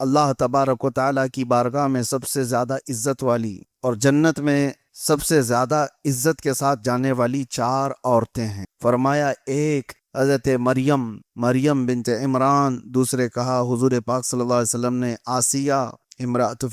اللہ تبارک و تعالیٰ کی بارگاہ میں سب سے زیادہ عزت والی اور جنت میں سب سے زیادہ عزت کے ساتھ جانے والی 4 عورتیں ہیں۔ فرمایا ایک حضرت مریم بنت عمران، دوسرے کہا حضور پاک صلی اللہ علیہ وسلم نے آسیہ امرأۃ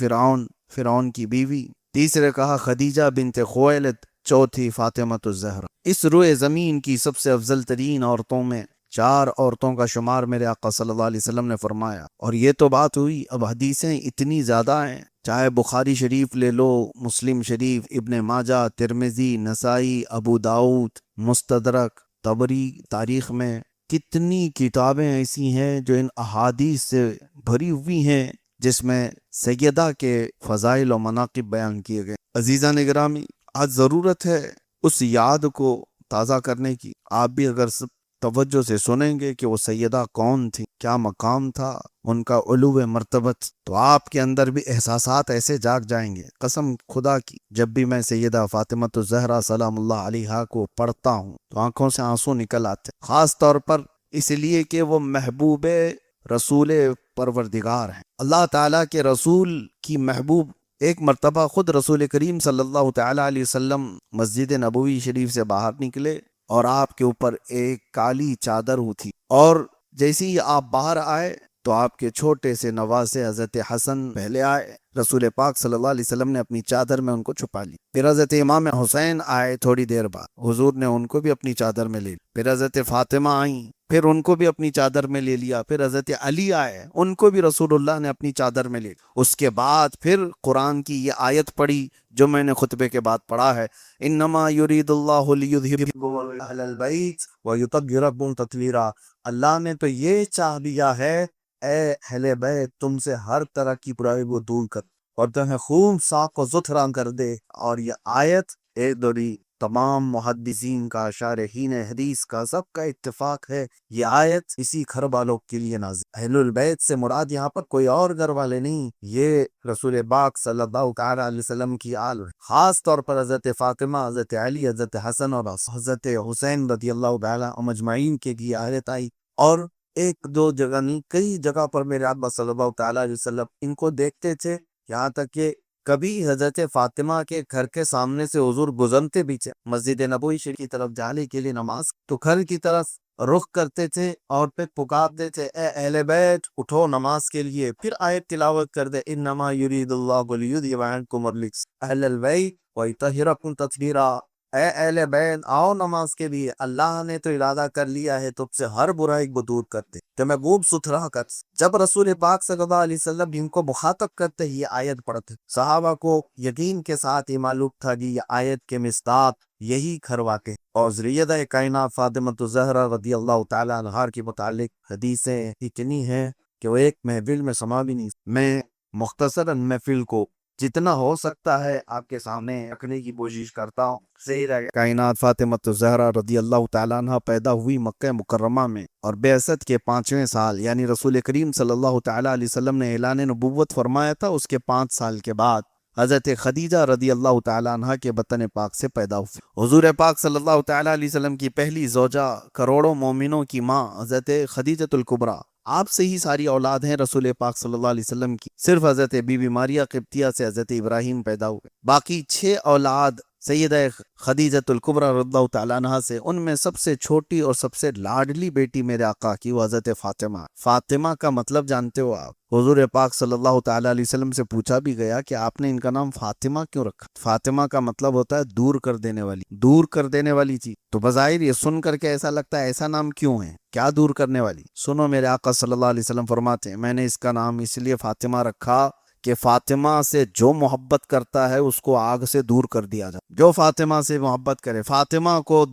فرعون کی بیوی، تیسرے کہا خدیجہ بنت خویلد، چوتھی فاطمہ الزہرا۔ اس روئے زمین کی سب سے افضل ترین عورتوں میں 4 عورتوں کا شمار میرے آقا صلی اللہ علیہ وسلم نے فرمایا۔ اور یہ تو بات ہوئی، اب حدیثیں اتنی زیادہ ہیں، چاہے بخاری شریف لے لو، مسلم شریف، ابن ماجہ، ترمذی، نسائی، ابو داؤد، مستدرک، طبری تاریخ میں، کتنی کتابیں ایسی ہیں جو ان احادیث سے بھری ہوئی ہیں، جس میں سیدہ کے فضائل و مناقب بیان کیے گئے۔ عزیزان گرامی، آج ضرورت ہے اس یاد کو تازہ کرنے کی۔ آپ بھی اگر توجہ سے سنیں گے کہ وہ سیدہ کون تھی، کیا مقام تھا ان کا، علو مرتبت، تو آپ کے اندر بھی احساسات ایسے جاگ جائیں گے۔ قسم خدا کی، جب بھی میں سیدہ فاطمہ الزہرا سلام اللہ علیہا کو پڑھتا ہوں تو آنکھوں سے آنسو نکل آتے، خاص طور پر اس لیے کہ وہ محبوب رسول پروردگار ہیں، اللہ تعالیٰ کے رسول کی محبوب۔ ایک مرتبہ خود رسول کریم صلی اللہ تعالیٰ علیہ وسلم مسجد نبوی شریف سے باہر نکلے اور آپ کے اوپر ایک کالی چادر تھی، اور جیسے ہی آپ باہر آئے تو آپ کے چھوٹے سے نواسے حضرت حسن پہلے آئے، رسول پاک صلی اللہ علیہ وسلم نے اپنی چادر میں ان کو چھپا لی۔ پھر حضرت امام حسین آئے تھوڑی دیر بعد، حضور نے ان کو بھی اپنی چادر میں لے لی۔ پھر حضرت فاطمہ آئیں، پھر ان کو بھی اپنی چادر میں لے لیا۔ پھر حضرت علی آئے، ان کو بھی رسول اللہ نے اپنی چادر میں لے لی۔ اس کے بعد پھر قرآن کی یہ آیت پڑھی جو میں نے خطبے کے بعد پڑھا ہے، انما یرید اللہ لیذھبکم اہل البیت ویطہرکم تطہیرا۔ اللہ نے تو یہ چاہ دیا ہے اے اہل بیت، تم سے ہر طرح کی برائی کو دور کر اور تمہیں خوب صاف و ستھرا کر دے۔ اور یہ آیت ایک دوری تمام محدثین کا، شارحین حدیث کا، سب کا اتفاق ہے، یہ آیت اسی گھر والوں کے لیے نازل۔ اہل البیت سے مراد یہاں پر کوئی اور گھر والے نہیں، یہ رسول پاک صلی اللہ تعالیٰ علیہ وسلم کی آل ہے، خاص طور پر حضرت فاطمہ، حضرت علی، حضرت حسن اور حضرت حسین رضی اللہ تعالیٰ مجمعین کے لیے آیت آئی۔ اور ایک دو جگہ نہیں، کئی جگہ پر میرے آقا صلی اللہ تعالیٰ علیہ وسلم ان کو دیکھتے تھے، یہاں تک کہ کبھی حضرت فاطمہ کے گھر کے سامنے سے حضور گزرتے بھی تھے مسجد نبوی شریف کی طرف جانے کے لیے نماز، تو گھر کی طرف رخ کرتے تھے اور پھر پکارتے تھے اے اہل بیت اٹھو نماز کے لیے، پھر آیت تلاوت کر دے انما یرید اللہ لیذھب عنکم الرجس اہل البیت ویطہرکم تطہیرا۔ اے اہل بیت آؤ نماز کے لیے، اللہ نے تو ارادہ کر لیا ہے تم سے ہر برائی کو دور کرتے، تمہیں خوب ستھرا کر۔ جب رسول پاک صلی اللہ علیہ وسلم ان کو مخاطب کرتے یہ آیت پڑھتے، صحابہ کو یقین کے ساتھ یہ معلوم تھا کہ یہ آیت کے مصداق یہی گھر واقع۔ اور سیدہ کائنات فاطمہ الزہرا رضی اللہ تعالیٰ عنہا کے متعلق حدیثیں اتنی ہیں کہ وہ ایک محفل میں سما بھی نہیں۔ میں مختصراً محفل کو جتنا ہو سکتا ہے آپ کے سامنے رکھنے کی کوشش کرتا ہوں۔ سیدہ کائنات فاطمہ الزہرا رضی اللہ تعالیٰ عنہ پیدا ہوئی مکہ مکرمہ میں، اور بعثت کے 5ویں سال یعنی رسول کریم صلی اللہ تعالیٰ علیہ وسلم نے اعلان نبوت فرمایا تھا، اس کے 5 سال کے بعد حضرت خدیجہ رضی اللہ تعالیٰ عنہ کے بطن پاک سے پیدا ہوئی۔ حضور پاک صلی اللہ تعالیٰ علیہ وسلم کی پہلی زوجہ، کروڑوں مومنوں کی ماں حضرت خدیجہ الکبریٰ، آپ سے ہی ساری اولاد ہیں رسول پاک صلی اللہ علیہ وسلم کی، صرف حضرت بی بی ماریہ قبطیہ سے حضرت ابراہیم پیدا ہوئے، باقی 6 اولاد سیدہ خدیجہ الکبریٰ رضی اللہ تعالیٰ عنہا سے، ان میں سب سے چھوٹی اور سب سے لاڈلی بیٹی میرے آقا کی وہ حضرت فاطمہ۔ فاطمہ کا مطلب جانتے ہو آپ؟ حضور پاک صلی اللہ تعالیٰ علیہ وسلم سے پوچھا بھی گیا کہ آپ نے ان کا نام فاطمہ کیوں رکھا؟ فاطمہ کا مطلب ہوتا ہے دور کر دینے والی، دور کر دینے والی چیز۔ تو بظاہر یہ سن کر کے ایسا لگتا ہے ایسا نام کیوں ہے، کیا دور کرنے والی؟ سنو، میرے آقا صلی اللہ علیہ وسلم فرماتے ہیں میں نے اس کا نام اس لیے فاطمہ رکھا کہ فاطمہ سے جو محبت کرتا ہے اس کو آگ سے دور کر دیا جائے، جو فاطمہ سے محبت کرے فاطمہ کو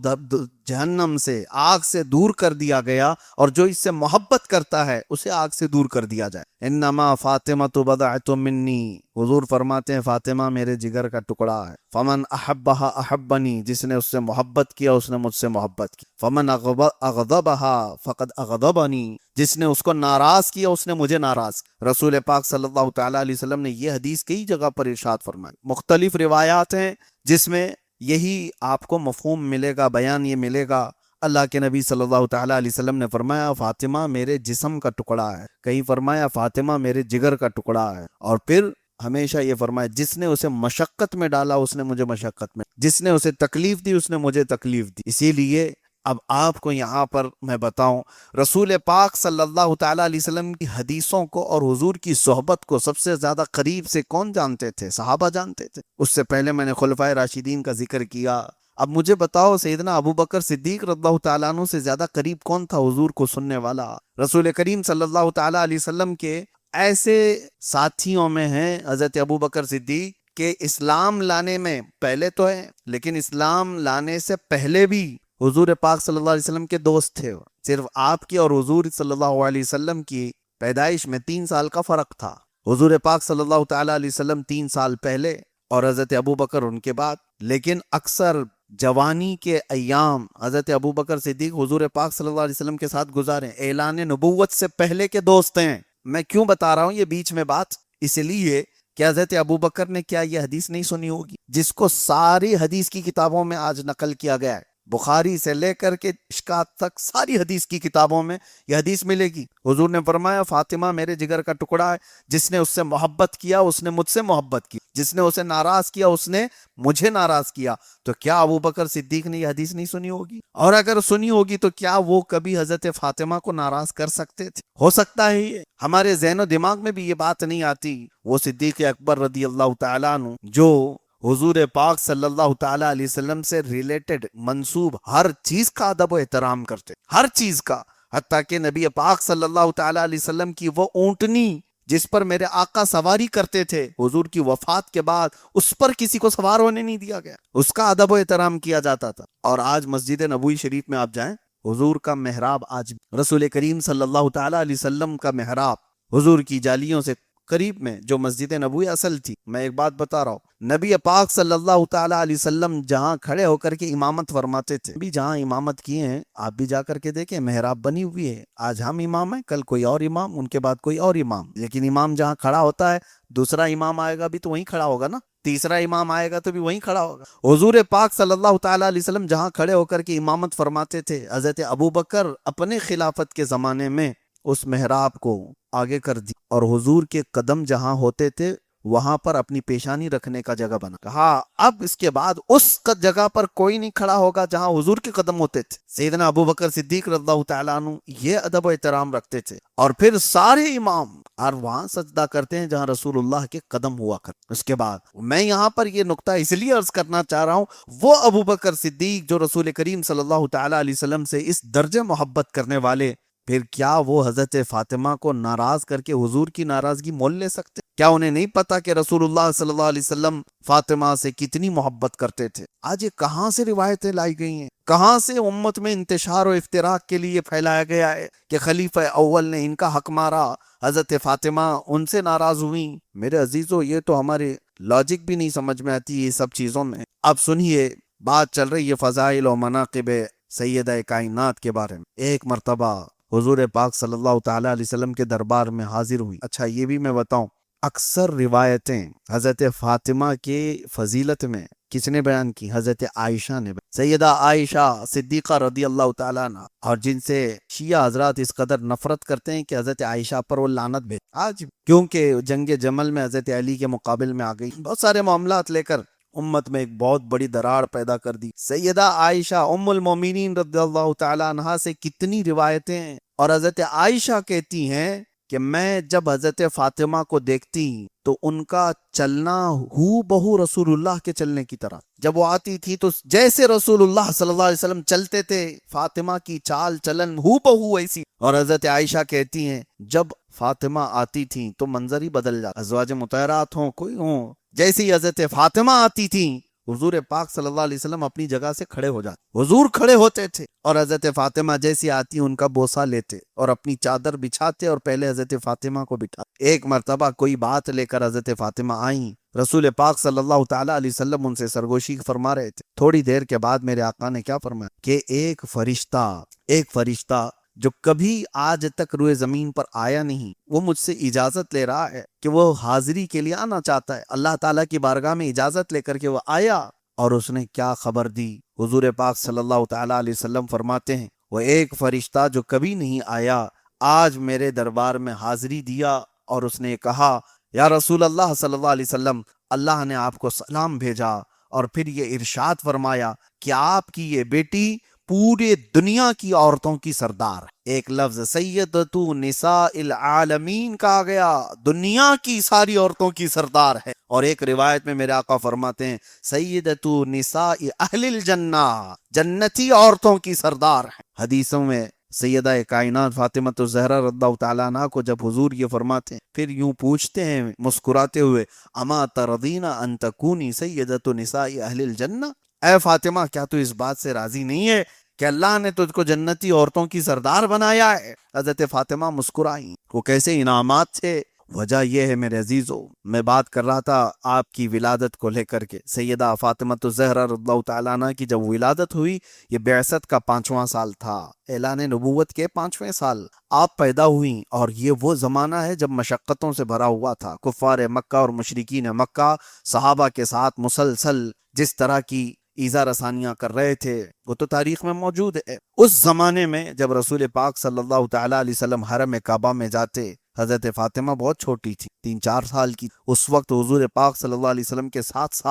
جہنم سے، آگ سے دور کر دیا گیا، اور جو اس سے محبت کرتا ہے اسے آگ سے دور کر دیا جائے۔ انما فاطمہ بضعۃ منی، حضور فرماتے ہیں فاطمہ میرے جگر کا ٹکڑا ہے۔ فمن احبہا احبنی، جس نے اس سے محبت کیا اس نے مجھ سے محبت کی۔ فمن اغضبہا فقد اغضبنی، جس نے اس کو ناراض کیا اس نے مجھے ناراض کیا۔ رسول پاک صلی اللہ تعالیٰ علیہ وسلم نے یہ حدیث کئی جگہ پر ارشاد فرمائی، مختلف روایات ہیں جس میں یہی آپ کو مفہوم ملے گا، بیان یہ ملے گا۔ اللہ کے نبی صلی اللہ تعالیٰ علیہ وسلم نے فرمایا فاطمہ میرے جسم کا ٹکڑا ہے، کہیں فرمایا فاطمہ میرے جگر کا ٹکڑا ہے، اور پھر ہمیشہ یہ فرمایا جس نے اسے مشقت میں ڈالا اس نے مجھے مشقت میں، جس نے اسے تکلیف دی اس نے مجھے تکلیف دی۔ اسی لیے اب آپ کو یہاں پر میں بتاؤں، رسول پاک صلی اللہ تعالیٰ علیہ وسلم کی حدیثوں کو اور حضور کی صحبت کو سب سے زیادہ قریب سے کون جانتے تھے؟ صحابہ جانتے تھے۔ اس سے پہلے میں نے خلفائے راشدین کا ذکر کیا۔ اب مجھے بتاؤ سیدنا ابو بکر صدیق رضی اللہ تعالیٰ عنہ سے زیادہ قریب کون تھا حضور کو سننے والا؟ رسول کریم صلی اللہ تعالیٰ علیہ وسلم کے ایسے ساتھیوں میں ہیں حضرت ابو بکر صدیق کہ اسلام لانے میں پہلے تو ہے، لیکن اسلام لانے سے پہلے بھی حضور پاک صلی اللہ علیہ وسلم کے دوست تھے۔ صرف آپ کی اور حضور صلی اللہ علیہ وسلم کی پیدائش میں 3 سال کا فرق تھا۔ حضور پاک صلی اللہ تعالیٰ علیہ وسلم 3 سال پہلے اور حضرت ابو بکر ان کے بعد، لیکن اکثر جوانی کے ایام حضرت ابو بکر صدیق حضور پاک صلی اللہ علیہ وسلم کے ساتھ گزارے، اعلان نبوت سے پہلے کے دوست ہیں۔ میں کیوں بتا رہا ہوں یہ بیچ میں بات؟ اس لیے کہ حضرت ابو بکر نے کیا یہ حدیث نہیں سنی ہوگی جس کو ساری حدیث کی کتابوں میں آج نقل کیا گیا ہے؟ بخاری سے لے کر کے مشکوٰۃ تک ساری حدیث کی کتابوں میں یہ حدیث ملے گی۔ حضور نے فرمایا فاطمہ میرے جگر کا ٹکڑا ہے، جس نے اس سے محبت کیا اس نے مجھ سے محبت کی، جس نے اسے ناراض کیا اس نے مجھے ناراض کیا۔ تو کیا ابو بکر صدیق نے یہ حدیث نہیں سنی ہوگی؟ اور اگر سنی ہوگی تو کیا وہ کبھی حضرت فاطمہ کو ناراض کر سکتے تھے؟ ہو سکتا ہے یہ ہمارے ذہن و دماغ میں بھی یہ بات نہیں آتی۔ وہ صدیق اکبر رضی اللہ تعالیٰ عنہ جو حضور پاک صلی اللہ تعالیٰ علیہ وسلم سے ریلیٹڈ منسوب ہر چیز کا ادب و احترام کرتے، ہر چیز کا، حتیٰ کہ نبی پاک صلی اللہ تعالیٰ علیہ وسلم کی وہ اونٹنی جس پر میرے آقا سواری کرتے تھے حضور کی وفات کے بعد، اس پر کسی کو سوار ہونے نہیں دیا گیا، اس کا ادب و احترام کیا جاتا تھا۔ اور آج مسجد نبوی شریف میں آپ جائیں، حضور کا محراب آج رسول کریم صلی اللہ تعالیٰ علیہ وسلم کا محراب حضور کی جالیوں سے قریب میں جو مسجد نبوی اصل تھی۔ میں ایک بات بتا رہا ہوں، نبی پاک صلی اللہ تعالیٰ علیہ وسلم جہاں کھڑے ہو کر کے امامت فرماتے تھے، بھی جہاں امامت کیے ہیں آپ بھی جا کر کے دیکھیں، محراب بنی ہوئی ہے۔ آج ہم امام ہیں، کل کوئی اور امام، ان کے بعد کوئی اور امام، لیکن امام جہاں کھڑا ہوتا ہے دوسرا امام آئے گا بھی تو وہیں کھڑا ہوگا نا، تیسرا امام آئے گا تو بھی وہیں کھڑا ہوگا۔ حضور پاک صلی اللہ تعالیٰ علیہ وسلم جہاں کھڑے ہو کر کے امامت فرماتے تھے، حضرت ابو بکر اپنے خلافت کے زمانے میں اس محراب کو آگے کر دی، اور حضور کے قدم جہاں ہوتے تھے وہاں پر اپنی پیشانی رکھنے کا جگہ بنا۔ کہا اب اس کے بعد اس جگہ پر کوئی نہیں کھڑا ہوگا جہاں حضور کے قدم ہوتے تھے۔ سیدنا ابو بکر صدیق رضی اللہ تعالیٰ عنہ یہ ادب و احترام رکھتے تھے، اور پھر سارے امام اور وہاں سجدہ کرتے ہیں جہاں رسول اللہ کے قدم ہوا کر۔ اس کے بعد میں یہاں پر یہ نقطہ اس لیے عرض کرنا چاہ رہا ہوں، وہ ابو بکر صدیق جو رسول کریم صلی اللہ تعالیٰ علیہ وسلم سے اس درجے محبت کرنے والے، پھر کیا وہ حضرت فاطمہ کو ناراض کر کے حضور کی ناراضگی مول لے سکتے؟ کیا انہیں نہیں پتا کہ رسول اللہ صلی اللہ علیہ وسلم فاطمہ سے کتنی محبت کرتے تھے؟ آج یہ کہاں سے روایتیں لائی گئی ہیں، کہاں سے امت میں انتشار و افتراق کے لیے پھیلایا گیا ہے کہ خلیفہ اول نے ان کا حق مارا، حضرت فاطمہ ان سے ناراض ہوئیں؟ میرے عزیزو یہ تو ہمارے لاجک بھی نہیں سمجھ میں آتی یہ سب چیزوں میں۔ اب سنیے، بات چل رہی ہے فضائل و مناقب سیدہ کائنات کے بارے میں۔ ایک مرتبہ حضور پاک صلی اللہ تعالیٰ علیہ وسلم کے دربار میں حاضر ہوئی۔ اچھا یہ بھی میں بتاؤں، اکثر روایتیں حضرت فاطمہ کے فضیلت میں کس نے بیان کی؟ حضرت عائشہ نے۔ سیدہ عائشہ صدیقہ رضی اللہ تعالیٰ عنہ، اور جن سے شیعہ حضرات اس قدر نفرت کرتے ہیں کہ حضرت عائشہ پر وہ لعنت بھیج، آج کیونکہ جنگ جمل میں حضرت علی کے مقابل میں آ گئی، بہت سارے معاملات لے کر امت میں ایک بہت بڑی دراڑ پیدا کر دی۔ سیدہ عائشہ ام المومنین رضی اللہ تعالیٰ عنہا سے کتنی روایتیں ہیں، اور حضرت عائشہ کہتی ہیں کہ میں جب حضرت فاطمہ کو دیکھتی تو ان کا چلنا ہو بہو رسول اللہ کے چلنے کی طرح، جب وہ آتی تھی تو جیسے رسول اللہ صلی اللہ علیہ وسلم چلتے تھے فاطمہ کی چال چلن ہو بہو ایسی۔ اور حضرت عائشہ کہتی ہیں جب فاطمہ آتی تھیں تو منظر ہی بدل جاتا، ازواج مطہرات ہوں کوئی ہوں، جیسی حضرت فاطمہ آتی تھیں حضور پاک صلی اللہ علیہ وسلم اپنی جگہ سے کھڑے ہو جاتے، حضور کھڑے ہوتے تھے، اور حضرت فاطمہ جیسی آتی ان کا بوسہ لیتے اور اپنی چادر بچھاتے اور پہلے حضرت فاطمہ کو بٹھاتے۔ ایک مرتبہ کوئی بات لے کر حضرت فاطمہ آئیں، رسول پاک صلی اللہ تعالیٰ علیہ وسلم ان سے سرگوشی فرما رہے تھے۔ تھوڑی دیر کے بعد میرے آقا نے کیا فرمایا کہ ایک فرشتہ جو کبھی آج تک روئے زمین پر آیا نہیں، وہ مجھ سے اجازت لے رہا ہے کہ وہ حاضری کے لیے آنا چاہتا ہے۔ اللہ تعالیٰ کی بارگاہ میں اجازت لے کر کے وہ آیا، اور اس نے کیا خبر دی؟ حضور پاک صلی اللہ تعالیٰ علیہ وسلم فرماتے ہیں وہ ایک فرشتہ جو کبھی نہیں آیا آج میرے دربار میں حاضری دیا اور اس نے کہا یا رسول اللہ صلی اللہ علیہ وسلم اللہ نے آپ کو سلام بھیجا اور پھر یہ ارشاد فرمایا کہ آپ کی یہ بیٹی پورے دنیا کی عورتوں کی سردار ہے۔ ایک لفظ سیدتو نساء العالمین کہا گیا، دنیا کی ساری عورتوں کی سردار ہے۔ اور ایک روایت میں میرے آقا فرماتے ہیں سیدتو نساء اہل الجنہ، جنتی عورتوں کی سردار ہے۔ حدیثوں میں سیدہ کائنات فاطمہ الزہرا رضی اللہ تعالیٰ عنہ کو جب حضور یہ فرماتے ہیں پھر یوں پوچھتے ہیں مسکراتے ہوئے اما ترضین ان تکونی سیدۃ نساء اہل الجنہ، اے فاطمہ کیا تو اس بات سے راضی نہیں ہے کہ اللہ نے تجھ کو جنتی عورتوں کی سردار بنایا ہے؟ حضرت فاطمہ مسکرائی۔ وہ کیسے انعامات تھے؟ وجہ یہ ہے میرے عزیزو، میں بات کر رہا تھا آپ کی ولادت کو لے کر کے۔ سیدہ فاطمہ الزہرا رضی اللہ تعالیٰ عنہ کی جب ولادت ہوئی یہ بعثت کا 5واں سال تھا، اعلان نبوت کے 5ویں سال آپ پیدا ہوئیں، اور یہ وہ زمانہ ہے جب مشقتوں سے بھرا ہوا تھا۔ کفار مکہ اور مشرکین مکہ صحابہ کے ساتھ مسلسل جس طرح کی ایذا رسانیاں کر رہے تھے وہ تو تاریخ میں موجود ہے۔ اس زمانے میں جب رسول پاک صلی اللہ تعالیٰ علیہ وسلم حرم کعبہ میں جاتے، حضرت فاطمہ بہت چھوٹی تھی، 3-4 سال کی۔ اس وقت حضور پاک صلی اللہ علیہ وسلم کے ساتھ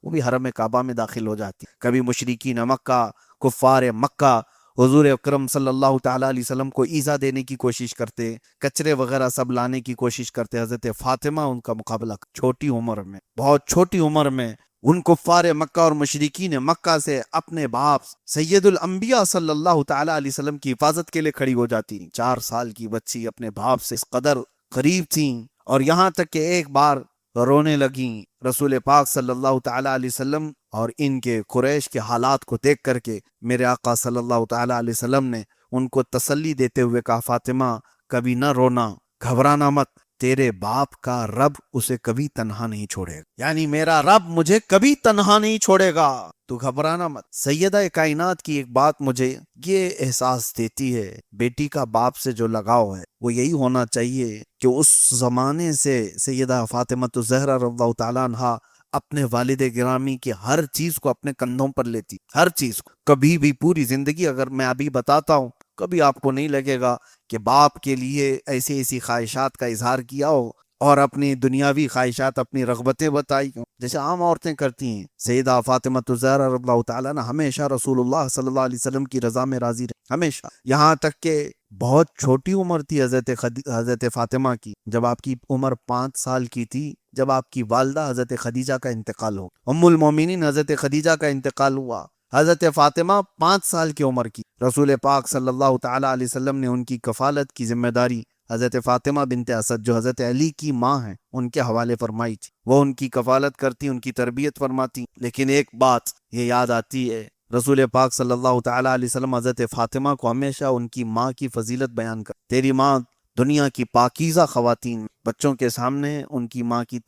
وہ بھی حرم کعبہ میں داخل ہو جاتی۔ کبھی مشرکین مکہ، کفار مکہ حضور اکرم صلی اللہ تعالیٰ علیہ وسلم کو ایذا دینے کی کوشش کرتے، کچرے وغیرہ سب لانے کی کوشش کرتے، حضرت فاطمہ ان کا مقابلہ چھوٹی عمر میں، بہت چھوٹی عمر میں ان کفار مکہ اور مشرکین مکہ سے اپنے باپ سید الانبیاء صلی اللہ تعالیٰ علیہ وسلم کی حفاظت کے لیے کھڑی ہو جاتی۔ 4 سال کی بچی اپنے باپ سے اس قدر قریب تھیں، اور یہاں تک کہ ایک بار رونے لگیں رسول پاک صلی اللہ تعالیٰ علیہ وسلم، اور ان کے قریش کے حالات کو دیکھ کر کے میرے آقا صلی اللہ تعالیٰ علیہ وسلم نے ان کو تسلی دیتے ہوئے کہا فاطمہ کبھی نہ رونا، گھبرانا مت، تیرے باپ کا رب اسے کبھی تنہا نہیں چھوڑے گا، یعنی میرا رب مجھے کبھی تنہا نہیں چھوڑے گا، تو گھبرانا مت۔ سیدہ کائنات کی ایک بات مجھے یہ احساس دیتی ہے، بیٹی کا باپ سے جو لگاؤ ہے وہ یہی ہونا چاہیے کہ اس زمانے سے سیدہ فاطمہ الزہرا رضی اللہ تعالیٰ عنہا اپنے والد گرامی کی ہر چیز کو اپنے کندھوں پر لیتی، ہر چیز کو۔ کبھی بھی پوری زندگی، اگر میں ابھی بتاتا ہوں کبھی آپ کو نہیں لگے گا کہ باپ کے لیے ایسی خواہشات کا اظہار کیا ہو اور اپنی دنیاوی خواہشات، اپنی رغبتیں بتائی ہوں جیسے عام عورتیں کرتی ہیں۔ سیدہ فاطمہ الزہرا رضی اللہ تعالیٰ نے ہمیشہ رسول اللہ صلی اللہ علیہ وسلم کی رضا میں راضی رہی، ہمیشہ، یہاں تک کہ بہت چھوٹی عمر تھی حضرت فاطمہ کی، جب آپ کی عمر 5 سال کی تھی، جب آپ کی والدہ حضرت خدیجہ کا انتقال ہو، ام المومنین حضرت خدیجہ کا انتقال ہوا، حضرت فاطمہ 5 سال کی عمر کی، رسول پاک صلی اللہ تعالیٰ علیہ وسلم نے ان کی کفالت کی ذمہ داری حضرت فاطمہ بنت اسد جو حضرت علی کی ماں ہیں ان کے حوالے فرمائی تھی۔ وہ ان کی کفالت کرتی، ان کی تربیت فرماتی۔ لیکن ایک بات یہ یاد آتی ہے، رسول پاک صلی اللہ تعالیٰ علیہ وسلم حضرت فاطمہ کو ہمیشہ ان کی ماں کی فضیلت بیان کر، تیری ماں دنیا کی پاکیزہ خواتین، بچوں کے سامنے ان کی ماں کی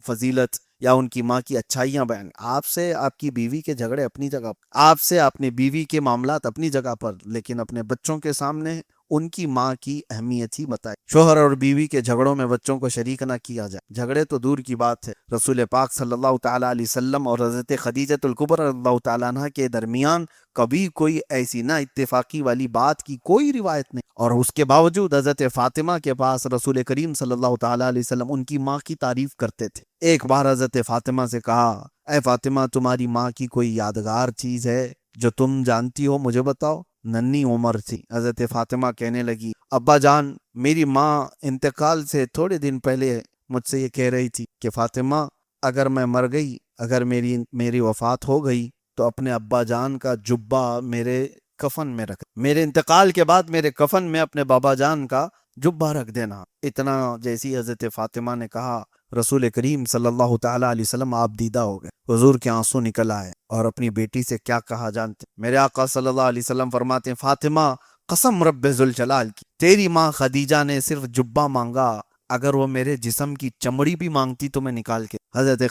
فضیلت یا ان کی ماں کی اچھائیاں بیان۔ آپ سے آپ کی بیوی کے جھگڑے اپنی جگہ پر، آپ سے اپنی بیوی کے معاملات اپنی جگہ پر، لیکن اپنے بچوں کے سامنے ان کی ماں کی اہمیت ہی بتائے۔ شوہر اور بیوی کے جھگڑوں میں بچوں کو شریک نہ کیا جائے، جھگڑے تو دور کی بات ہے۔ رسول پاک صلی اللہ تعالیٰ علیہ وسلم اور حضرت خدیجہ الکبریٰ رضی اللہ تعالیٰ عنہ کے درمیان کبھی کوئی ایسی نہ اتفاقی والی بات کی کوئی روایت نہیں، اور اس کے باوجود حضرت فاطمہ کے پاس رسول کریم صلی اللہ تعالیٰ علیہ وسلم ان کی ماں کی تعریف کرتے تھے۔ ایک بار حضرت فاطمہ سے کہا اے فاطمہ تمہاری ماں کی کوئی یادگار چیز ہے جو تم جانتی ہو، مجھے بتاؤ۔ ننھی عمر تھی، حضرت فاطمہ کہنے لگی ابا جان میری ماں انتقال سے تھوڑے دن پہلے مجھ سے یہ کہہ رہی تھی کہ فاطمہ اگر میں مر گئی، اگر میری وفات ہو گئی تو اپنے ابا جان کا جبہ میرے کفن میں رکھ، میرے انتقال کے بعد میرے کفن میں اپنے بابا جان کا جبہ رکھ دینا۔ اتنا جیسی حضرت فاطمہ نے کہا رسول کریم صلی اللہ تعالیٰ علیہ وسلم آپ دیدہ ہو گئے، حضور کے آنسو نکل آئے، اور اپنی بیٹی سے کیا کہا جانتے؟ میرے آقا صلی اللہ علیہ وسلم فرماتے ہیں فاطمہ قسم رب ذوالجلال کی، تیری ماں خدیجہ نے صرف جبہ مانگا، اگر وہ میرے جسم کی چمڑی بھی مانگتی تو میں نکال کے۔ حضرت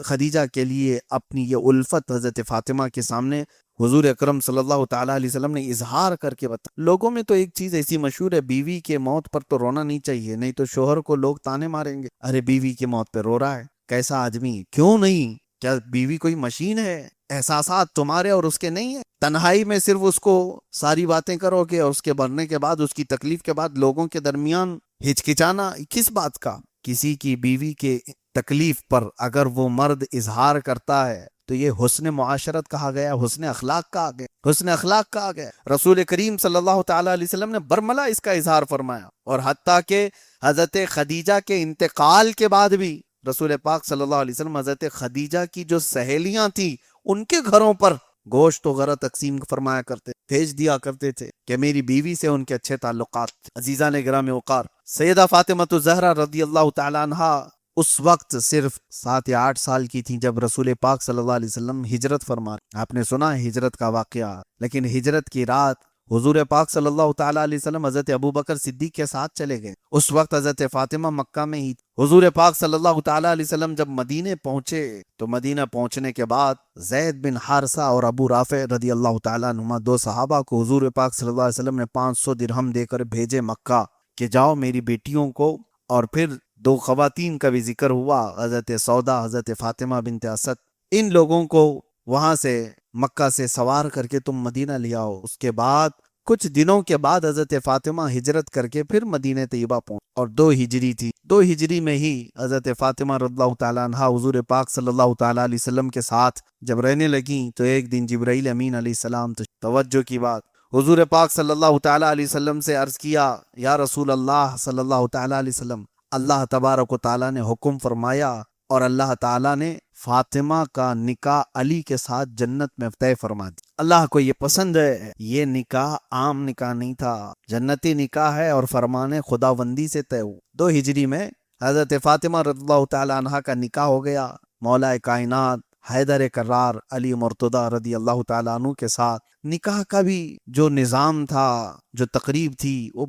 خدیجہ کے لیے اپنی یہ الفت حضرت فاطمہ کے سامنے حضور اکرم صلی اللہ تعالیٰ علیہ وسلم نے اظہار کر کے بتا۔ لوگوں میں تو ایک چیز ایسی مشہور ہے، بیوی کے موت پر تو رونا نہیں چاہیے، نہیں تو شوہر کو لوگ تانے ماریں گے، ارے بیوی کے موت پہ رو رہا ہے، کیسا آدمی، کیوں نہیں؟ کیا بیوی کوئی مشین ہے احساسات تمہارے اور اس کے نہیں ہیں؟ تنہائی میں صرف اس کو ساری باتیں کرو گے اور اس کے مرنے کے بعد، اس کی تکلیف کے بعد لوگوں کے درمیان ہچکچانا کس بات کا؟ کسی کی بیوی کے تکلیف پر اگر وہ مرد اظہار کرتا ہے تو یہ حسن معاشرت کہا گیا، حسن اخلاق کہا گیا، حسن اخلاق کہا گیا۔ رسول کریم صلی اللہ تعالی علیہ وسلم نے برملا اس کا اظہار فرمایا، اور حتیٰ کہ حضرت خدیجہ کے انتقال کے بعد بھی رسول پاک صلی اللہ علیہ وسلم حضرت خدیجہ کی جو سہیلیاں تھیں ان کے گھروں پر گوشت وغیرہ تقسیم فرمایا کرتے، بھیج دیا کرتے تھے کہ میری بیوی سے ان کے اچھے تعلقات تھے۔ عزیزان گرامی وقار، سیدہ فاطمہ الزہرا رضی اللہ تعالی عنہا اس وقت صرف 7 یا 8 سال کی تھیں جب رسول پاک صلی اللہ علیہ وسلم ہجرت فرمائے۔ آپ نے سنا ہے ہجرت کا واقعہ، لیکن ہجرت کی رات حضور پاک صلی اللہ تعالی علیہ وسلم حضرت ابو بکر صدیق کے ساتھ چلے گئے۔ اس وقت حضرت فاطمہ مکہ میں ہی۔ حضور پاک صلی اللہ تعالی علیہ وسلم جب مدینے پہنچے تو مدینہ پہنچنے کے بعد زید بن حارثہ اور ابو رافع رضی اللہ تعالی عنہما 2 صحابہ کو حضور پاک صلی اللہ علیہ وسلم نے 500 درہم دے کر بھیجے مکہ کہ جاؤ میری بیٹیوں کو، اور پھر 2 خواتین کا بھی ذکر ہوا، حضرت سودا، حضرت فاطمہ بنت اسد، ان لوگوں کو وہاں سے مکہ سے سوار کر کے تم مدینہ لے آؤ۔ اس کے بعد کچھ دنوں کے بعد حضرت فاطمہ ہجرت کر کے پھر مدینہ طیبہ پہنچ، اور 2 ہجری تھی۔ 2 ہجری میں ہی حضرت فاطمہ رضی اللہ تعالیٰ عنہ حضور پاک صلی اللہ تعالیٰ علیہ وسلم کے ساتھ جب رہنے لگیں تو ایک دن جبرائیل امین علیہ السلام، توجہ کی بات، حضور پاک صلی اللہ تعالیٰ علیہ وسلم سے عرض کیا، یا رسول اللہ صلی اللہ تعالیٰ علیہ وسلم، اللہ تبارک و تعالیٰ نے حکم فرمایا اور اللہ تعالیٰ نے فاطمہ کا نکاح علی کے ساتھ جنت میں طے فرما دی۔ اللہ کو یہ پسند ہے، یہ نکاح عام نکاح نہیں تھا، جنتی نکاح ہے اور فرمان خداوندی سے طے ہو۔ 2 ہجری میں حضرت فاطمہ رضی اللہ تعالی عنہ کا نکاح ہو گیا مولا کائنات حیدر کرار علی مرتضی رضی اللہ تعالیٰ عنہ کے ساتھ۔ نکاح کا بھی جو نظام تھا، جو تقریب تھی، وہ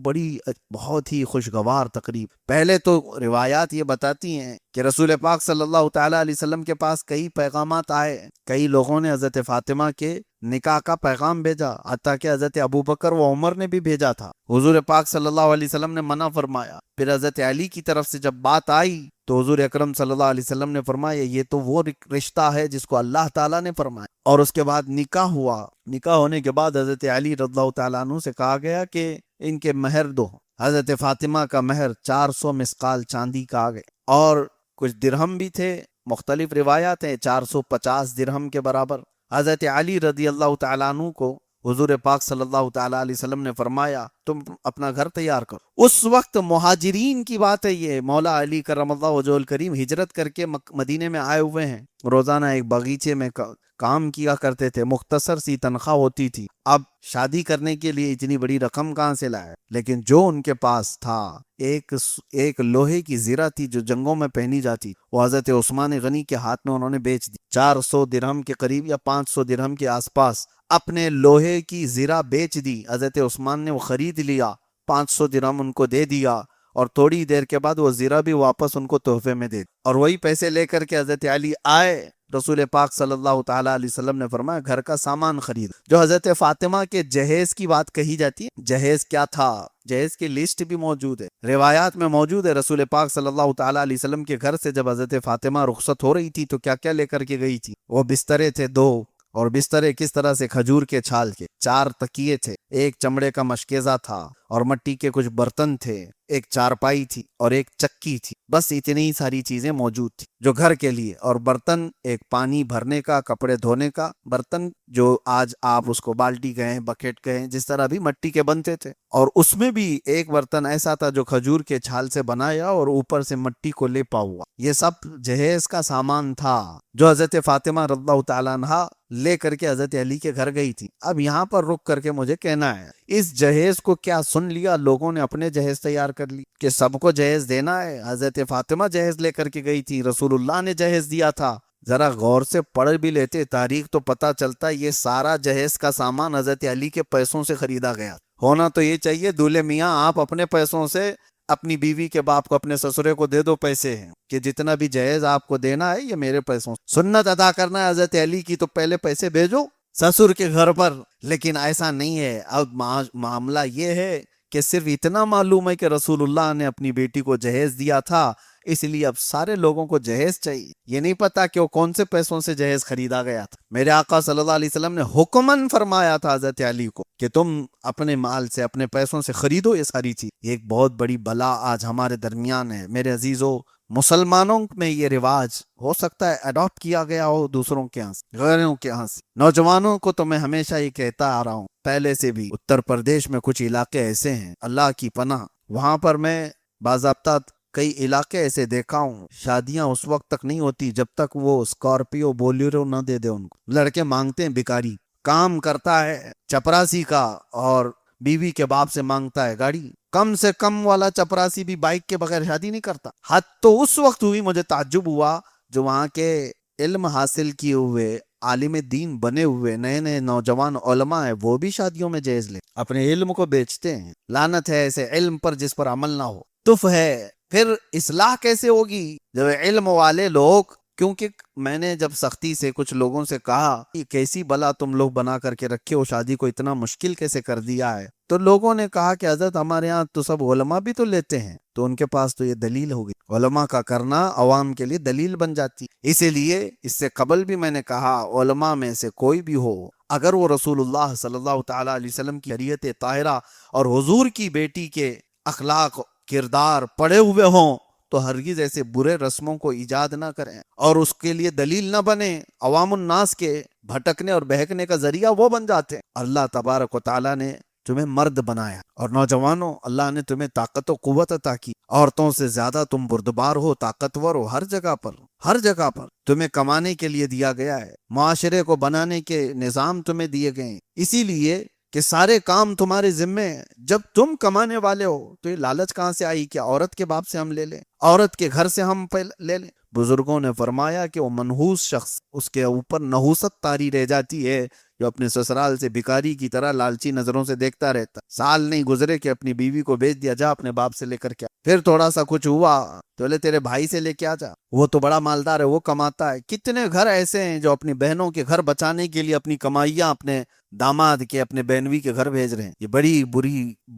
بہت ہی خوشگوار تقریب۔ پہلے تو روایات یہ بتاتی ہیں کہ رسول پاک صلی اللہ تعالیٰ علیہ وسلم کے پاس کئی پیغامات آئے، کئی لوگوں نے حضرت فاطمہ کے نکاح کا پیغام بھیجا، حتیٰ کہ حضرت ابو بکر و عمر نے بھی بھیجا تھا۔ حضور پاک صلی اللہ علیہ وسلم نے منع فرمایا۔ پھر حضرت علی کی طرف سے جب بات آئی تو حضور اکرم صلی اللہ علیہ وسلم نے فرمایا یہ تو وہ رشتہ ہے جس کو اللہ تعالیٰ نے فرمایا۔ اور اس کے بعد نکاح ہوا۔ نکاح ہونے کے بعد حضرت علی رضی اللہ تعالیٰ عنہ سے کہا گیا کہ ان کے مہر دو۔ حضرت فاطمہ کا مہر 400 مسقال چاندی کا آ گئے، اور کچھ درہم بھی تھے، مختلف روایات ہیں 450 درہم کے برابر۔ حضرت علی رضی اللہ تعالیٰ عنہ کو حضور پاک صلی اللہ تعالیٰ علیہ وسلم نے فرمایا تم اپنا گھر تیار کرو۔ اس وقت مہاجرین کی بات ہے، یہ مولا علی کرم اللہ وجہہ الکریم ہجرت کر کے مدینے میں آئے ہوئے ہیں، روزانہ ایک باغیچے میں کام کیا کرتے تھے، مختصر سی تنخواہ ہوتی تھی۔ اب شادی کرنے کے لیے اتنی بڑی رقم کہاں سے لائے؟ لیکن جو ان کے پاس تھا ایک لوہے کی زرہ تھی جو جنگوں میں پہنی جاتی، وہ حضرت عثمان غنی کے ہاتھ میں انہوں نے بیچ دی۔ 400 درہم کے قریب یا 500 درہم کے آس پاس اپنے لوہے کی زرہ بیچ دی۔ حضرت عثمان نے وہ خرید لیا، 500 درہم ان کو دے دیا، اور تھوڑی دیر کے بعد وہ زرہ بھی واپس ان کو تحفے میں دے دی، اور وہی پیسے لے کر کے حضرت علی آئے۔ رسول پاک صلی اللہ تعالیٰ علیہ وسلم نے فرمایا گھر کا سامان خرید۔ جو حضرت فاطمہ کے جہیز کی بات کہی جاتی ہے، جہیز کیا تھا، جہیز کی لسٹ بھی موجود ہے، روایات میں موجود ہے۔ رسول پاک صلی اللہ تعالیٰ علیہ وسلم کے گھر سے جب حضرت فاطمہ رخصت ہو رہی تھی تو کیا کیا لے کر کے گئی تھی؟ وہ بسترے تھے 2، اور بسترے کس طرح سے؟ کھجور کے چھال کے۔ 4 تکیے تھے، ایک چمڑے کا مشکیزہ تھا، اور مٹی کے کچھ برتن تھے، ایک چارپائی تھی اور ایک چکی تھی۔ بس اتنی ہی ساری چیزیں موجود تھی جو گھر کے لیے، اور برتن ایک پانی بھرنے کا، کپڑے دھونے کا برتن، جو آج آپ اس کو بالٹی کہیں، بکیٹ کہیں، جس طرح بھی مٹی کے بنتے تھے، اور اس میں بھی ایک برتن ایسا تھا جو کھجور کے چھال سے بنایا اور اوپر سے مٹی کو لیپا ہوا۔ یہ سب جہیز کا سامان تھا جو حضرت فاطمہ رضی اللہ تعالیٰ عنہا لے کر کے حضرت علی کے گھر گئی تھی۔ اب یہاں پر رک کر کے مجھے کہنا ہے، اس جہیز کو کیا سن لیا لوگوں نے اپنے جہیز تیار کر لی کہ سب کو جہیز دینا ہے؟ حضرت فاطمہ جہیز لے کر کے گئی تھی، رسول اللہ نے جہیز دیا تھا۔ ذرا غور سے پڑھ بھی لیتے تاریخ تو پتہ چلتا یہ سارا جہیز کا سامان حضرت علی کے پیسوں سے خریدا گیا۔ ہونا تو یہ چاہیے دولہے میاں آپ اپنے پیسوں سے اپنی بیوی کے باپ کو، اپنے سسرے کو دے دو پیسے ہیں کہ جتنا بھی جہیز آپ کو دینا ہے یہ میرے پیسوں سے۔ سنت ادا کرنا ہے حضرت علی کی تو پہلے پیسے بھیجو سسر کے گھر پر، لیکن ایسا نہیں ہے۔ اب معاملہ یہ ہے کہ صرف اتنا معلوم ہے کہ رسول اللہ نے اپنی بیٹی کو جہیز دیا تھا، اس لیے اب سارے لوگوں کو جہیز چاہیے۔ یہ نہیں پتا کہ وہ کون سے پیسوں سے جہیز خریدا گیا تھا۔ میرے آقا صلی اللہ علیہ وسلم نے حکماً فرمایا تھا حضرت علی کو کہ تم اپنے مال سے، اپنے پیسوں سے خریدو یہ ساری چیز۔ یہ ایک بہت بڑی بلا آج ہمارے درمیان ہے میرے عزیزو۔ مسلمانوں میں یہ رواج ہو سکتا ہے اڈاپٹ کیا گیا ہو دوسروں کے ہاں سے، غیروں کے ہاں سے۔ نوجوانوں کو تو میں ہمیشہ یہ کہتا آ رہا ہوں پہلے سے بھی، اتر پردیش میں کچھ علاقے ایسے ہیں اللہ کی پناہ، وہاں پر میں باضابطہ کئی علاقے ایسے دیکھا ہوں، شادیاں اس وقت تک نہیں ہوتی جب تک وہ اسکارپیو بولیرو نہ دے دے ان کو۔ لڑکے مانگتے ہیں، بھکاری کام کرتا ہے چپراسی کا اور بیوی کے باپ سے مانگتا ہے گاڑی۔ کم سے کم والا چپراسی بھی بائک کے بغیر شادی نہیں کرتا۔ حد تو اس وقت ہوئی، مجھے تعجب ہوا جو وہاں کے علم حاصل کیے ہوئے عالم دین بنے ہوئے نئے نئے نوجوان علماء ہیں، وہ بھی شادیوں میں جہیز لے، اپنے علم کو بیچتے ہیں۔ لعنت ہے ایسے علم پر جس پر عمل نہ ہو۔ تف ہے، پھر اصلاح کیسے ہوگی جب علم والے لوگ، کیونکہ میں نے جب سختی سے کچھ لوگوں سے کہا کہ کیسی بلا تم لوگ بنا کر کے رکھے ہو، شادی کو اتنا مشکل کیسے کر دیا ہے، تو لوگوں نے کہا کہ حضرت ہمارے ہاں تو سب علماء بھی تو لیتے ہیں، تو ان کے پاس تو یہ دلیل ہوگی، علماء کا کرنا عوام کے لیے دلیل بن جاتی۔ اسی لیے اس سے قبل بھی میں نے کہا علماء میں سے کوئی بھی ہو، اگر وہ رسول اللہ صلی اللہ تعالی علیہ وسلم کی شریعت طاہرہ اور حضور کی بیٹی کے اخلاق کردار پڑے ہوئے ہوں تو ہرگز ایسے برے رسموں کو ایجاد نہ کریں اور اس کے لیے دلیل نہ بنے، عوام الناس کے بھٹکنے اور بہکنے کا ذریعہ وہ بن جاتے ہیں۔ اللہ تبارک و تعالیٰ نے تمہیں مرد بنایا، اور نوجوانوں اللہ نے تمہیں طاقت و قوت عطا کی، عورتوں سے زیادہ تم بردبار ہو، طاقتور ہو، ہر جگہ پر تمہیں کمانے کے لیے دیا گیا ہے، معاشرے کو بنانے کے نظام تمہیں دیے گئے ہیں، اسی لیے کہ سارے کام تمہارے ذمے ہیں۔ جب تم کمانے والے ہو تو یہ لالچ کہاں سے آئی کہ عورت کے باپ سے ہم لے لیں، عورت کے گھر سے ہم لے لیں؟ بزرگوں نے فرمایا کہ وہ منحوس شخص، اس کے اوپر نحوست طاری رہ جاتی ہے جو اپنے سسرال سے بھکاری کی طرح لالچی نظروں سے دیکھتا رہتا۔ سال نہیں گزرے کہ اپنی بیوی کو بیچ دیا، جا اپنے باپ سے لے کر کے آ۔ پھر تھوڑا سا کچھ ہوا تو بولے تیرے بھائی سے لے کے آ جا، وہ تو بڑا مالدار ہے، وہ کماتا ہے۔ کتنے گھر ایسے ہیں جو اپنی بہنوں کے گھر بچانے کے لیے اپنی کمائیاں اپنے داماد کے، اپنے بہنوی کے گھر بھیج رہے ہیں۔ یہ بڑی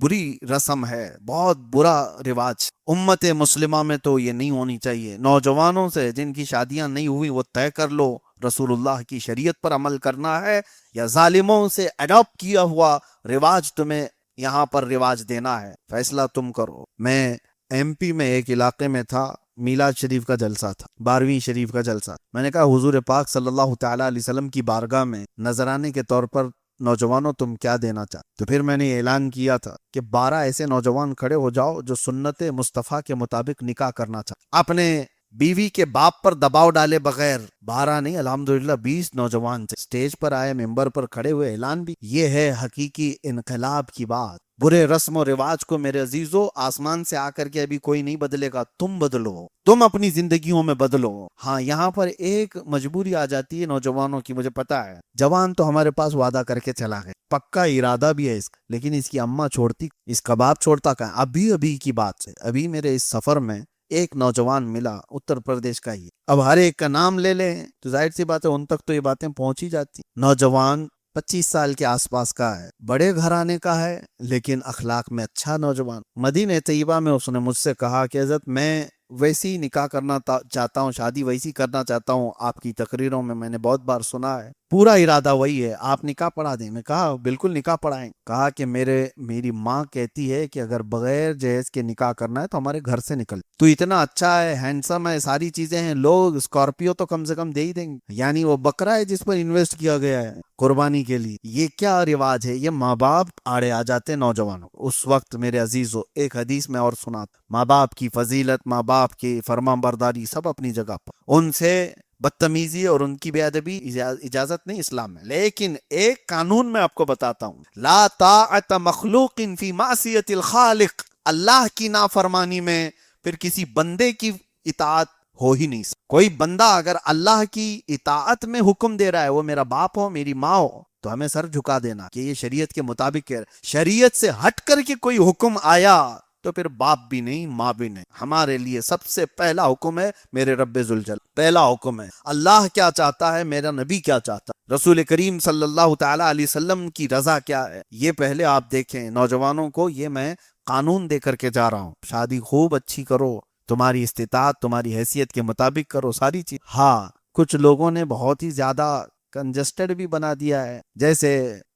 بری رسم ہے، بہت برا رواج۔ امت مسلمہ میں تو یہ نہیں ہونی چاہیے۔ نوجوانوں سے جن کی شادیاں نہیں ہوئی وہ طے کر لو رسول اللہ کی شریعت پر عمل کرنا ہے یا ظالموں سے اڈاپٹ کیا ہوا رواج تمہیں یہاں پر رواج دینا ہے، فیصلہ تم کرو۔ میں ایم پی میں ایک علاقے میں تھا، میلاد شریف کا جلسہ تھا، 12ویں شریف کا جلسہ۔ میں نے کہا حضور پاک صلی اللہ تعالی علیہ وسلم کی بارگاہ میں نذرانے کے طور پر نوجوانوں تم کیا دینا چاہتے؟ تو پھر میں نے اعلان کیا تھا کہ 12 ایسے نوجوان کھڑے ہو جاؤ جو سنت مصطفیٰ کے مطابق نکاح کرنا چاہتے، اپنے بیوی کے باپ پر دباؤ ڈالے بغیر۔ 12 نہیں، الحمدللہ 20 نوجوان تھے، سٹیج پر آئے، ممبر پر کھڑے ہوئے، اعلان بھی۔ یہ ہے حقیقی انقلاب کی بات۔ برے رسم و رواج کو میرے عزیزو آسمان سے آ کر کے ابھی کوئی نہیں بدلے گا، تم بدلو، تم اپنی زندگیوں میں بدلو۔ ہاں یہاں پر ایک مجبوری آ جاتی ہے نوجوانوں کی، مجھے پتا ہے، جوان تو ہمارے پاس وعدہ کر کے چلا گیا، پکا ارادہ بھی ہے اس کا، لیکن اس کی اماں چھوڑتی، اس کا باپ چھوڑتا کہاں؟ ابھی کی بات ہے، ابھی میرے اس سفر میں ایک نوجوان ملا اتر پردیش کا ہی۔ اب ہر ایک کا نام لے لیں تو ظاہر سی بات ہے ان تک تو یہ باتیں پہنچ ہی جاتی۔ نوجوان 25 سال کے آس پاس کا ہے، بڑے گھرانے کا ہے، لیکن اخلاق میں اچھا نوجوان۔ مدینہ طیبہ میں اس نے مجھ سے کہا کہ حضرت میں ویسی نکاح کرنا چاہتا ہوں، شادی ویسی کرنا چاہتا ہوں، آپ کی تقریروں میں نے بہت بار سنا ہے، پورا ارادہ وہی ہے، آپ نکاح پڑھا دیں۔ میں کہا بالکل نکاح پڑھائیں۔ کہا کہ میری ماں کہتی ہے کہ اگر بغیر جہیز کے نکاح کرنا ہے تو ہمارے گھر سے نکل، تو اتنا اچھا ہے، ہینڈسم ہے، ساری چیزیں ہیں، لوگ اسکارپیو تو کم سے کم دے ہی دیں گے، یعنی وہ بکرا ہے جس پر انویسٹ کیا گیا ہے قربانی کے لیے۔ یہ کیا رواج ہے؟ یہ ماں باپ آڑے آ جاتے ہیں نوجوانوں کو۔ اس وقت میرے عزیزو ایک حدیث میں اور سناتا، ماں باپ کی فضیلت، ماں باپ کی فرمان برداری سب اپنی جگہ پر، ان سے بدتمیزی اور ان کی بے ادبی اجازت نہیں اسلام میں، لیکن ایک قانون میں آپ کو بتاتا ہوں، لا طاعت مخلوق فی معصیت الخالق، اللہ کی نافرمانی میں پھر کسی بندے کی اطاعت ہو ہی نہیں سکتی۔ کوئی بندہ اگر اللہ کی اطاعت میں حکم دے رہا ہے، وہ میرا باپ ہو، میری ماں ہو، تو ہمیں سر جھکا دینا کہ یہ شریعت کے مطابق ہے۔ شریعت سے ہٹ کر کے کوئی حکم آیا تو پھر باپ بھی نہیں، ماں بھی نہیں۔ ہمارے لیے سب سے پہلا حکم ہے میرے رب ذوالجلال، پہلا حکم ہے اللہ کیا چاہتا ہے، میرا نبی کیا چاہتا ہے۔ رسول کریم صلی اللہ تعالی علیہ وسلم کی رضا کیا ہے یہ پہلے آپ دیکھیں. نوجوانوں کو یہ میں قانون دے کر کے جا رہا ہوں. شادی خوب اچھی کرو, تمہاری استطاعت تمہاری حیثیت کے مطابق کرو ساری چیز. ہاں کچھ لوگوں نے بہت ہی زیادہ کنجسٹڈ بھی بنا دیا ہے, جیسے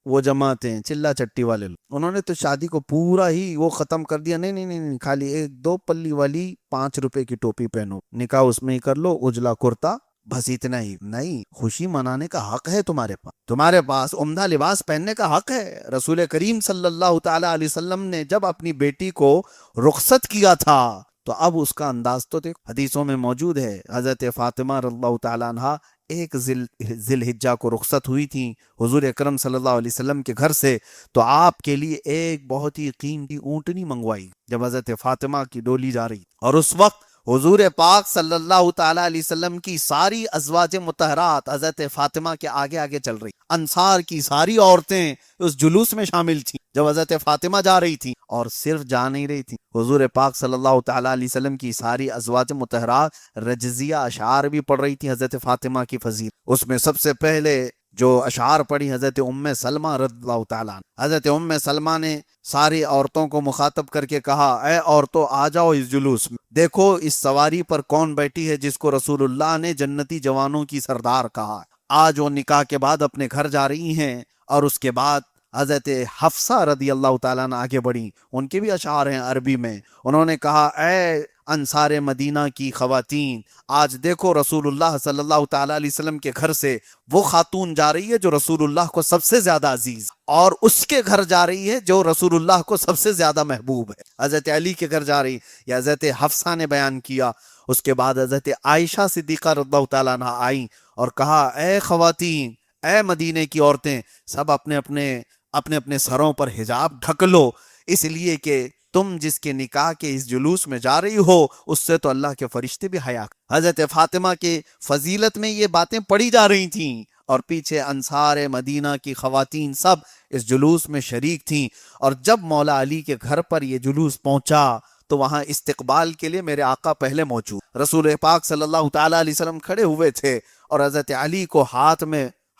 وہ جماعت ہیں چلا چٹی والے لوگ, انہوں نے تو شادی کو پورا ہی وہ ختم کر دیا. نہیں نہیں نہیں, خالی ایک 2 پلی والی 5 روپے کی ٹوپی پہنو, نکاح اس میں ہی کر لو, اجلا کرتا, بس اتنا ہی. نہیں, خوشی منانے کا حق ہے تمہارے پاس عمدہ لباس پہننے کا حق ہے. رسول کریم صلی اللہ تعالی علیہ وسلم نے جب اپنی بیٹی کو رخصت کیا تھا تو اب اس کا انداز تو دیکھ, حدیثوں میں موجود ہے. حضرت فاطمہ رضی اللہ تعالیٰ عنہ ایک ذی الحجہ کو رخصت ہوئی تھی حضور اکرم صلی اللہ علیہ وسلم کے گھر سے, تو آپ کے لیے ایک بہت ہی قیمتی اونٹنی منگوائی جب حضرت فاطمہ کی ڈولی جا رہی. اور اس وقت حضور پاک صلی اللہ تعالی علیہ وسلم کی ساری ازواج مطہرات حضرت فاطمہ کے آگے آگے چل رہی. انصار کی ساری عورتیں اس جلوس میں شامل تھیں جب حضرت فاطمہ جا رہی تھی, اور صرف جا نہیں رہی تھی, حضور پاک صلی اللہ تعالی علیہ وسلم کی ساری ازواج مطہرات رجزیہ اشعار بھی پڑھ رہی تھی حضرت فاطمہ کی فضیلت. اس میں سب سے پہلے جو اشعار پڑھی حضرت ام سلمہ رضی اللہ تعالیٰ عنہ. حضرت ام سلمہ نے ساری عورتوں کو مخاطب کر کے کہا, اے عورتوں آ جاؤ اس جلوس میں, دیکھو اس سواری پر کون بیٹھی ہے جس کو رسول اللہ نے جنتی جوانوں کی سردار کہا. آج وہ نکاح کے بعد اپنے گھر جا رہی ہیں. اور اس کے بعد حضرت حفصہ رضی اللہ تعالیٰ عنہ آگے بڑھی, ان کے بھی اشعار ہیں عربی میں. انہوں نے کہا, اے انصار مدینہ کی خواتین, آج دیکھو رسول اللہ صلی اللہ تعالیٰ علیہ وسلم کے گھر سے وہ خاتون جا رہی ہے جو رسول اللہ کو سب سے زیادہ عزیز, اور اس کے گھر جا رہی ہے جو رسول اللہ کو سب سے زیادہ محبوب ہے. حضرت علی کے گھر جا رہی, یا حضرت حفصہ نے بیان کیا. اس کے بعد حضرت عائشہ صدیقہ رضی اللہ تعالیٰ عنہ آئیں اور کہا, اے خواتین, اے مدینے کی عورتیں, سب اپنے اپنے سروں پر حجاب ڈھک لو, اس لیے کہ تم جس کے نکاح کے اس جلوس میں جا رہی ہو اس سے تو اللہ کے فرشتے بھی حیا. حضرت فاطمہ کے فضیلت میں یہ باتیں پڑھی جا رہی تھیں, اور پیچھے انصار مدینہ کی خواتین سب اس جلوس میں شریک تھیں. اور جب مولا علی کے گھر پر یہ جلوس پہنچا تو وہاں استقبال کے لیے میرے آقا پہلے موجود, رسول پاک صلی اللہ تعالی علیہ وسلم کھڑے ہوئے تھے اور حضرت علی کو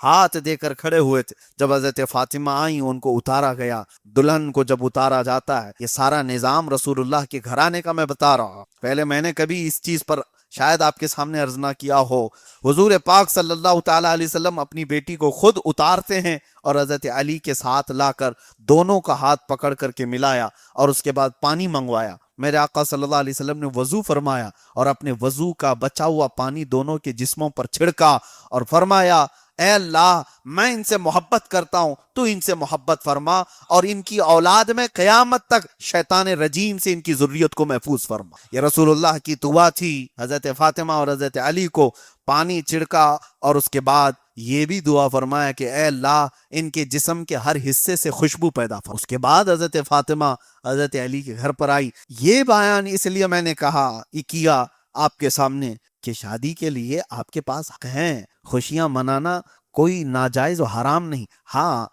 ہاتھ دے کر کھڑے ہوئے تھے. جب حضرت فاطمہ آئیں ان کو اتارا گیا. دلہن کو جب اتارا جاتا ہے, یہ سارا نظام رسول اللہ کے گھرانے کا میں بتا رہا ہوں, پہلے میں نے کبھی اس چیز پر شاید آپ کے سامنے عرض نہ کیا ہو. حضور پاک صلی اللہ تعالی علیہ وسلم اپنی بیٹی کو خود اتارتے ہیں اور حضرت علی کے ساتھ لا کر دونوں کا ہاتھ پکڑ کر کے ملایا, اور اس کے بعد پانی منگوایا. میرے آقا صلی اللہ علیہ وسلم نے وضو فرمایا اور اپنے وضو کا بچا ہوا پانی دونوں کے جسموں پر چھڑکا اور فرمایا, اے اللہ, میں ان سے محبت کرتا ہوں, تو ان سے محبت فرما, اور ان کی اولاد میں قیامت تک شیطان رجیم سے ان کی ذریت کو محفوظ فرما. یہ رسول اللہ کی دعا تھی. حضرت فاطمہ اور حضرت علی کو پانی چھڑکا اور اس کے بعد یہ بھی دعا فرمایا کہ اے اللہ, ان کے جسم کے ہر حصے سے خوشبو پیدا فرما. اس کے بعد حضرت فاطمہ حضرت علی کے گھر پر آئی. یہ بیان اس لیے میں نے کیا آپ کے سامنے کہ شادی کے لیے آپ کے پاس حق ہیں. خوشیاں منانا کوئی ناجائز و حرام نہیں. ہاں,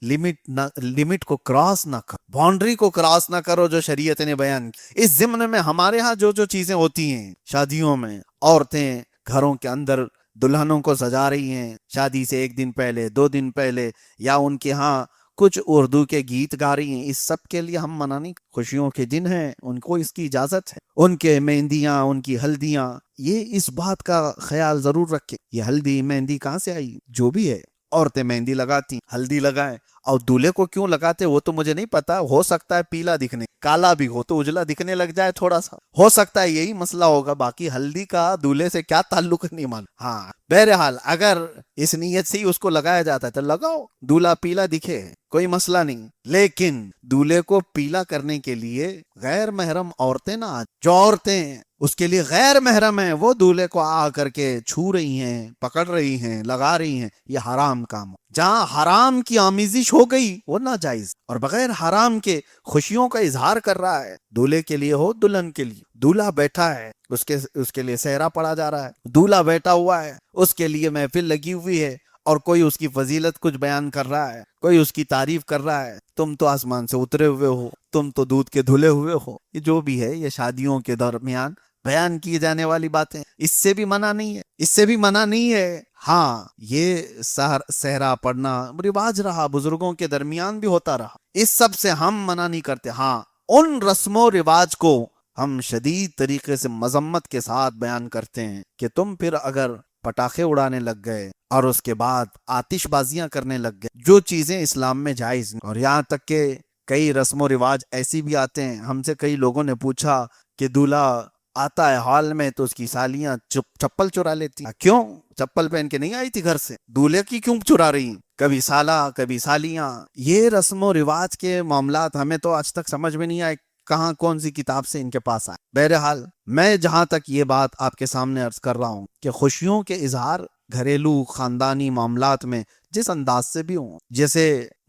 لمٹ کو کراس نہ کرو, باؤنڈری کو کراس نہ کرو جو شریعت نے بیان کی. اس ضمن میں ہمارے ہاں جو چیزیں ہوتی ہیں شادیوں میں, عورتیں گھروں کے اندر دلہنوں کو سجا رہی ہیں شادی سے 1 دن پہلے 2 دن پہلے, یا ان کے ہاں کچھ اردو کے گیت گا رہی ہیں, اس سب کے لیے ہم منع نہیں. خوشیوں کے دن ہیں, ان کو اس کی اجازت ہے. ان کے مہندیاں, ان کی ہلدیاں, یہ اس بات کا خیال ضرور رکھیں. یہ ہلدی مہندی کہاں سے آئی؟ جو بھی ہے, عورتیں مہندی لگاتی, ہلدی لگائیں, اور دولہے کو کیوں لگاتے وہ تو مجھے نہیں پتا. ہو سکتا ہے پیلا دکھنے, کالا بھی ہو تو اجلا دکھنے لگ جائے تھوڑا سا, ہو سکتا ہے یہی مسئلہ ہوگا. باقی ہلدی کا دولہے سے کیا تعلق نہیں معلوم. ہاں, بہرحال اگر اس نیت سے ہی اس کو لگایا جاتا ہے تو لگاؤ, دولہا پیلا دکھے کوئی مسئلہ نہیں. لیکن دولہے کو پیلا کرنے کے لیے غیر محرم عورتیں نہ, جو عورتیں اس کے لیے غیر محرم ہیں وہ دولہے کو آ کر کے چھو رہی ہیں, پکڑ رہی ہیں, لگا رہی ہیں, یہ حرام کام. جہاں حرام کی آمیزش ہو گئی وہ ناجائز, اور بغیر حرام کے خوشیوں کا اظہار کر رہا ہے. دولہے کے لیے ہو دلہن کے لیے, دولہا بیٹھا ہے اس کے لیے صحرا پڑا جا رہا ہے, دولہا بیٹھا ہوا ہے اس کے لیے محفل لگی ہوئی ہے, اور کوئی اس کی فضیلت کچھ بیان کر رہا ہے, کوئی اس کی تعریف کر رہا ہے. تم تو آسمان سے اترے ہوئے ہو, تم تو دودھ کے دھلے ہوئے ہو. یہ جو بھی ہے یہ شادیوں کے درمیان بیان کی جانے والی باتیں, اس سے بھی منع نہیں ہے, ہاں یہ صحرا پڑھنا رواج رہا، بزرگوں کے درمیان بھی ہوتا رہا، اس سب سے ہم منع نہیں کرتے۔ ہاں ان رسم و رواج کو ہم شدید طریقے سے مذمت کے ساتھ بیان کرتے ہیں کہ تم پھر اگر پٹاخے اڑانے لگ گئے اور اس کے بعد آتش بازیاں کرنے لگ گئے، جو چیزیں اسلام میں جائز نہیں، اور یہاں تک کہ کئی رسم و رواج ایسی بھی آتے ہیں، ہم سے کئی لوگوں نے پوچھا کہ دولہا آتا ہے ہال میں تو اس کی سالیاں چپل چرا لیتی، کیوں؟ چپل پہن کے نہیں آئی تھی گھر سے، دولہے کی کیوں چرا رہی؟ کبھی سالہ کبھی سالیاں، یہ رسم و رواج کے معاملات ہمیں تو آج تک سمجھ میں نہیں آئے کہاں کون سی کتاب سے ان کے پاس آئے۔ بہرحال میں جہاں تک یہ بات آپ کے سامنے عرض کر رہا ہوں کہ خوشیوں کے اظہار گھریلو خاندانی معاملات میں جس انداز سے بھی ہوں، جیسے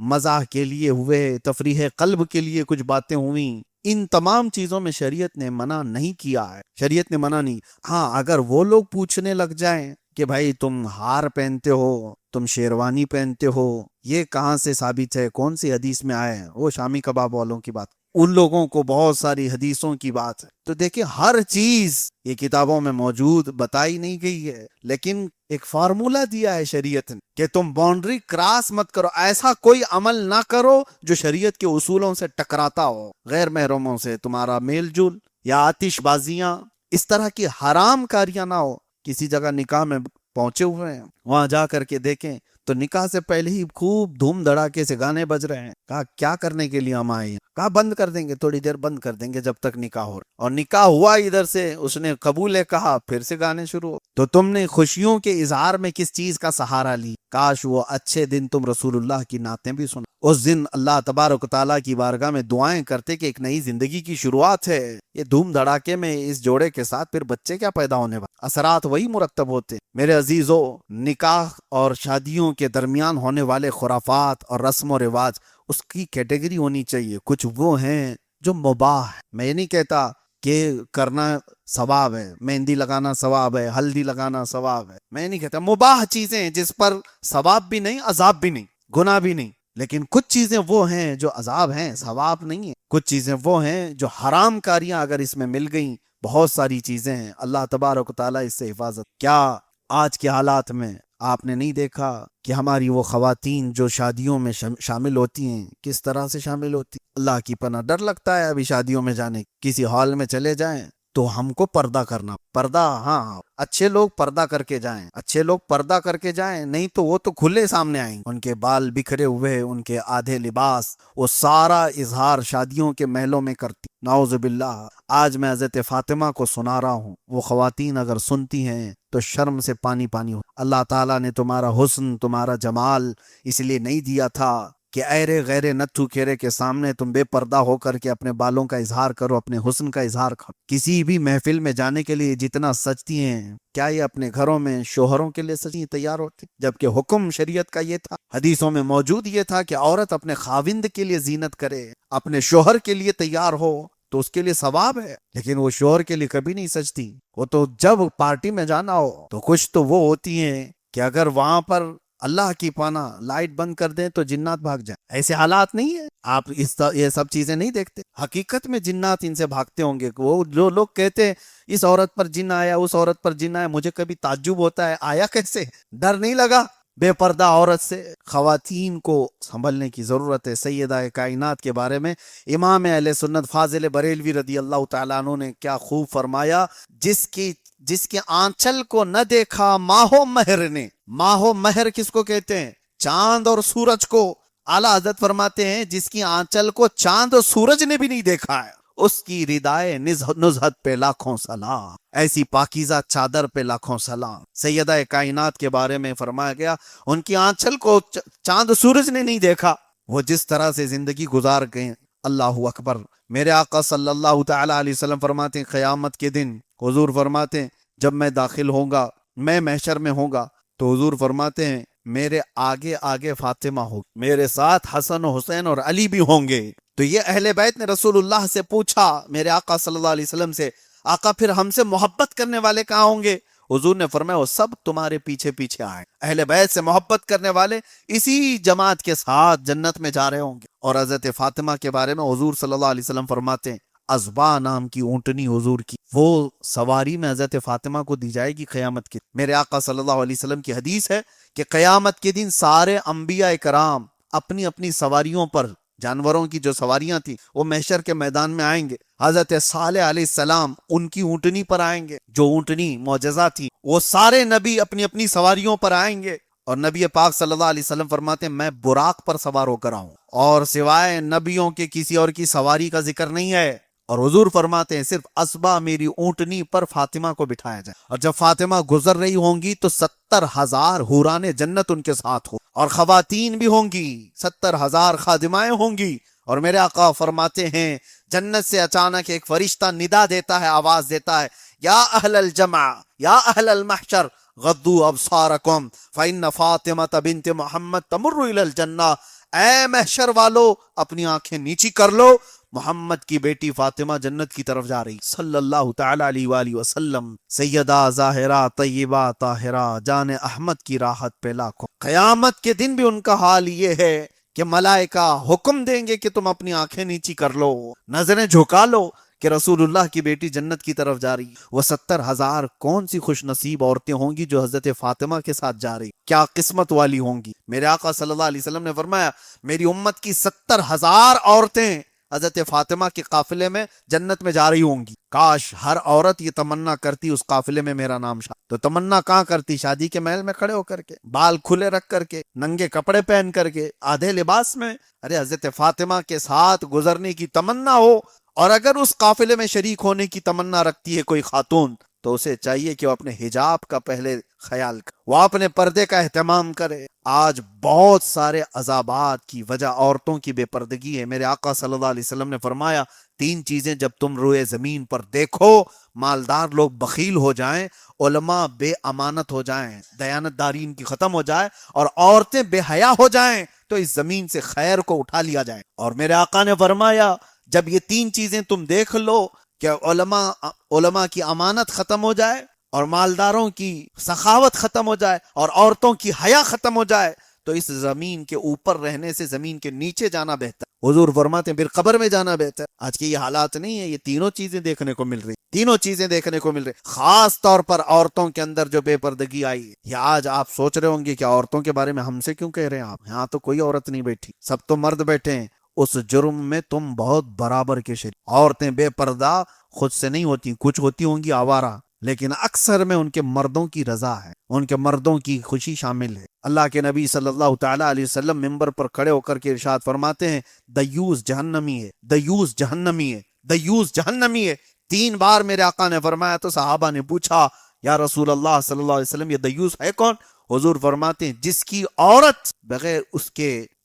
مزاح کے لیے ہوئے، تفریح قلب کے لیے کچھ باتیں ہوئیں، ان تمام چیزوں میں شریعت نے منع نہیں کیا ہے، شریعت نے منع نہیں۔ ہاں اگر وہ لوگ پوچھنے لگ جائیں کہ بھائی تم ہار پہنتے ہو، تم شیروانی پہنتے ہو، یہ کہاں سے ثابت ہے، کون سی حدیث میں آئے ہیں، وہ شامی کباب والوں کی بات، ان لوگوں کو بہت ساری حدیثوں کی بات ہے۔ تو دیکھیں ہر چیز یہ کتابوں میں موجود بتائی نہیں گئی ہے، لیکن ایک فارمولا دیا ہے شریعت نے کہ تم باؤنڈری کراس مت کرو، ایسا کوئی عمل نہ کرو جو شریعت کے اصولوں سے ٹکراتا ہو، غیر محرموں سے تمہارا میل جول یا آتش بازیاں، اس طرح کی حرام کاریاں نہ ہو۔ کسی جگہ نکاح میں پہنچے ہوئے ہیں، وہاں جا کر کے دیکھیں تو نکاح سے پہلے ہی خوب دھوم دھڑاکے سے گانے بج رہے ہیں، کہا کیا کرنے کے لیے ہم آئے ہیں؟ کہا بند کر دیں گے، تھوڑی دیر بند کر دیں گے جب تک نکاح ہو رہا، اور نکاح ہوا ادھر سے، اس نے قبول ہے کہا، پھر سے گانے شروع ہو۔ تو تم نے خوشیوں کے اظہار میں کس چیز کا سہارا لی؟ کاش وہ اچھے دن تم رسول اللہ کی نعتیں بھی سنا، اس دن اللہ تبارک و تعالیٰ کی بارگاہ میں دعائیں کرتے کہ ایک نئی زندگی کی شروعات ہے۔ یہ دھوم دھڑاکے میں اس جوڑے کے ساتھ پھر بچے کیا پیدا ہونے والے، اثرات وہی مرتب ہوتے۔ میرے عزیزو، نکاح اور شادیوں کے درمیان ہونے والے خرافات اور رسم و رواج، اس کی کیٹیگری ہونی چاہیے۔ کچھ وہ ہیں جو مباح ہے، میں یہ نہیں کہتا کہ کرنا ثواب ہے، مہندی لگانا ثواب ہے، ہلدی لگانا ثواب ہے، میں نہیں کہتا، مباح چیزیں ہیں جس پر ثواب بھی نہیں، عذاب بھی نہیں، گناہ بھی نہیں، لیکن کچھ چیزیں وہ ہیں جو عذاب ہیں، ثواب نہیں ہے۔ کچھ چیزیں وہ ہیں جو حرام کاریاں اگر اس میں مل گئیں، بہت ساری چیزیں ہیں، اللہ تبارک و تعالیٰ اس سے حفاظت۔ کیا آج کے حالات میں آپ نے نہیں دیکھا کہ ہماری وہ خواتین جو شادیوں میں شامل ہوتی ہیں کس طرح سے شامل ہوتی ہیں؟ اللہ کی پناہ، ڈر لگتا ہے ابھی شادیوں میں جانے، کسی ہال میں چلے جائیں تو ہم کو پردہ کرنا، پردہ، ہاں اچھے لوگ پردہ کر کے جائیں، اچھے لوگ پردہ کر کے جائیں، نہیں تو وہ تو کھلے سامنے آئیں، ان کے بال بکھرے ہوئے، ان کے آدھے لباس، وہ سارا اظہار شادیوں کے محلوں میں کرتی، نعوذ باللہ۔ آج میں حضرت فاطمہ کو سنا رہا ہوں، وہ خواتین اگر سنتی ہیں تو شرم سے پانی پانی ہو۔ اللہ تعالیٰ نے تمہارا حسن، تمہارا جمال اس لیے نہیں دیا تھا کہ ایرے غیرے نتھو کھیرے کے سامنے تم بے پردہ ہو کر کے اپنے بالوں کا اظہار کرو، اپنے حسن کا اظہار کرو۔ کسی بھی محفل میں جانے کے لیے جتنا سجتی ہیں، کیا یہ اپنے گھروں میں شوہروں کے لیے سجی تیار ہوتی؟ جبکہ حکم شریعت کا یہ تھا، حدیثوں میں موجود یہ تھا کہ عورت اپنے خاوند کے لیے زینت کرے، اپنے شوہر کے لیے تیار ہو تو اس کے لیے ثواب ہے، لیکن وہ شوہر کے لیے کبھی نہیں سجتی۔ وہ تو جب پارٹی میں جانا ہو تو کچھ تو وہ ہوتی ہیں کہ اگر وہاں پر اللہ کی پناہ لائٹ بند کر دیں تو جنات بھاگ جائیں، ایسے حالات نہیں ہیں، آپ یہ سب چیزیں نہیں دیکھتے، حقیقت میں جنات ان سے بھاگتے ہوں گے۔ وہ جو لوگ کہتے ہیں اس عورت پر جن آیا، اس عورت پر جن آیا، مجھے کبھی تعجب ہوتا ہے آیا کیسے؟ ڈر نہیں لگا بے پردہ عورت سے؟ خواتین کو سنبھلنے کی ضرورت ہے۔ سیدہ کائنات کے بارے میں امام اہل سنت فاضل بریلوی رضی اللہ تعالیٰ عنہ نے کیا خوب فرمایا، جس کے آنچل کو نہ دیکھا ماہ و مہر نے، ماہ و مہر کس کو کہتے ہیں؟ چاند اور سورج کو۔ اعلیٰ حضرت فرماتے ہیں جس کی آنچل کو چاند اور سورج نے بھی نہیں دیکھا ہے، اس کی ردائے نزہت پہ لاکھوں سلام، ایسی پاکیزہ چادر پہ لاکھوں سلام۔ سیدہ کائنات کے بارے میں فرمایا گیا ان کی آنچل کو چاند سورج نے نہیں دیکھا، وہ جس طرح سے زندگی گزار گئے، اللہ اکبر۔ میرے آقا صلی اللہ تعالی علیہ وسلم فرماتے ہیں قیامت کے دن حضور فرماتے ہیں جب میں داخل ہوں گا، میں محشر میں ہوں گا، تو حضور فرماتے ہیں میرے آگے آگے فاطمہ ہوگی، میرے ساتھ حسن و حسین اور علی بھی ہوں گے۔ تو یہ اہل بیت نے رسول اللہ سے پوچھا، میرے آقا صلی اللہ علیہ وسلم سے، آقا پھر ہم سے محبت کرنے والے کہاں ہوں گے؟ حضور نے فرمایا وہ سب تمہارے پیچھے پیچھے آئے، اہل بیت سے محبت کرنے والے اسی جماعت کے ساتھ جنت میں جا رہے ہوں گے۔ اور حضرت فاطمہ کے بارے میں حضور صلی اللہ علیہ وسلم فرماتے ہیں ازبا نام کی اونٹنی حضور کی، وہ سواری میں حضرت فاطمہ کو دی جائے گی قیامت کے۔ میرے آقا صلی اللہ علیہ وسلم کی حدیث ہے کہ قیامت کے دن سارے انبیاء کرام اپنی اپنی سواریوں پر، جانوروں کی جو سواریاں تھیں، وہ محشر کے میدان میں آئیں گے۔ حضرت صالح علیہ السلام ان کی اونٹنی پر آئیں گے، جو اونٹنی معجزہ تھی۔ وہ سارے نبی اپنی اپنی سواریوں پر آئیں گے، اور نبی پاک صلی اللہ علیہ وسلم فرماتے ہیں میں براق پر سوار ہو کر آؤں، اور سوائے نبیوں کے کسی اور کی سواری کا ذکر نہیں ہے۔ اور حضور فرماتے ہیں صرف اسبا میری اونٹنی پر فاطمہ کو بٹھایا جائے، اور جب فاطمہ گزر رہی ہوں گی تو 70,000 حوران جنت ان کے ساتھ ہو، اور خواتین بھی ہوں گی، 70,000 خادمائیں ہوں گی۔ اور میرے آقا فرماتے ہیں جنت سے اچانک ایک فرشتہ ندا دیتا ہے، آواز دیتا ہے، یا اہل الجمع یا اہل المحشر غضوا ابصارکم فإن فاطمہ بنت محمد تمر الی الجنہ۔ اے محشر والو اپنی آنکھیں نیچی کر لو، محمد کی بیٹی فاطمہ جنت کی طرف جا رہی صلی اللہ تعالی علیہ وآلہ وسلم۔ سیدہ ظاہرہ طیبہ طاہرہ جان احمد کی راحت پہ لاکھوں۔ قیامت کے دن بھی ان کا حال یہ ہے کہ ملائکہ حکم دیں گے کہ تم اپنی آنکھیں نیچی کر لو، نظریں جھکا لو کہ رسول اللہ کی بیٹی جنت کی طرف جا رہی۔ وہ 70,000 کون سی خوش نصیب عورتیں ہوں گی جو حضرت فاطمہ کے ساتھ جا رہی، کیا قسمت والی ہوں گی۔ میرے آقا صلی اللہ علیہ وسلم نے فرمایا میری امت کی 70,000 عورتیں حضرت فاطمہ کے قافلے میں جنت میں جا رہی ہوں گی۔ کاش ہر عورت یہ تمنا کرتی اس قافلے میں میرا نام تو تمنا کہاں کرتی؟ شادی کے محل میں کھڑے ہو کر کے، بال کھلے رکھ کر کے، ننگے کپڑے پہن کر کے، آدھے لباس میں۔ ارے حضرت فاطمہ کے ساتھ گزرنے کی تمنا ہو، اور اگر اس قافلے میں شریک ہونے کی تمنا رکھتی ہے کوئی خاتون، تو اسے چاہیے کہ وہ اپنے حجاب کا پہلے خیال کرے، وہ اپنے پردے کا اہتمام کرے۔ آج بہت سارے عذابات کی وجہ عورتوں کی بے پردگی ہے۔ میرے آقا صلی اللہ علیہ وسلم نے فرمایا 3 چیزیں جب تم روئے زمین پر دیکھو، مالدار لوگ بخیل ہو جائیں، علماء بے امانت ہو جائیں، دیانت داری ان کی ختم ہو جائے، اور عورتیں بے حیا ہو جائیں، تو اس زمین سے خیر کو اٹھا لیا جائے۔ اور میرے آقا نے فرمایا جب یہ 3 چیزیں تم دیکھ لو کہ علماء کی امانت ختم ہو جائے، اور مالداروں کی سخاوت ختم ہو جائے، اور عورتوں کی حیا ختم ہو جائے، تو اس زمین کے اوپر رہنے سے زمین کے نیچے جانا بہتر۔ حضور فرماتے ہیں پھر قبر میں جانا بہتر۔ آج کے یہ حالات نہیں ہے، یہ تینوں چیزیں دیکھنے کو مل رہی، تینوں چیزیں دیکھنے کو مل رہی۔ خاص طور پر عورتوں کے اندر جو بے پردگی آئی ہے، یہ آج آپ سوچ رہے ہوں گے کہ عورتوں کے بارے میں ہم سے کیوں کہہ رہے ہیں آپ؟ یہاں تو کوئی عورت نہیں بیٹھی، سب تو مرد بیٹھے ہیں۔ اس جرم میں تم بہت برابر کے شریک۔ عورتیں بے پردہ خود سے نہیں ہوتی، کچھ ہوتی ہوں گی آوارہ، لیکن اکثر میں ان کے مردوں کی رضا ہے، ان کے مردوں کی خوشی شامل ہے۔ اللہ کے نبی صلی اللہ تعالی علیہ وسلم منبر پر کھڑے ہو کر کے ارشاد فرماتے ہیں دیوس جہنمی ہے، دیوس جہنمی ہے، دیوس جہنمی ہے۔ 3 بار میرے آقا نے فرمایا تو صحابہ نے پوچھا یا رسول اللہ صلی اللہ علیہ وسلم یہ دیوس ہے کون؟ حضور فرماتے ہیں جس کی عورت بغیر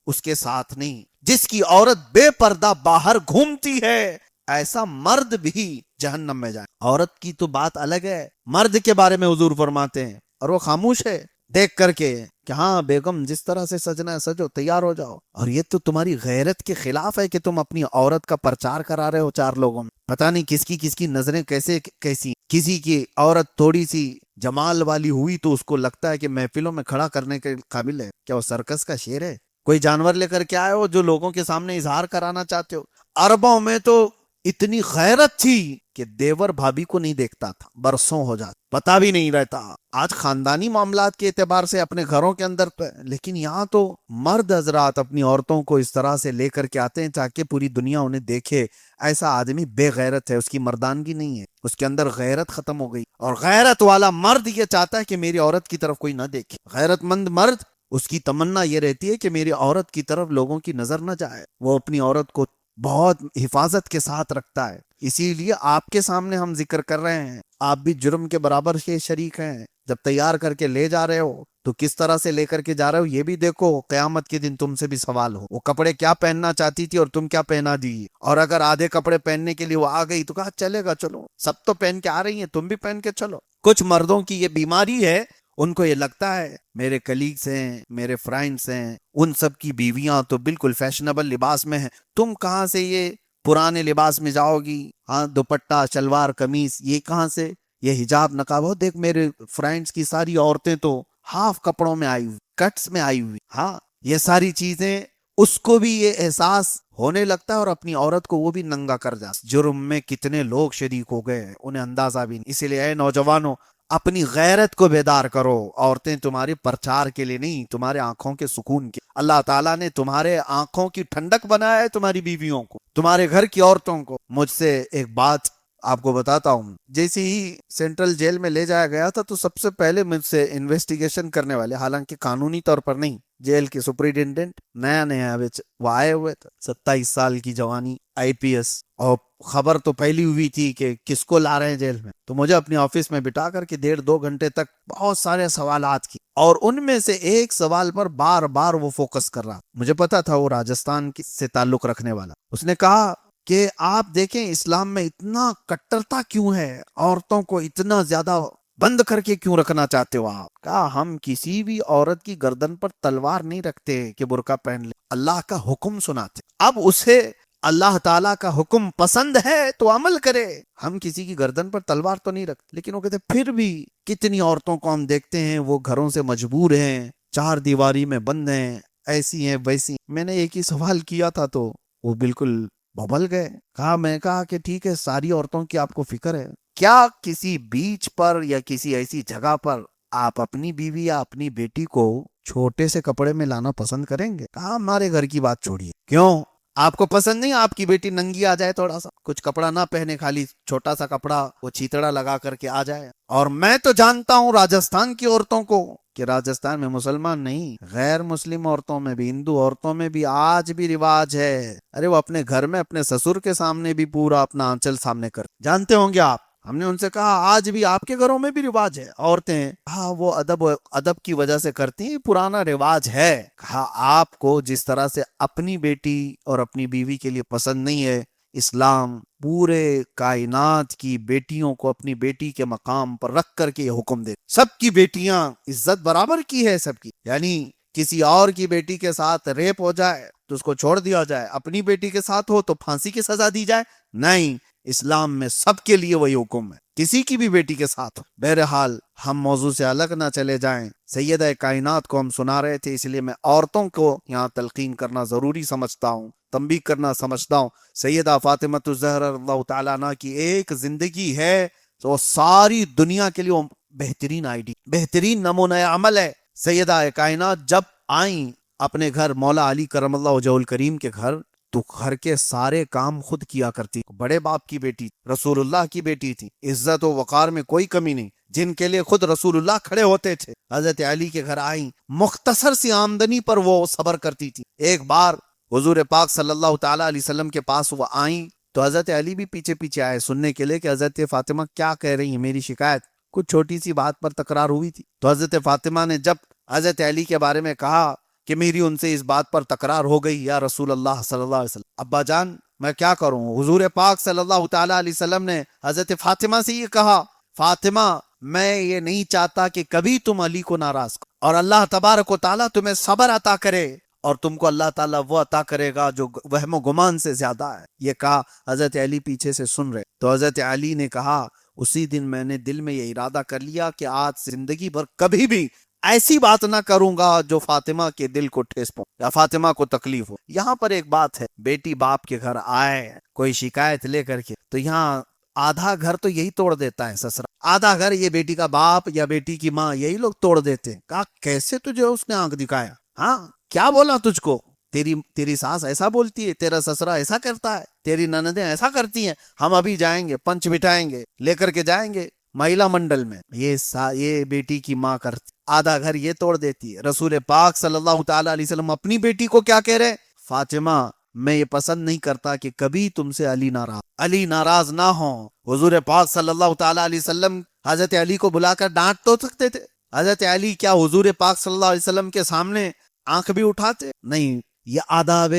اس کے ساتھ نہیں، جس کی عورت بے پردہ باہر گھومتی ہے، ایسا مرد بھی جہنم میں جائے۔ عورت کی تو بات الگ ہے، مرد کے بارے میں حضور فرماتے ہیں، اور وہ خاموش ہے دیکھ کر کے کہ ہاں بیگم جس طرح سے سجنا ہے سجو، تیار ہو جاؤ۔ اور یہ تو تمہاری غیرت کے خلاف ہے کہ تم اپنی عورت کا پرچار کرا رہے ہو 4 لوگوں میں۔ پتہ نہیں کس کی نظریں کیسی، کسی کی عورت تھوڑی سی جمال والی ہوئی تو اس کو لگتا ہے کہ محفلوں میں کھڑا کرنے کے قابل ہے۔ کیا وہ سرکس کا شیر ہے؟ کوئی جانور لے کر کے آئے ہو جو لوگوں کے سامنے اظہار کرانا چاہتے ہو؟ عربوں میں تو اتنی غیرت تھی کہ دیور بھابھی کو نہیں دیکھتا تھا، برسوں ہو جاتا، پتا بھی نہیں رہتا۔ آج خاندانی معاملات کے اعتبار سے اپنے گھروں کے اندر تو ہے، لیکن یہاں تو مرد حضرات اپنی عورتوں کو اس طرح سے لے کر کے آتے ہیں تاکہ پوری دنیا انہیں دیکھے ایسا آدمی بے غیرت ہے، اس کی مردانگی نہیں ہے، اس کے اندر غیرت ختم ہو گئی۔ اور غیرت والا مرد یہ چاہتا ہے کہ میری عورت کی طرف کوئی نہ دیکھے۔ غیرت مند مرد اس کی تمنا یہ رہتی ہے کہ میری عورت کی طرف لوگوں کی نظر نہ جائے، وہ اپنی عورت کو بہت حفاظت کے ساتھ رکھتا ہے۔ اسی لیے آپ کے سامنے ہم ذکر کر رہے ہیں، آپ بھی جرم کے برابر کے شریک ہیں۔ جب تیار کر کے لے جا رہے ہو تو کس طرح سے لے کر کے جا رہے ہو یہ بھی دیکھو، قیامت کے دن تم سے بھی سوال ہو۔ وہ کپڑے کیا پہننا چاہتی تھی اور تم کیا پہنا دی، اور اگر آدھے کپڑے پہننے کے لیے وہ آ گئی تو کہا چلے گا، چلو سب تو پہن کے آ رہی ہیں، تم بھی پہن کے چلو۔ کچھ مردوں کی یہ بیماری ہے، ان کو یہ لگتا ہے میرے کلیگز ہیں، میرے فرینڈز ہیں، ان سب کی بیویاں تو بالکل فیشنیبل لباس میں ہیں، تم کہاں سے یہ پرانے لباس میں جاؤ گی؟ ہاں دوپٹہ شلوار قمیص یہ کہاں سے، یہ حجاب نقاب ہو؟ دیکھ میرے فرینڈز کی ساری عورتیں تو ہاف کپڑوں میں آئی ہوئی، کٹس میں آئی ہوئی۔ ہاں یہ ساری چیزیں اس کو بھی یہ احساس ہونے لگتا ہے اور اپنی عورت کو وہ بھی ننگا کر جاتا. جرم میں کتنے لوگ شریک ہو گئے انہیں اندازہ بھی نہیں. اسی لیے اے نوجوانوں اپنی غیرت کو بیدار کرو. عورتیں تمہاری پرچار کے لیے نہیں، تمہارے آنکھوں کے سکون کے. اللہ تعالیٰ نے تمہارے آنکھوں کی ٹھنڈک بنایا ہے تمہاری بیویوں کو، تمہارے گھر کی عورتوں کو. مجھ سے ایک بات آپ کو بتاتا ہوں. جیسے ہی سینٹرل جیل میں لے جایا گیا تھا تو سب سے پہلے مجھ سے انویسٹیگیشن کرنے والے، حالانکہ قانونی طور پر نہیں، جیل کے سپرنٹینڈنٹ نیا وہ آئے ہوئے تھے. 27 سال کی جوانی، IPS، اور خبر تو پہلی ہوئی تھی کہ کس کو لا رہے ہیں جیل میں. تو مجھے اپنے آفس میں بٹھا کر کے 1.5-2 گھنٹے تک بہت سارے سوالات کی، اور ان میں سے ایک سوال پر بار بار وہ فوکس کر رہا. مجھے پتا تھا وہ راجستھان سے تعلق رکھنے والا. اس نے کہا کہ آپ دیکھیں اسلام میں اتنا کٹرتا کیوں ہے، عورتوں کو اتنا زیادہ بند کر کے کیوں رکھنا چاہتے ہو آپ؟ کہا ہم کسی بھی عورت کی گردن پر تلوار نہیں رکھتے کہ برقع پہن لے، اللہ کا حکم سناتے. اب اسے اللہ تعالیٰ کا حکم پسند ہے تو عمل کرے. ہم کسی کی گردن پر تلوار تو نہیں رکھتے. لیکن وہ کہتے پھر بھی کتنی عورتوں کو ہم دیکھتے ہیں وہ گھروں سے مجبور ہیں، 4 دیواری میں بند ہیں، ایسی ہیں ویسی. میں نے ایک ہی سوال کیا تھا تو وہ بالکل ببل گئے. میں کہا کہ ٹھیک ہے، ساری عورتوں کی آپ کو فکر ہے، کیا کسی بیچ پر یا کسی ایسی جگہ پر آپ اپنی بیوی یا اپنی بیٹی کو چھوٹے سے کپڑے میں لانا پسند کریں گے؟ کہا ہمارے گھر کی بات چھوڑیے. کیوں آپ کو پسند نہیں آپ کی بیٹی ننگی آ جائے، تھوڑا سا کچھ کپڑا نہ پہنے، خالی چھوٹا سا کپڑا وہ چیتڑا لگا کر کے آ جائے؟ اور میں تو جانتا ہوں راجستھان کی عورتوں کو کہ راجستھان میں مسلمان نہیں، غیر مسلم عورتوں میں بھی، ہندو عورتوں میں بھی آج بھی رواج ہے. ارے وہ اپنے گھر میں اپنے سسر کے سامنے بھی پورا اپنا آنچل سامنے کر، جانتے ہوں گے آپ. ہم نے ان سے کہا آج بھی آپ کے گھروں میں بھی رواج ہے عورتیں؟ کہا وہ ادب کی وجہ سے کرتی ہیں، پرانا رواج ہے. کہا آپ کو جس طرح سے اپنی بیٹی اور اپنی بیوی کے لیے پسند نہیں ہے، اسلام پورے کائنات کی بیٹیوں کو اپنی بیٹی کے مقام پر رکھ کر کے یہ حکم دے، سب کی بیٹیاں عزت برابر کی ہے سب کی. یعنی کسی اور کی بیٹی کے ساتھ ریپ ہو جائے تو اس کو چھوڑ دیا جائے، اپنی بیٹی کے ساتھ ہو تو پھانسی کی سزا دی جائے؟ نہیں، اسلام میں سب کے لیے وہی حکم ہے، کسی کی بھی بیٹی کے ساتھ. بہرحال ہم موضوع سے الگ نہ چلے جائیں. سیدہ کائنات کو ہم سنا رہے تھے، اس لیے میں عورتوں کو یہاں تلقین کرنا ضروری سمجھتا ہوں، تنبیہ کرنا سمجھتا ہوں. سیدہ فاطمہ الزہرا اللہ تعالیٰ عنہ کی ایک زندگی ہے تو ساری دنیا کے لیے بہترین آئیڈی، بہترین نمونہ عمل ہے. سیدہ کائنات جب آئیں اپنے گھر مولا علی کرم اللہ وجہہ الکریم کے گھر، تو گھر کے سارے کام خود کیا کرتی. بڑے باپ کی بیٹی، رسول اللہ کی بیٹی تھی، عزت و وقار میں کوئی کمی نہیں، جن کے لیے خود رسول اللہ کھڑے ہوتے تھے. حضرت علی کے گھر آئیں، مختصر سی آمدنی پر وہ صبر کرتی تھی. ایک بار حضور پاک صلی اللہ تعالی علیہ وسلم کے پاس وہ آئیں تو حضرت علی بھی پیچھے پیچھے آئے سننے کے لیے کہ حضرت فاطمہ کیا کہہ رہی ہیں، میری شکایت. کچھ چھوٹی سی بات پر تکرار ہوئی تھی. تو حضرت فاطمہ نے جب حضرت علی کے بارے میں کہا کہ میری ان سے اس بات پر تکرار ہو گئی یا رسول اللہ صلی اللہ علیہ وسلم، ابا جان میں کیا کروں؟ حضور پاک صلی اللہ تعالی علیہ وسلم نے حضرت فاطمہ سے یہ کہا، فاطمہ میں یہ نہیں چاہتا کہ کبھی تم علی کو ناراض کرو، اور اللہ تبارک و تعالیٰ تمہیں صبر عطا کرے، اور تم کو اللہ تعالیٰ وہ عطا کرے گا جو وہم و گمان سے زیادہ ہے. یہ کہا حضرت علی پیچھے سے سن رہے. تو حضرت علی نے کہا اسی دن میں نے دل میں یہ ارادہ کر لیا کہ آج زندگی بھر کبھی بھی ایسی بات نہ کروں گا جو فاطمہ کے دل کو ٹھیس پہنچے یا فاطمہ کو تکلیف ہو. یہاں پر ایک بات ہے، بیٹی باپ کے گھر آئے کوئی شکایت لے کر کے تو یہاں آدھا گھر تو یہی توڑ دیتا ہے سسرا، آدھا گھر یہ بیٹی کا باپ یا بیٹی کی ماں یہی لوگ توڑ دیتے ہیں. کہا کیسے تجھے اس نے آنکھ دکھایا؟ ہاں کیا بولا تجھ کو؟ تیری ساس ایسا بولتی ہے، تیرا سسرا ایسا کرتا ہے، تیری نندیں ایسا کرتی ہیں. ہم ابھی جائیں گے، پنچ بٹھائیں گے، لے کر کے جائیں گے مہیلا منڈل میں. یہ بیٹی کی ماں کرتی، آدھا گھر یہ توڑ دیتی ہے. رسول پاک صلی اللہ تعالی علیہ وسلم اپنی بیٹی کو کیا کہہ رہے؟ فاطمہ میں یہ پسند نہیں کرتا کہ کبھی تم سے علی ناراض نہ ہوں. حضور پاک صلی اللہ تعالی علیہ وسلم حضرت علی کو بلا کر ڈانٹ تو سکتے تھے. حضرت علی کیا حضور پاک صلی اللہ علیہ وسلم کے سامنے آنکھ بھی اٹھاتے؟ نہیں. یہ آداب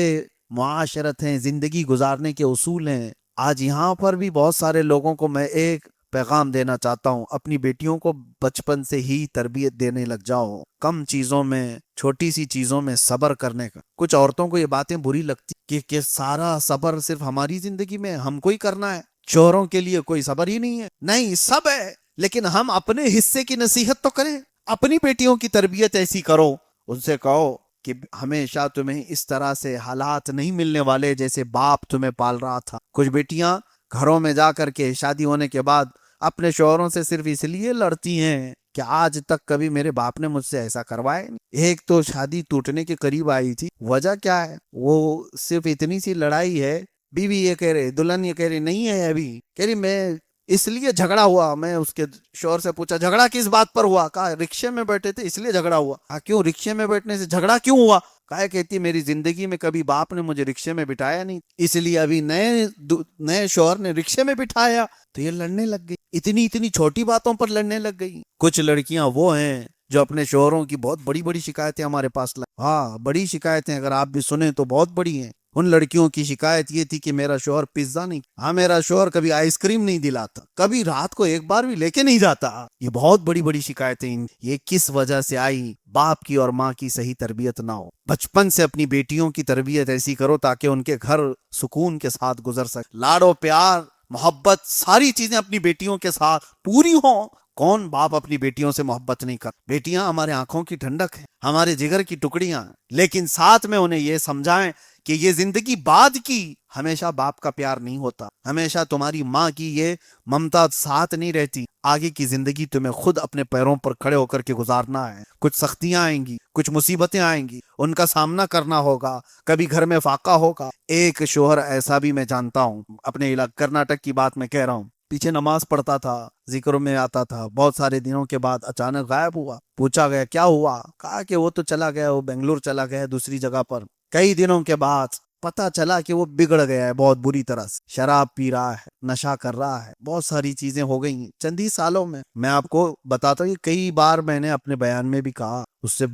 معاشرت ہیں، زندگی گزارنے کے اصول ہیں. آج یہاں پر بھی بہت سارے لوگوں کو میں ایک پیغام دینا چاہتا ہوں، اپنی بیٹیوں کو بچپن سے ہی تربیت دینے لگ جاؤ، کم چیزوں میں، چھوٹی سی چیزوں میں صبر کرنے کا. کچھ عورتوں کو یہ باتیں بری لگتی کہ سارا صبر صرف ہماری زندگی میں ہم کو ہی کرنا ہے، چوروں کے لیے کوئی صبر ہی نہیں ہے. نہیں، سب ہے، لیکن ہم اپنے حصے کی نصیحت تو کریں. اپنی بیٹیوں کی تربیت ایسی کرو، ان سے کہو کہ ہمیشہ تمہیں اس طرح سے حالات نہیں ملنے والے جیسے باپ تمہیں پال رہا تھا۔ کچھ بیٹیاں گھروں میں جا کر کے شادی ہونے کے بعد اپنے شوہروں سے صرف اس لیے لڑتی ہیں کہ آج تک کبھی میرے باپ نے مجھ سے ایسا کروایا نہیں۔ ایک تو شادی ٹوٹنے کے قریب آئی تھی، وجہ کیا ہے؟ وہ صرف اتنی سی لڑائی ہے، بیوی یہ کہہ رہی، دلہن یہ کہہ رہی نہیں ہے ابھی، کہہ رہی میں اس لیے جھگڑا ہوا۔ میں اس کے شوہر سے پوچھا جھگڑا کس بات پر ہوا؟ کہا رکشے میں بیٹھے تھے اس لیے جھگڑا ہوا۔ کہا کیوں رکشے میں بیٹھنے سے جھگڑا کیوں ہوا؟ کہا کہتی میری زندگی میں کبھی باپ نے مجھے رکشے میں بٹھایا نہیں، اس لیے ابھی نئے شوہر نے رکشے میں بٹھایا تو یہ لڑنے لگ گئی، اتنی چھوٹی باتوں پر لڑنے لگ گئی۔ کچھ لڑکیاں وہ ہیں جو اپنے شوہروں کی بہت بڑی بڑی شکایتیں ہمارے پاس لائیں۔ ہاں بڑی شکایتیں، اگر آپ بھی سنیں تو بہت بڑی ہیں۔ ان لڑکیوں کی شکایت یہ تھی کہ میرا شوہر پیزا نہیں، ہاں میرا شوہر کبھی آئس کریم نہیں دلاتا، کبھی رات کو ایک بار بھی لے کے نہیں جاتا۔ یہ بہت بڑی بڑی شکایتیں۔ یہ کس وجہ سے آئی؟ باپ کی اور ماں کی صحیح تربیت نہ ہو۔ بچپن سے اپنی بیٹیوں کی تربیت ایسی کرو تاکہ ان کے گھر سکون کے ساتھ گزر سکے، لاڑ و پیار محبت ساری چیزیں اپنی بیٹیوں کے ساتھ پوری ہوں۔ کون باپ اپنی بیٹیوں سے محبت نہیں کر؟ بیٹیاں ہمارے آنکھوں کی ٹھنڈک ہیں، ہمارے جگر کی ٹکڑیاں ہیں، لیکن ساتھ میں انہیں یہ سمجھائیں کہ یہ زندگی بعد کی، ہمیشہ باپ کا پیار نہیں ہوتا، ہمیشہ تمہاری ماں کی یہ ممتا ساتھ نہیں رہتی۔ آگے کی زندگی تمہیں خود اپنے پیروں پر کھڑے ہو کر کے گزارنا ہے۔ کچھ سختیاں آئیں گی، کچھ مصیبتیں آئیں گی، ان کا سامنا کرنا ہوگا، کبھی گھر میں فاقہ ہوگا۔ ایک شوہر ایسا بھی میں جانتا ہوں، اپنے علاقے کرناٹک کی بات میں کہہ رہا ہوں، پیچھے نماز پڑھتا تھا، ذکر میں آتا تھا، بہت سارے دنوں کے بعد اچانک غائب ہوا۔ پوچھا گیا کیا ہوا؟ کہا کہ وہ تو چلا گیا، وہ بنگلور چلا گیا دوسری جگہ پر۔ کئی دنوں کے بعد پتا چلا کہ وہ بگڑ گیا ہے بہت بری طرح سے، شراب پی رہا ہے، نشہ کر رہا ہے، بہت ساری چیزیں ہو گئی چند ہی سالوں میں۔ میں آپ کو بتاتا ہوں کئی بار میں نے اپنے بیان میں بھی کہا، اس سے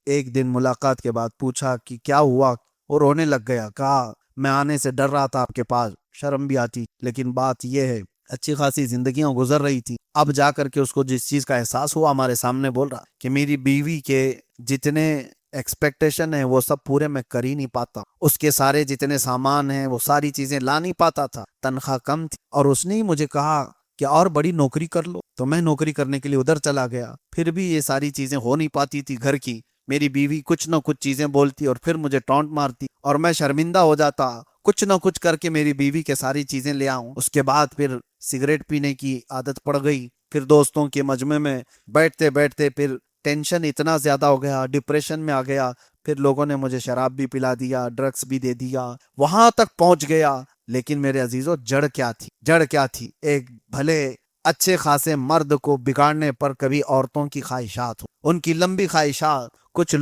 ایک دن ملاقات کے بعد پوچھا کہ کیا ہوا، وہ رونے لگ گیا۔ کہا میں آنے سے ڈر رہا تھا آپ کے پاس، شرم بھی آتی، لیکن بات یہ ہے اچھی خاصی زندگیاں گزر رہی تھی، اب جا کر کے اس کو جس چیز کا احساس ہوا ہمارے سامنے بول رہا کہ میری بیوی کے جتنے ایکسپیکٹیشن ہے وہ سب پورے میں کر ہی نہیں پاتا، اس کے سارے جتنے سامان ہیں وہ ساری چیزیں لا نہیں پاتا تھا، تنخواہ کم تھی، اور اس نے ہی مجھے کہا کہ اور بڑی نوکری کر لو، تو میں نوکری کرنے کے لیے ادھر چلا گیا، پھر بھی یہ ساری چیزیں ہو نہیں پاتی تھی گھر کی۔ میری بیوی کچھ نہ کچھ چیزیں بولتی اور پھر مجھے ٹونٹ مارتی اور میں شرمندہ ہو جاتا، کچھ نہ کچھ کر کے میری بیوی کے ساری چیزیں لے آؤں۔ اس کے بعد پھر سگریٹ پینے کی عادت پڑ گئی، پھر دوستوں کے مجمع میں بیٹھتے بیٹھتے پھر ٹینشن اتنا زیادہ ہو گیا، ڈپریشن میں آ گیا، پھر لوگوں نے مجھے شراب بھی پلا دیا، ڈرگس بھی دے دیا، وہاں تک پہنچ گیا۔ لیکن میرے عزیزو جڑ کیا تھی؟ ایک بھلے اچھے خاصے مرد کو بگاڑنے پر کبھی عورتوں کی خواہشات ہو، ان کی لمبی خواہشات، کچھ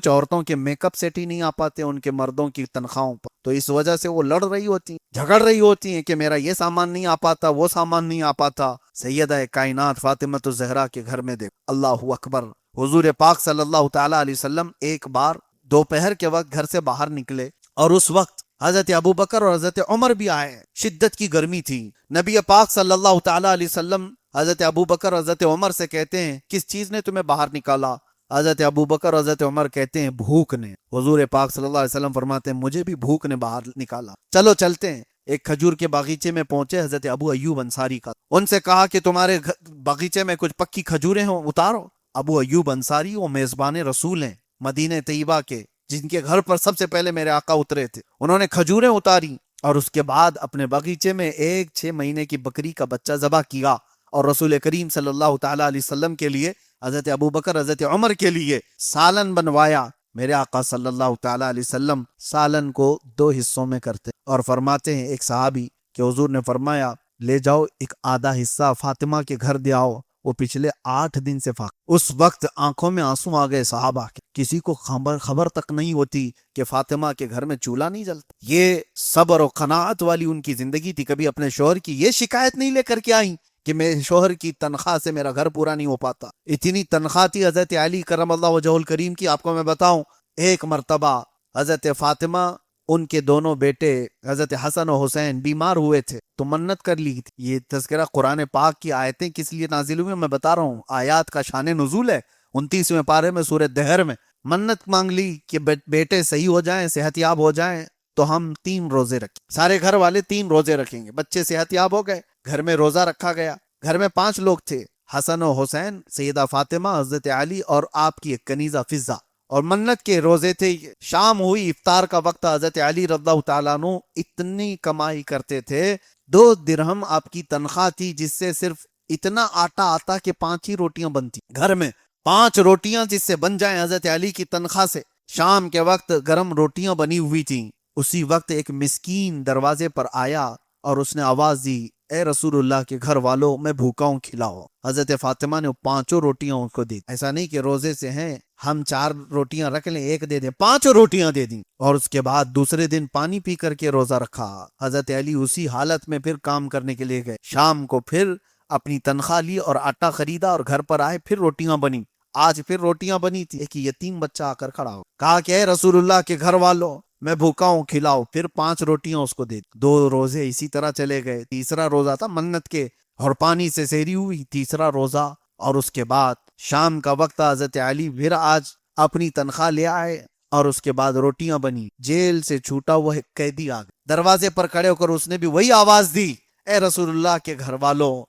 عورتوں کے میک اپ سیٹ ہی نہیں آ پاتے ان کے مردوں کی تنخواہوں پر، تو اس وجہ سے وہ لڑ رہی ہوتی، جھگڑ رہی ہوتی ہیں کہ میرا یہ سامان نہیں آ پاتا، وہ سامان نہیں آ پاتا۔ سیدہ کائنات فاطمہ الزہرا کے گھر میں دیکھ، اللہ اکبر، حضور پاک صلی اللہ تعالی علیہ وسلم ایک بار دوپہر کے وقت گھر سے باہر نکلے، اور اس وقت حضرت ابوبکر اور حضرت عمر بھی آئے، شدت کی گرمی تھی۔ نبی پاک صلی اللہ تعالی علیہ وسلم حضرت ابوبکر اور حضرت عمر سے کہتے ہیں کس چیز نے تمہیں باہر نکالا؟ حضرت ابوبکر اور حضرت عمر کہتے ہیں بھوک نے۔ حضور پاک صلی اللہ علیہ وسلم فرماتے ہیں مجھے بھی بھوک نے باہر نکالا، چلو چلتے ہیں۔ ایک کھجور کے باغیچے میں پہنچے حضرت ابو ایوب انصاری کا، ان سے کہا کہ تمہارے باغیچے میں کچھ پکی کھجوریں ہوں اتارو۔ ابو ایوب انصاری وہ میزبان رسول ہیں مدینہ طیبہ کے، جن کے گھر پر سب سے پہلے میرے آقا اترے تھے، انہوں نے کھجوریں اتاری اور اس کے بعد اپنے باغیچے میں ایک 6 مہینے کی بکری کا بچہ ذبح کیا اور رسول کریم صلی اللہ تعالی علیہ وسلم کے لیے، حضرت ابوبکر حضرت عمر کے لیے سالن بنوایا۔ میرے آقا صلی اللہ تعالی علیہ وسلم سالن کو 2 حصوں میں کرتے اور فرماتے ہیں ایک صحابی کہ حضور نے فرمایا لے جاؤ ایک آدھا حصہ فاطمہ کے گھر دے آؤ، وہ پچھلے 8 دن سے اس وقت آنکھوں میں آنسو آ گئے صحابہ کے، کسی کو خبر تک نہیں ہوتی کہ فاطمہ کے گھر میں چولہا نہیں جلتا۔ یہ صبر و قناعت والی ان کی زندگی تھی، کبھی اپنے شوہر کی یہ شکایت نہیں لے کر کے آئیں کہ میرے شوہر کی تنخواہ سے میرا گھر پورا نہیں ہو پاتا۔ اتنی تنخواہ تھی حضرت علی کرم اللہ وجہہ الکریم کی، آپ کو میں بتاؤں، ایک مرتبہ حضرت فاطمہ، ان کے دونوں بیٹے حضرت حسن و حسین بیمار ہوئے تھے تو منت کر لی تھی۔ یہ تذکرہ قرآن پاک کی آیتیں کس لیے نازل ہوئی میں بتا رہا ہوں، آیات کا شان نزول ہے 29ویں پارے میں سورہ دہر میں۔ منت مانگ لی کہ بیٹے صحیح ہو جائیں، صحت یاب ہو جائیں تو ہم 3 روزے رکھیں، سارے گھر والے 3 روزے رکھیں گے۔ بچے صحت یاب ہو گئے، گھر میں روزہ رکھا گیا۔ گھر میں 5 لوگ تھے، حسن و حسین، سیدہ فاطمہ، حضرت علی اور آپ کی ایک کنیزہ فضہ، اور منت کے روزے تھے. شام ہوئی، افطار کا وقت. حضرت علی رضی اللہ تعالیٰ عنہ اتنی کمائی کرتے تھے، 2 درہم آپ کی تنخواہ تھی، جس سے صرف اتنا آٹا آتا کہ 5 ہی روٹیاں بنتی گھر میں. 5 روٹیاں جس سے بن جائیں حضرت علی کی تنخواہ سے. شام کے وقت گرم روٹیاں بنی ہوئی تھیں. اسی وقت ایک مسکین دروازے پر آیا اور اس نے آواز دی، اے رسول اللہ کے گھر والوں، میں بھوکا ہوں، کھلاؤ. حضرت فاطمہ نے 5 روٹیاں ان کو دی. ایسا نہیں کہ روزے سے ہیں ہم 4 روٹیاں رکھ لیں، 1 دے دیں، 5 روٹیاں دے دیں. اور اس کے بعد دوسرے دن پانی پی کر کے روزہ رکھا. حضرت علی اسی حالت میں پھر کام کرنے کے لیے گئے. شام کو پھر اپنی تنخواہ لی اور آٹا خریدا اور گھر پر آئے، پھر روٹیاں بنی. آج پھر روٹیاں بنی تھی. ایک یتیم بچہ آ کر کھڑا ہو، کہا کہ اے رسول اللہ کے گھر والوں، میں بھوکا ہوں، کھلاؤ. پھر 5 روٹیاں اس کو دے. 2 روزے اسی طرح چلے گئے. تیسرا روزہ تھا منت کے، اور پانی سے سحری ہوئی. تیسرا روزہ. اور اس کے بعد شام کا وقت، حضرت علی پھر آج اپنی تنخواہ لے آئے اور اس کے بعد روٹیاں بنی. جیل سے چھوٹا ہوا ایک قیدی آ گیا. دروازے پر کھڑے ہو کر اس نے بھی وہی آواز دی، اے رسول اللہ کے گھر والوں،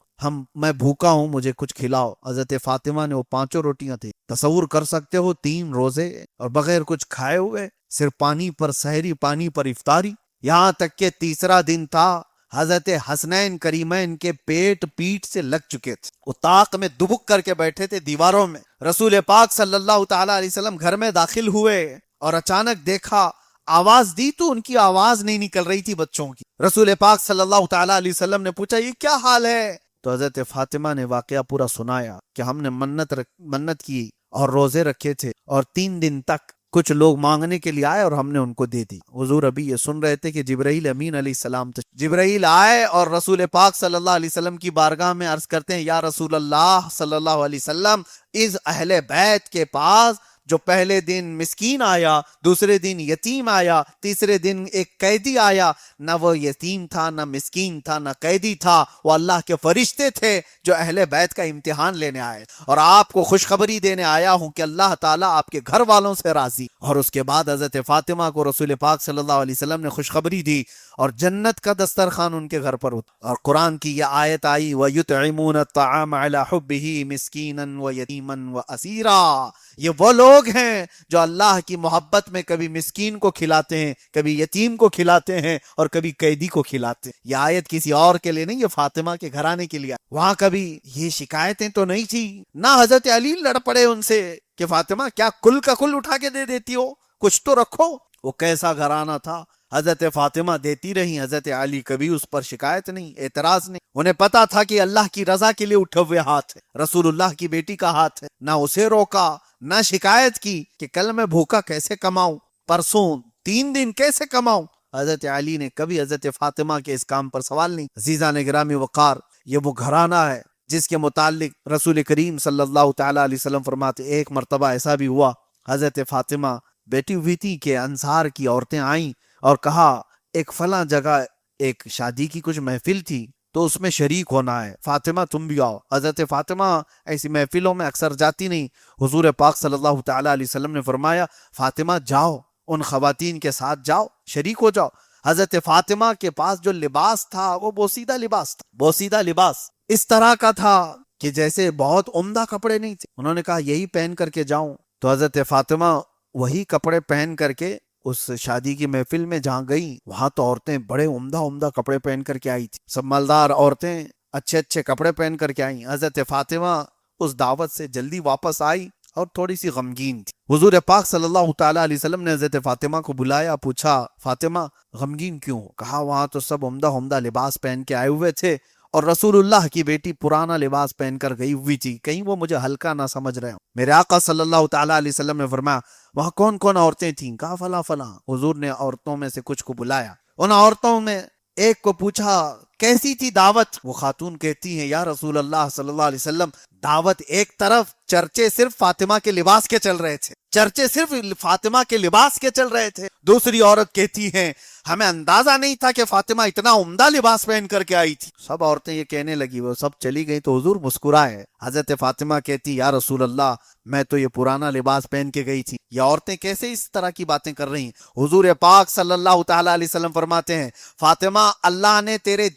میں بھوکا ہوں، مجھے کچھ کھلاؤ. حضرت فاطمہ نے وہ 5 روٹیاں تھی. تصور کر سکتے ہو 3 روزے اور بغیر کچھ کھائے ہوئے، صرف پانی پر سحری، پانی پر افطاری. یہاں تک کہ تیسرا دن تھا، حضرت حسنین کریمین کے پیٹ پیٹ سے لگ چکے تھے. وہ طاق میں دبک کر کے بیٹھے تھے دیواروں میں. رسول پاک صلی اللہ تعالیٰ علیہ وسلم گھر میں داخل ہوئے اور اچانک دیکھا، آواز دی تو ان کی آواز نہیں نکل رہی تھی بچوں کی. رسول پاک صلی اللہ تعالیٰ علیہ وسلم نے پوچھا، یہ کیا حال ہے؟ تو حضرت فاطمہ نے واقعہ پورا سنایا کہ ہم نے منت کی اور روزے رکھے تھے، اور 3 دن تک کچھ لوگ مانگنے کے لیے آئے اور ہم نے ان کو دے دی. حضور ابھی یہ سن رہے تھے کہ جبرائیل امین علیہ السلام جبرائیل آئے اور رسول پاک صلی اللہ علیہ وسلم کی بارگاہ میں عرض کرتے ہیں، یا رسول اللہ صلی اللہ علیہ وسلم، اس اہل بیت کے پاس جو پہلے دن مسکین آیا، دوسرے دن یتیم آیا، تیسرے دن ایک قیدی آیا، نہ وہ یتیم تھا، نہ مسکین تھا، نہ قیدی تھا، وہ اللہ کے فرشتے تھے جو اہل بیت کا امتحان لینے آئے. اور آپ کو خوشخبری دینے آیا ہوں کہ اللہ تعالیٰ آپ کے گھر والوں سے راضی. اور اس کے بعد حضرت فاطمہ کو رسول پاک صلی اللہ علیہ وسلم نے خوشخبری دی اور جنت کا دسترخوان ان کے گھر پر ہوتا. اور قرآن کی یہ آیت آئی، وَيُطْعِمُونَ الطَّعَامَ عَلَى حُبِّهِ مِسْكِينًا وَيَتِيمًا وَأَسِيرًا. یہ وہ لوگ ہیں جو اللہ کی محبت میں کبھی مسکین کو کھلاتے ہیں، کبھی یتیم کو کھلاتے ہیں، اور کبھی قیدی کو کھلاتے ہیں. یہ آیت کسی اور کے لیے نہیں، یہ فاطمہ کے گھرانے کے لیے. وہاں کبھی یہ شکایتیں تو نہیں تھی، نہ حضرت علی لڑ پڑے ان سے کہ فاطمہ کیا کل کا کل اٹھا کے دے دیتی ہو، کچھ تو رکھو. وہ کیسا گھرانہ تھا. حضرت فاطمہ دیتی رہی، حضرت علی کبھی اس پر شکایت نہیں، اعتراض نہیں. انہیں پتا تھا کہ اللہ کی رضا کے لیے اٹھے ہوئے ہاتھ ہے، رسول اللہ کی بیٹی کا ہاتھ ہے. نہ اسے روکا، نہ شکایت کی کہ کل میں بھوکا کیسے کماؤں، پرسوں 3 دن کیسے کماؤں. حضرت علی نے کبھی حضرت فاطمہ کے اس کام پر سوال نہیں. عزیزان گرامی وقار، یہ وہ گھرانہ ہے جس کے متعلق رسول کریم صلی اللہ تعالیٰ علیہ وسلم فرماتے، ایک مرتبہ ایسا بھی ہوا، حضرت فاطمہ بیٹی ہوئی تھی کہ انصار کی عورتیں آئیں اور کہا، ایک فلاں جگہ ایک شادی کی کچھ محفل تھی تو اس میں شریک ہونا ہے، فاطمہ تم بھی آؤ. حضرت فاطمہ ایسی محفلوں میں اکثر جاتی نہیں. حضور پاک صلی اللہ تعالیٰ علیہ وسلم نے فرمایا، فاطمہ جاؤ، ان خواتین کے ساتھ جاؤ، شریک ہو جاؤ. حضرت فاطمہ کے پاس جو لباس تھا وہ بوسیدہ لباس تھا. بوسیدہ لباس اس طرح کا تھا کہ جیسے بہت عمدہ کپڑے نہیں تھے. انہوں نے کہا یہی پہن کر کے جاؤں. تو حضرت فاطمہ وہی کپڑے پہن کر کے اس شادی کی محفل میں جہاں گئی، وہاں تو عورتیں بڑے عمدہ کپڑے پہن کر کے آئی تھی. سب مالدار عورتیں اچھے کپڑے پہن کر کے آئیں. حضرت فاطمہ اس دعوت سے جلدی واپس آئی اور تھوڑی سی غمگین تھی. حضور پاک صلی اللہ تعالیٰ علیہ وسلم نے حضرت فاطمہ کو بلایا، پوچھا فاطمہ غمگین کیوں؟ کہا وہاں تو سب عمدہ لباس پہن کے آئے ہوئے تھے اور رسول اللہ کی بیٹی پرانا لباس پہن کر گئی ہوئی تھی، کہیں وہ مجھے ہلکا نہ سمجھ رہے ہوں. میرے آقا صلی اللہ تعالیٰ علیہ وسلم نے فرمایا وہاں کون کون عورتیں تھیں؟ کہا فلاں. حضور نے عورتوں میں سے کچھ کو بلایا. ان عورتوں میں ایک کو پوچھا کیسی تھی دعوت؟ وہ خاتون کہتی ہیں، یا رسول اللہ صلی اللہ علیہ وسلم، دعوت ایک طرف، چرچے صرف فاطمہ کے لباس کے چل رہے تھے، چرچے صرف فاطمہ کے لباس کے چل رہے تھے. دوسری عورت کہتی ہیں، ہمیں اندازہ نہیں تھا کہ فاطمہ اتنا عمدہ لباس پہن کر کے آئی تھی. سب عورتیں یہ کہنے لگی، وہ سب چلی گئی تو حضور مسکرائے. حضرت فاطمہ کہتی، یا رسول اللہ، میں تو یہ پرانا لباس پہن کے گئی تھی، یہ عورتیں کیسے اس طرح کی باتیں کر رہی ہیں؟ حضور پاک صلی اللہ تعالیٰ علیہ وسلم فرماتے ہیں، فاطمہ اللہ نے تیرے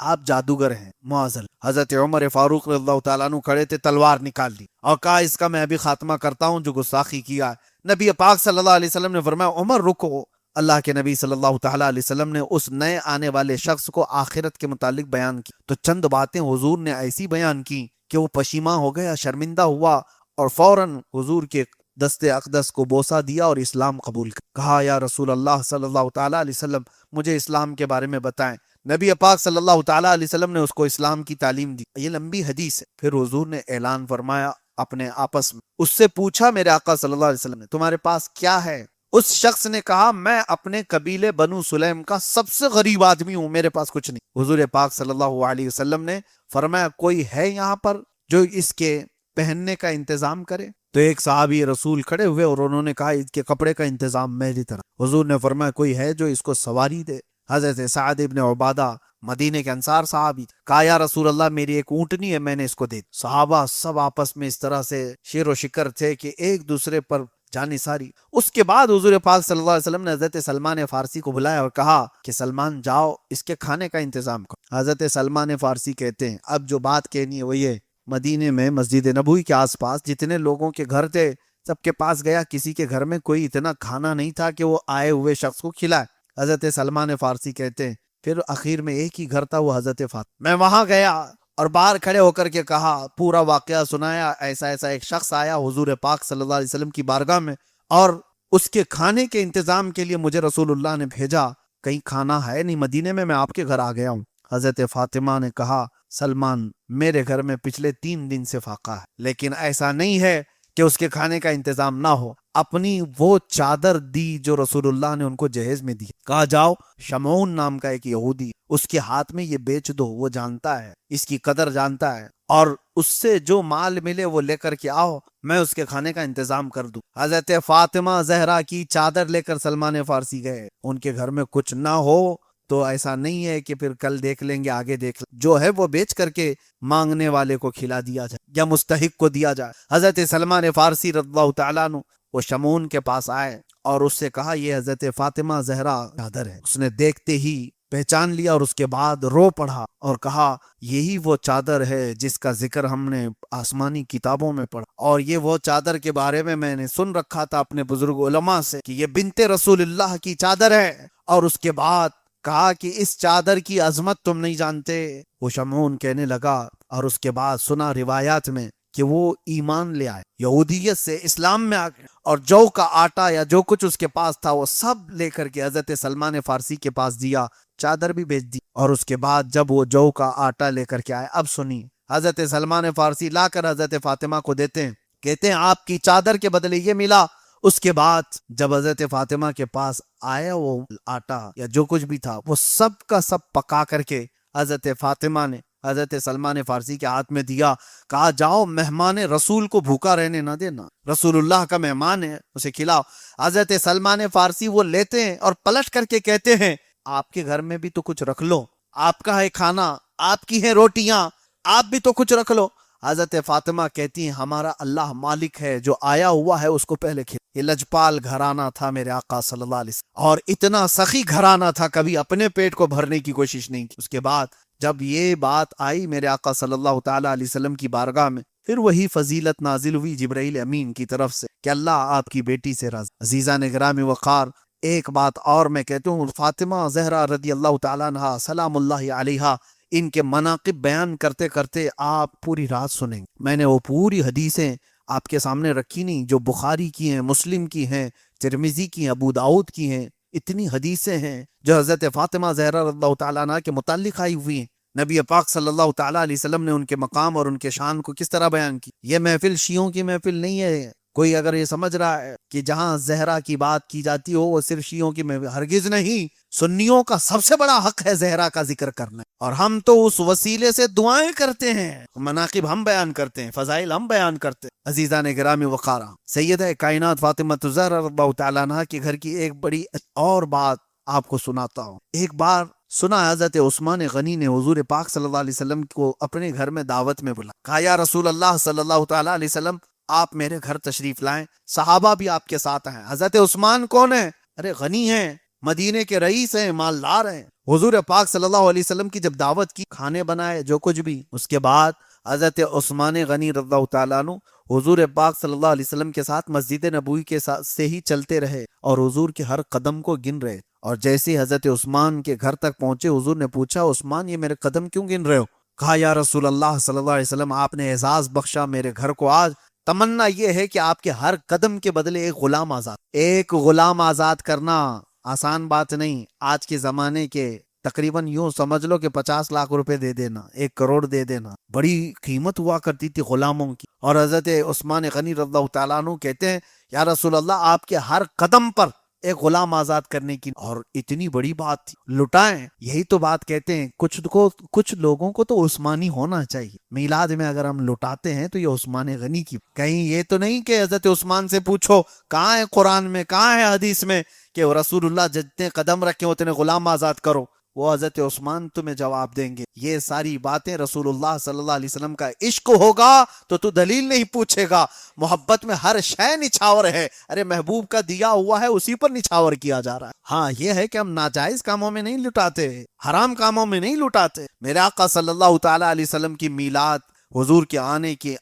آپ جادوگر ہیں معاذ اللہ۔ حضرت عمر فاروق رضی اللہ تعالیٰ عنہ کھڑے تھے، تلوار نکال لی اور کہا اس کا میں ابھی خاتمہ کرتا ہوں جو گستاخی کیا ہے۔ نبی پاک صلی اللہ علیہ وسلم نے فرمایا عمر رکو۔ اللہ کے نبی صلی اللہ تعالیٰ علیہ وسلم نے اس نئے آنے والے شخص کو آخرت کے متعلق بیان کی تو چند باتیں حضور نے ایسی بیان کی کہ وہ پشیماں ہو گیا، شرمندہ ہوا اور فوراً حضور کے دست اقدس کو بوسہ دیا اور اسلام قبول کہا یا رسول اللہ صلی اللہ تعالیٰ علیہ وسلم مجھے اسلام کے بارے میں بتائیں۔ نبی پاک صلی اللہ تعالیٰ علیہ وسلم نے اس کو اسلام کی تعلیم دی۔ یہ لمبی حدیث ہے۔ پھر حضور نے اعلان فرمایا اپنے آپس میں، اس سے پوچھا میرے آقا صلی اللہ علیہ وسلم نے تمہارے پاس کیا ہے؟ اس شخص نے کہا میں اپنے قبیلے بنو سلیم کا سب سے غریب آدمی ہوں، میرے پاس کچھ نہیں۔ حضور پاک صلی اللہ علیہ وسلم نے فرمایا کوئی ہے یہاں پر جو اس کے پہننے کا انتظام کرے؟ تو ایک صحابی رسول کھڑے ہوئے اور انہوں نے کہا اس کے کپڑے کا انتظام میری طرح۔ حضور نے فرمایا کوئی ہے جو اس کو سواری دے؟ حضرت سعد ابن عبادہ مدینے کے انصار صحابی کہا یا رسول اللہ میری ایک اونٹنی ہے، میں نے اس کو دے۔ صحابہ سب آپس میں اس طرح سے شیر و شکر تھے کہ ایک دوسرے پر جانی ساری۔ اس کے بعد حضور پاک صلی اللہ علیہ وسلم نے حضرت سلمان فارسی کو بلایا اور کہا کہ سلمان جاؤ اس کے کھانے کا انتظام کرو۔ حضرت سلمان فارسی کہتے ہیں اب جو بات کہنی ہے وہ یہ، مدینے میں مسجد نبوی کے آس پاس جتنے لوگوں کے گھر تھے سب کے پاس گیا، کسی کے گھر میں کوئی اتنا کھانا نہیں تھا کہ وہ آئے ہوئے شخص کو کھلائے۔ حضرت سلمان فارسی کہتے ہیں پھر آخر میں ایک ہی گھر تھا، وہ حضرت فاطمہ۔ میں وہاں گیا اور باہر کھڑے ہو کر کے کہا، پورا واقعہ سنایا، ایسا ایسا ایک شخص آیا حضور پاک صلی اللہ علیہ وسلم کی بارگاہ میں اور اس کے کھانے کے انتظام کے لیے مجھے رسول اللہ نے بھیجا، کہیں کھانا ہے نہیں مدینے میں آپ کے گھر آ گیا ہوں۔ حضرت فاطمہ نے کہا سلمان میرے گھر میں پچھلے 3 دن سے فاقہ ہے، لیکن ایسا نہیں ہے کہ اس کے کھانے کا انتظام نہ ہو۔ اپنی وہ چادر دی جو رسول اللہ نے ان کو جہیز میں دی، کہا جاؤ شمعون نام کا ایک یہودی اس کے ہاتھ میں یہ بیچ دو، وہ جانتا ہے اس کی قدر جانتا ہے، اور اس سے جو مال ملے وہ لے کر کے آؤ، میں اس کے کھانے کا انتظام کر دوں۔ حضرت فاطمہ زہرا کی چادر لے کر سلمان فارسی گئے۔ ان کے گھر میں کچھ نہ ہو تو ایسا نہیں ہے کہ پھر کل دیکھ لیں گے، آگے دیکھ لیں، جو ہے وہ بیچ کر کے مانگنے والے کو کھلا دیا جائے یا مستحق کو دیا جائے۔ حضرت سلمان فارسی رضی اللہ تعالیٰ عنہ وہ شمعون کے پاس آئے اور اس سے کہا یہ حضرت فاطمہ زہرا چادر ہے۔ اس نے دیکھتے ہی پہچان لیا اور اس کے بعد رو پڑا اور کہا یہی وہ چادر ہے جس کا ذکر ہم نے آسمانی کتابوں میں پڑھا، اور یہ وہ چادر کے بارے میں نے سن رکھا تھا اپنے بزرگ علماء سے کہ یہ بنت رسول اللہ کی چادر ہے۔ اور اس کے بعد کہا کہ اس چادر کی عظمت تم نہیں جانتے۔ وہ شمعون کہنے لگا اور اس کے بعد سنا روایات میں کہ وہ ایمان لے آئے، یہودیت سے اسلام میں آ گئے، اور جو کا آٹا یا جو کچھ اس کے پاس تھا وہ سب لے کر کے حضرت سلمان فارسی کے پاس دیا، چادر بھی بیچ دی۔ اور اس کے بعد جب وہ جو کا آٹا لے کر کے آئے، اب سنی حضرت سلمان فارسی لا کر حضرت فاطمہ کو دیتے ہیں، کہتے ہیں آپ کی چادر کے بدلے یہ ملا۔ اس کے بعد جب حضرت فاطمہ کے پاس آیا وہ آٹا یا جو کچھ بھی تھا وہ سب کا سب پکا کر کے حضرت فاطمہ نے حضرت سلمان فارسی کے ہاتھ میں دیا، کہا جاؤ مہمان رسول کو بھوکا رہنے نہ دینا، رسول اللہ کا مہمان ہے اسے کھلاؤ۔ حضرت سلمان فارسی وہ لیتے ہیں اور پلٹ کر کے کہتے ہیں آپ کے گھر میں بھی تو کچھ رکھ لو، آپ کا ہے کھانا، آپ کی ہے روٹیاں، آپ بھی تو کچھ رکھ لو۔ حضرت فاطمہ کہتی ہیں ہمارا اللہ مالک ہے، جو آیا ہوا ہے اس کو پہلے کھلا۔ یہ لجپال گھرانہ تھا میرے آقا صلی اللہ علیہ وسلم، اور اتنا سخی گھرانہ تھا، کبھی اپنے پیٹ کو بھرنے کی کوشش نہیں کی۔ اس کے بعد جب یہ بات آئی میرے آقا صلی اللہ تعالیٰ علیہ وسلم کی بارگاہ میں، پھر وہی فضیلت نازل ہوئی جبرائیل امین کی طرف سے کہ اللہ آپ کی بیٹی سے راضی۔ عزیزان گرامی وقار، ایک بات اور میں کہتا ہوں، فاطمہ زہرا رضی اللہ تعالیٰ عنہا سلام اللہ علیہا، ان کے مناقب بیان کرتے کرتے آپ پوری رات سنیں گے۔ میں نے وہ پوری حدیثیں آپ کے سامنے رکھی نہیں جو بخاری کی ہیں، مسلم کی ہیں، ترمذی کی ہیں، ابو داؤد کی ہیں، اتنی حدیثیں ہیں جو حضرت فاطمہ زہرا رضی اللہ تعالیٰ عنہ کے متعلق آئی ہوئی ہیں۔ نبی پاک صلی اللہ تعالیٰ علیہ وسلم نے ان کے مقام اور ان کے شان کو کس طرح بیان کی۔ یہ محفل شیعوں کی محفل نہیں ہے۔ کوئی اگر یہ سمجھ رہا ہے کہ جہاں زہرا کی بات کی جاتی ہو وہ صرف شیعوں کی محفل، ہرگز نہیں۔ سنیوں کا سب سے بڑا حق ہے زہرا کا ذکر کرنا، اور ہم تو اس وسیلے سے دعائیں کرتے ہیں، مناقب ہم بیان کرتے ہیں، فضائل ہم بیان کرتے ہیں۔ عزیزان گرامی وقارہ، سیدہ کائنات فاطمہ زہرا رضی اللہ تعالیٰ عنہا کے گھر کی ایک بڑی اور بات آپ کو سناتا ہوں۔ ایک بار سنا حضرت عثمان غنی نے حضور پاک صلی اللہ علیہ وسلم کو اپنے گھر میں دعوت میں بلا، کہا یا رسول اللہ صلی اللہ تعالیٰ علیہ وسلم آپ میرے گھر تشریف لائیں، صحابہ بھی آپ کے ساتھ ہیں۔ حضرت عثمان کون ہیں؟ ارے غنی ہیں، مدینے کے رئیس ہیں، مالدار ہیں۔ حضور پاک صلی اللہ علیہ وسلم کی جب دعوت کی، کھانے بنائے جو کچھ بھی، اس کے بعد حضرت عثمان غنی رضی اللہ تعالیٰ عنہ حضور پاک صلی اللہ علیہ وسلم کے ساتھ مسجد نبوی کے ساتھ سے ہی چلتے رہے اور حضور کے ہر قدم کو گن رہے. اور جیسے ہی حضرت عثمان کے گھر تک پہنچے، حضور نے پوچھا عثمان یہ میرے قدم کیوں گن رہے ہو؟ کہا یا رسول اللہ صلی اللہ علیہ وسلم آپ نے اعزاز بخشا میرے گھر کو، آج تمنا یہ ہے کہ آپ کے ہر قدم کے بدلے ایک غلام آزاد. ایک غلام آزاد کرنا آسان بات نہیں. آج کے زمانے کے تقریباً یوں سمجھ لو کہ 50 لاکھ روپے دے دینا، 1 کروڑ دے دینا، بڑی قیمت ہوا کرتی تھی غلاموں کی. اور حضرت عثمان غنی رضی اللہ تعالیٰ عنہ کہتے ہیں یا رسول اللہ آپ کے ہر قدم پر ایک غلام آزاد کرنے کی، اور اتنی بڑی بات تھی. لٹائیں، یہی تو بات کہتے ہیں کچھ لوگوں کو تو عثمانی ہونا چاہیے. میلاد میں اگر ہم لٹاتے ہیں تو یہ عثمان غنی کی، کہیں یہ تو نہیں کہ حضرت عثمان سے پوچھو کہاں ہے قرآن میں، کہاں ہے حدیث میں کہ رسول اللہ جتنے قدم رکھے اتنے غلام آزاد کرو. وہ حضرت عثمان تمہیں جواب دیں گے. یہ ساری باتیں رسول اللہ صلی اللہ علیہ وسلم کا عشق ہوگا تو دلیل نہیں پوچھے گا. محبت میں ہر شے نچھاور ہے. ارے محبوب کا دیا ہوا ہے اسی پر نچھاور کیا جا رہا ہے. ہاں یہ ہے کہ ہم ناجائز کاموں میں نہیں لٹاتے، حرام کاموں میں نہیں لٹاتے. میرے آقا صلی اللہ تعالی علیہ وسلم کی میلاد، حضور کے آنے کی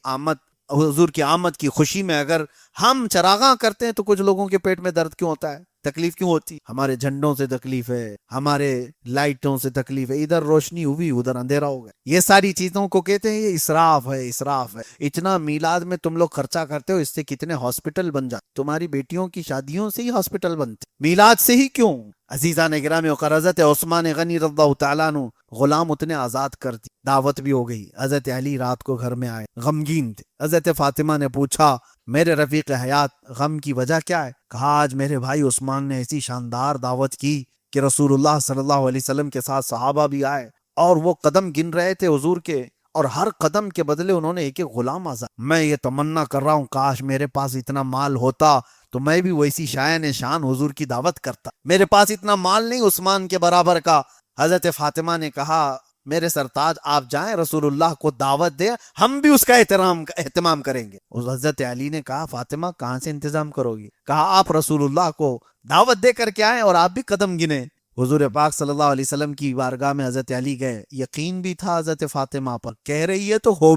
حضور کی آمد کی خوشی میں اگر ہم چراغاں کرتے ہیں تو کچھ لوگوں کے پیٹ میں درد کیوں ہوتا ہے، تکلیف کیوں ہوتی؟ ہمارے جھنڈوں سے تکلیف ہے، ہمارے لائٹوں سے تکلیف ہے، ادھر روشنی ہوئی ادھر اندھیرا ہو گیا. یہ ساری چیزوں کو کہتے ہیں یہ اسراف ہے، اسراف ہے. اتنا میلاد میں تم لوگ خرچہ کرتے ہو، اس سے کتنے ہاسپٹل بن جاتے. تمہاری بیٹیوں کی شادیوں سے ہی ہاسپٹل بنتے، میلاد سے ہی کیوں؟ عزیزان گرامی وقار، حضرت عثمان غنی رضی اللہ تعالیٰ عنہ غلام اتنے آزاد کر دی، دعوت بھی ہو گئی. حضرت علی رات کو گھر میں آئے، غمگین تھے. حضرت فاطمہ نے پوچھا میرے رفیق حیات غم کی وجہ کیا ہے؟ کہا آج میرے بھائی عثمان نے ایسی شاندار دعوت کی کہ رسول اللہ صلی اللہ علیہ وسلم کے ساتھ صحابہ بھی آئے اور وہ قدم گن رہے تھے حضور کے، اور ہر قدم کے بدلے انہوں نے ایک ایک غلام آزاد. میں یہ تمنا کر رہا ہوں کاش میرے پاس اتنا مال ہوتا تو میں بھی ویسی شایان شان حضور کی دعوت کرتا. میرے پاس اتنا مال نہیں عثمان کے برابر کا. حضرت فاطمہ نے کہا میرے سرتاج آپ جائیں رسول اللہ کو دعوت دیں، ہم بھی اس کا اہتمام کریں گے. حضرت علی نے کہا فاطمہ کہاں سے انتظام کرو گی؟ کہا آپ رسول اللہ کو دعوت دے کر کے آئیں اور آپ بھی قدم گنیں. حضور پاک صلی اللہ علیہ وسلم کی بارگاہ میں حضرت علی گئے. یقین بھی تھا حضرت فاطمہ پر، کہہ رہی ہے تو ہو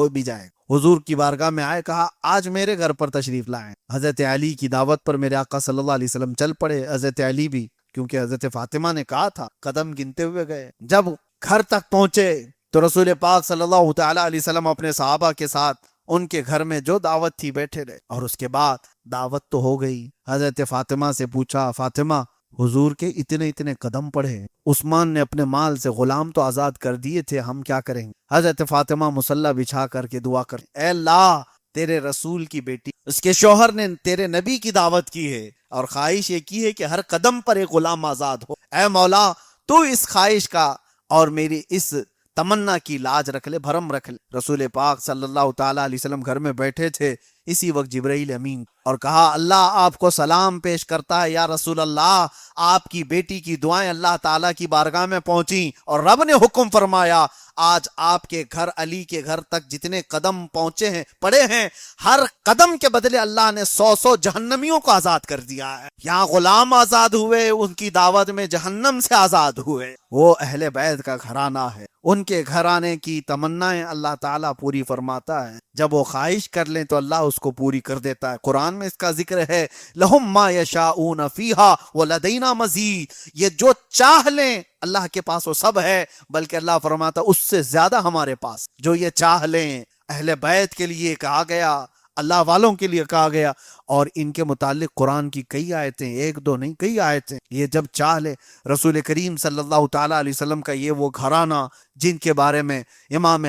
بھی جائے. حضور کی بارگاہ میں آئے، کہا آج میرے گھر پر تشریف لائیں. حضرت علی کی دعوت پر میرے آقا صلی اللہ علیہ وسلم چل پڑے. حضرت علی بھی، کیونکہ حضرت فاطمہ نے کہا تھا، قدم گنتے ہوئے گئے. جب گھر تک پہنچے تو رسول پاک صلی اللہ تعالی علیہ وسلم اپنے صحابہ کے ساتھ ان کے گھر میں جو دعوت تھی بیٹھے رہے. اور اس کے بعد دعوت تو ہو گئی. حضرت فاطمہ سے پوچھا فاطمہ حضور کے اتنے قدم پڑے، عثمان نے اپنے مال سے غلام تو آزاد کر دیے تھے، ہم کیا کریں گے؟ حضرت فاطمہ مصلی بچھا کر کے دعا کر، اے اللہ تیرے رسول کی بیٹی، اس کے شوہر نے تیرے نبی کی دعوت کی ہے اور خواہش یہ کی ہے کہ ہر قدم پر ایک غلام آزاد ہو. اے مولا تو اس خواہش کا اور میری اس تمنا کی لاج رکھ لے، بھرم رکھ لے. رسول پاک صلی اللہ تعالی علیہ وسلم گھر میں بیٹھے تھے. اسی وقت جبرائیل امین اور کہا اللہ آپ کو سلام پیش کرتا ہے یا رسول اللہ، آپ کی بیٹی کی دعائیں اللہ تعالیٰ کی بارگاہ میں پہنچیں اور رب نے حکم فرمایا آج آپ کے گھر علی کے گھر تک جتنے قدم پہنچے ہیں پڑے ہیں، ہر قدم کے بدلے اللہ نے 100 جہنمیوں کو آزاد کر دیا ہے. یہاں غلام آزاد ہوئے، ان کی دعوت میں جہنم سے آزاد ہوئے. وہ اہل بیت کا گھرانہ ہے، ان کے گھرانے کی تمنائیں اللہ تعالیٰ پوری فرماتا ہے. جب وہ خواہش کر لیں تو اللہ اس کو پوری کر دیتا ہے. قرآن میں اس کا ذکر ہے لہم ما یشاؤون فیہا ولدینا مزید، یہ جو چاہ لیں اللہ کے پاس وہ سب ہے، بلکہ اللہ فرماتا اس سے زیادہ ہمارے پاس. جو یہ چاہ لیں اہل بیت کے لیے کہا گیا، اللہ والوں کے لیے کہا گیا. اور ان کے متعلق قرآن کی کئی آیتیں، ایک دو نہیں کئی آیتیں. یہ جب چاہ لے رسول کریم صلی اللہ تعالیٰ علیہ وسلم کا یہ وہ گھرانہ جن کے بارے میں امام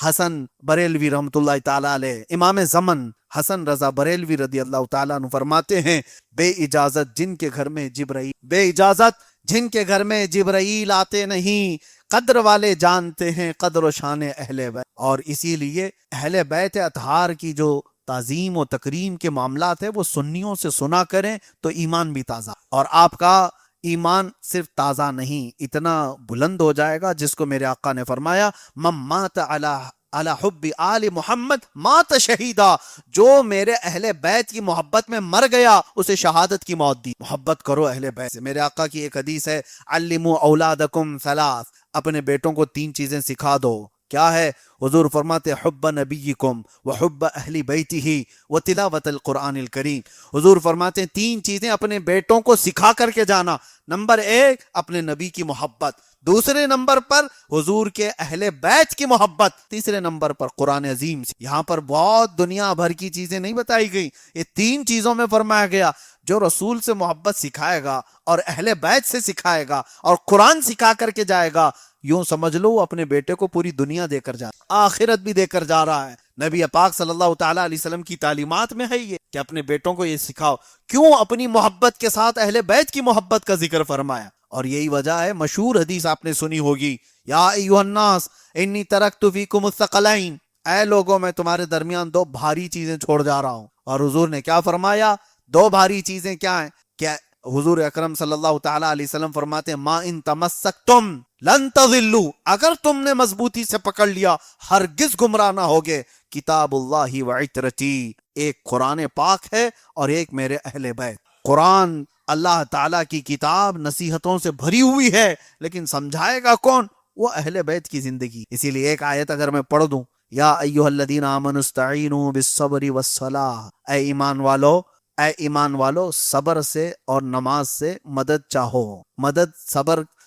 حسن بریلوی رحمۃ اللہ تعالیٰ علیہ، امام زمن حسن رضا بریلوی رضی اللہ تعالیٰ عنہ فرماتے ہیں بے اجازت جن کے گھر میں جبرائیل آتے نہیں، قدر والے جانتے ہیں قدر و شان اہل بیت. اور اسی لیے اہل بیت اطہار کی جو تعظیم و تکریم کے معاملات ہیں وہ سنیوں سے سنا کریں تو ایمان بھی تازہ، اور آپ کا ایمان صرف تازہ نہیں اتنا بلند ہو جائے گا جس کو میرے آقا نے فرمایا من مات علی علی حب آل محمد مات شہیدا، جو میرے اہل بیت کی محبت میں مر گیا اسے شہادت کی موت دی۔ محبت کرو اہل بیت سے۔ میرے آقا کی ایک حدیث ہے، علموا اولادکم ثلاث، اپنے بیٹوں کو 3 چیزیں سکھا دو۔ کیا ہے؟ حضور فرماتے حب نبیکم وحب اہل بیتہ وتلاوت القرآن الکریم۔ حضور فرماتے 3 چیزیں اپنے بیٹوں کو سکھا کر کے جانا۔ نمبر 1 اپنے نبی کی محبت، دوسرے نمبر پر حضور کے اہل بیت کی محبت، تیسرے نمبر پر قرآن عظیم سے۔ یہاں پر بہت دنیا بھر کی چیزیں نہیں بتائی گئی، یہ 3 چیزوں میں فرمایا گیا۔ جو رسول سے محبت سکھائے گا اور اہل بیت سے سکھائے گا اور قرآن سکھا کر کے جائے گا، یوں سمجھ لو وہ اپنے بیٹے کو پوری دنیا دے کر جا رہا ہے، آخرت بھی دے کر جا رہا ہے۔ نبی پاک صلی اللہ تعالیٰ علیہ وسلم کی تعلیمات میں ہے یہ کہ اپنے بیٹوں کو یہ سکھاؤ۔ کیوں؟ اپنی محبت کے ساتھ اہل بیت کی محبت کا ذکر فرمایا، اور یہی وجہ ہے، مشہور حدیث آپ نے سنی ہوگی، یا ایھا الناس انی ترکت فیکم الثقلین، اے لوگوں میں تمہارے درمیان 2 بھاری چیزیں چھوڑ جا رہا ہوں۔ اور حضور نے کیا فرمایا؟ 2 بھاری چیزیں کیا ہیں؟ کیا حضور اکرم صلی اللہ تعالیٰ علیہ وسلم فرماتے ہیں، ما ان تمسکتم لن تضلوا، اگر تم نے مضبوطی سے پکڑ لیا ہرگز گمراہ نہ ہوگے، کتاب اللہ و عترتی، ایک قرآن پاک ہے اور ایک میرے اہل بیت۔ قرآن اللہ تعالیٰ کی کتاب نصیحتوں سے بھری ہوئی ہے، لیکن سمجھائے گا کون؟ وہ اہل بیت کی زندگی۔ اسی لیے ایک آیت اگر میں پڑھ دوں، یا ایھا الذین آمنوا استعینوا بالصبر والصلاۃ، اے ایمان والو صبر سے اور نماز سے مدد چاہو۔ مدد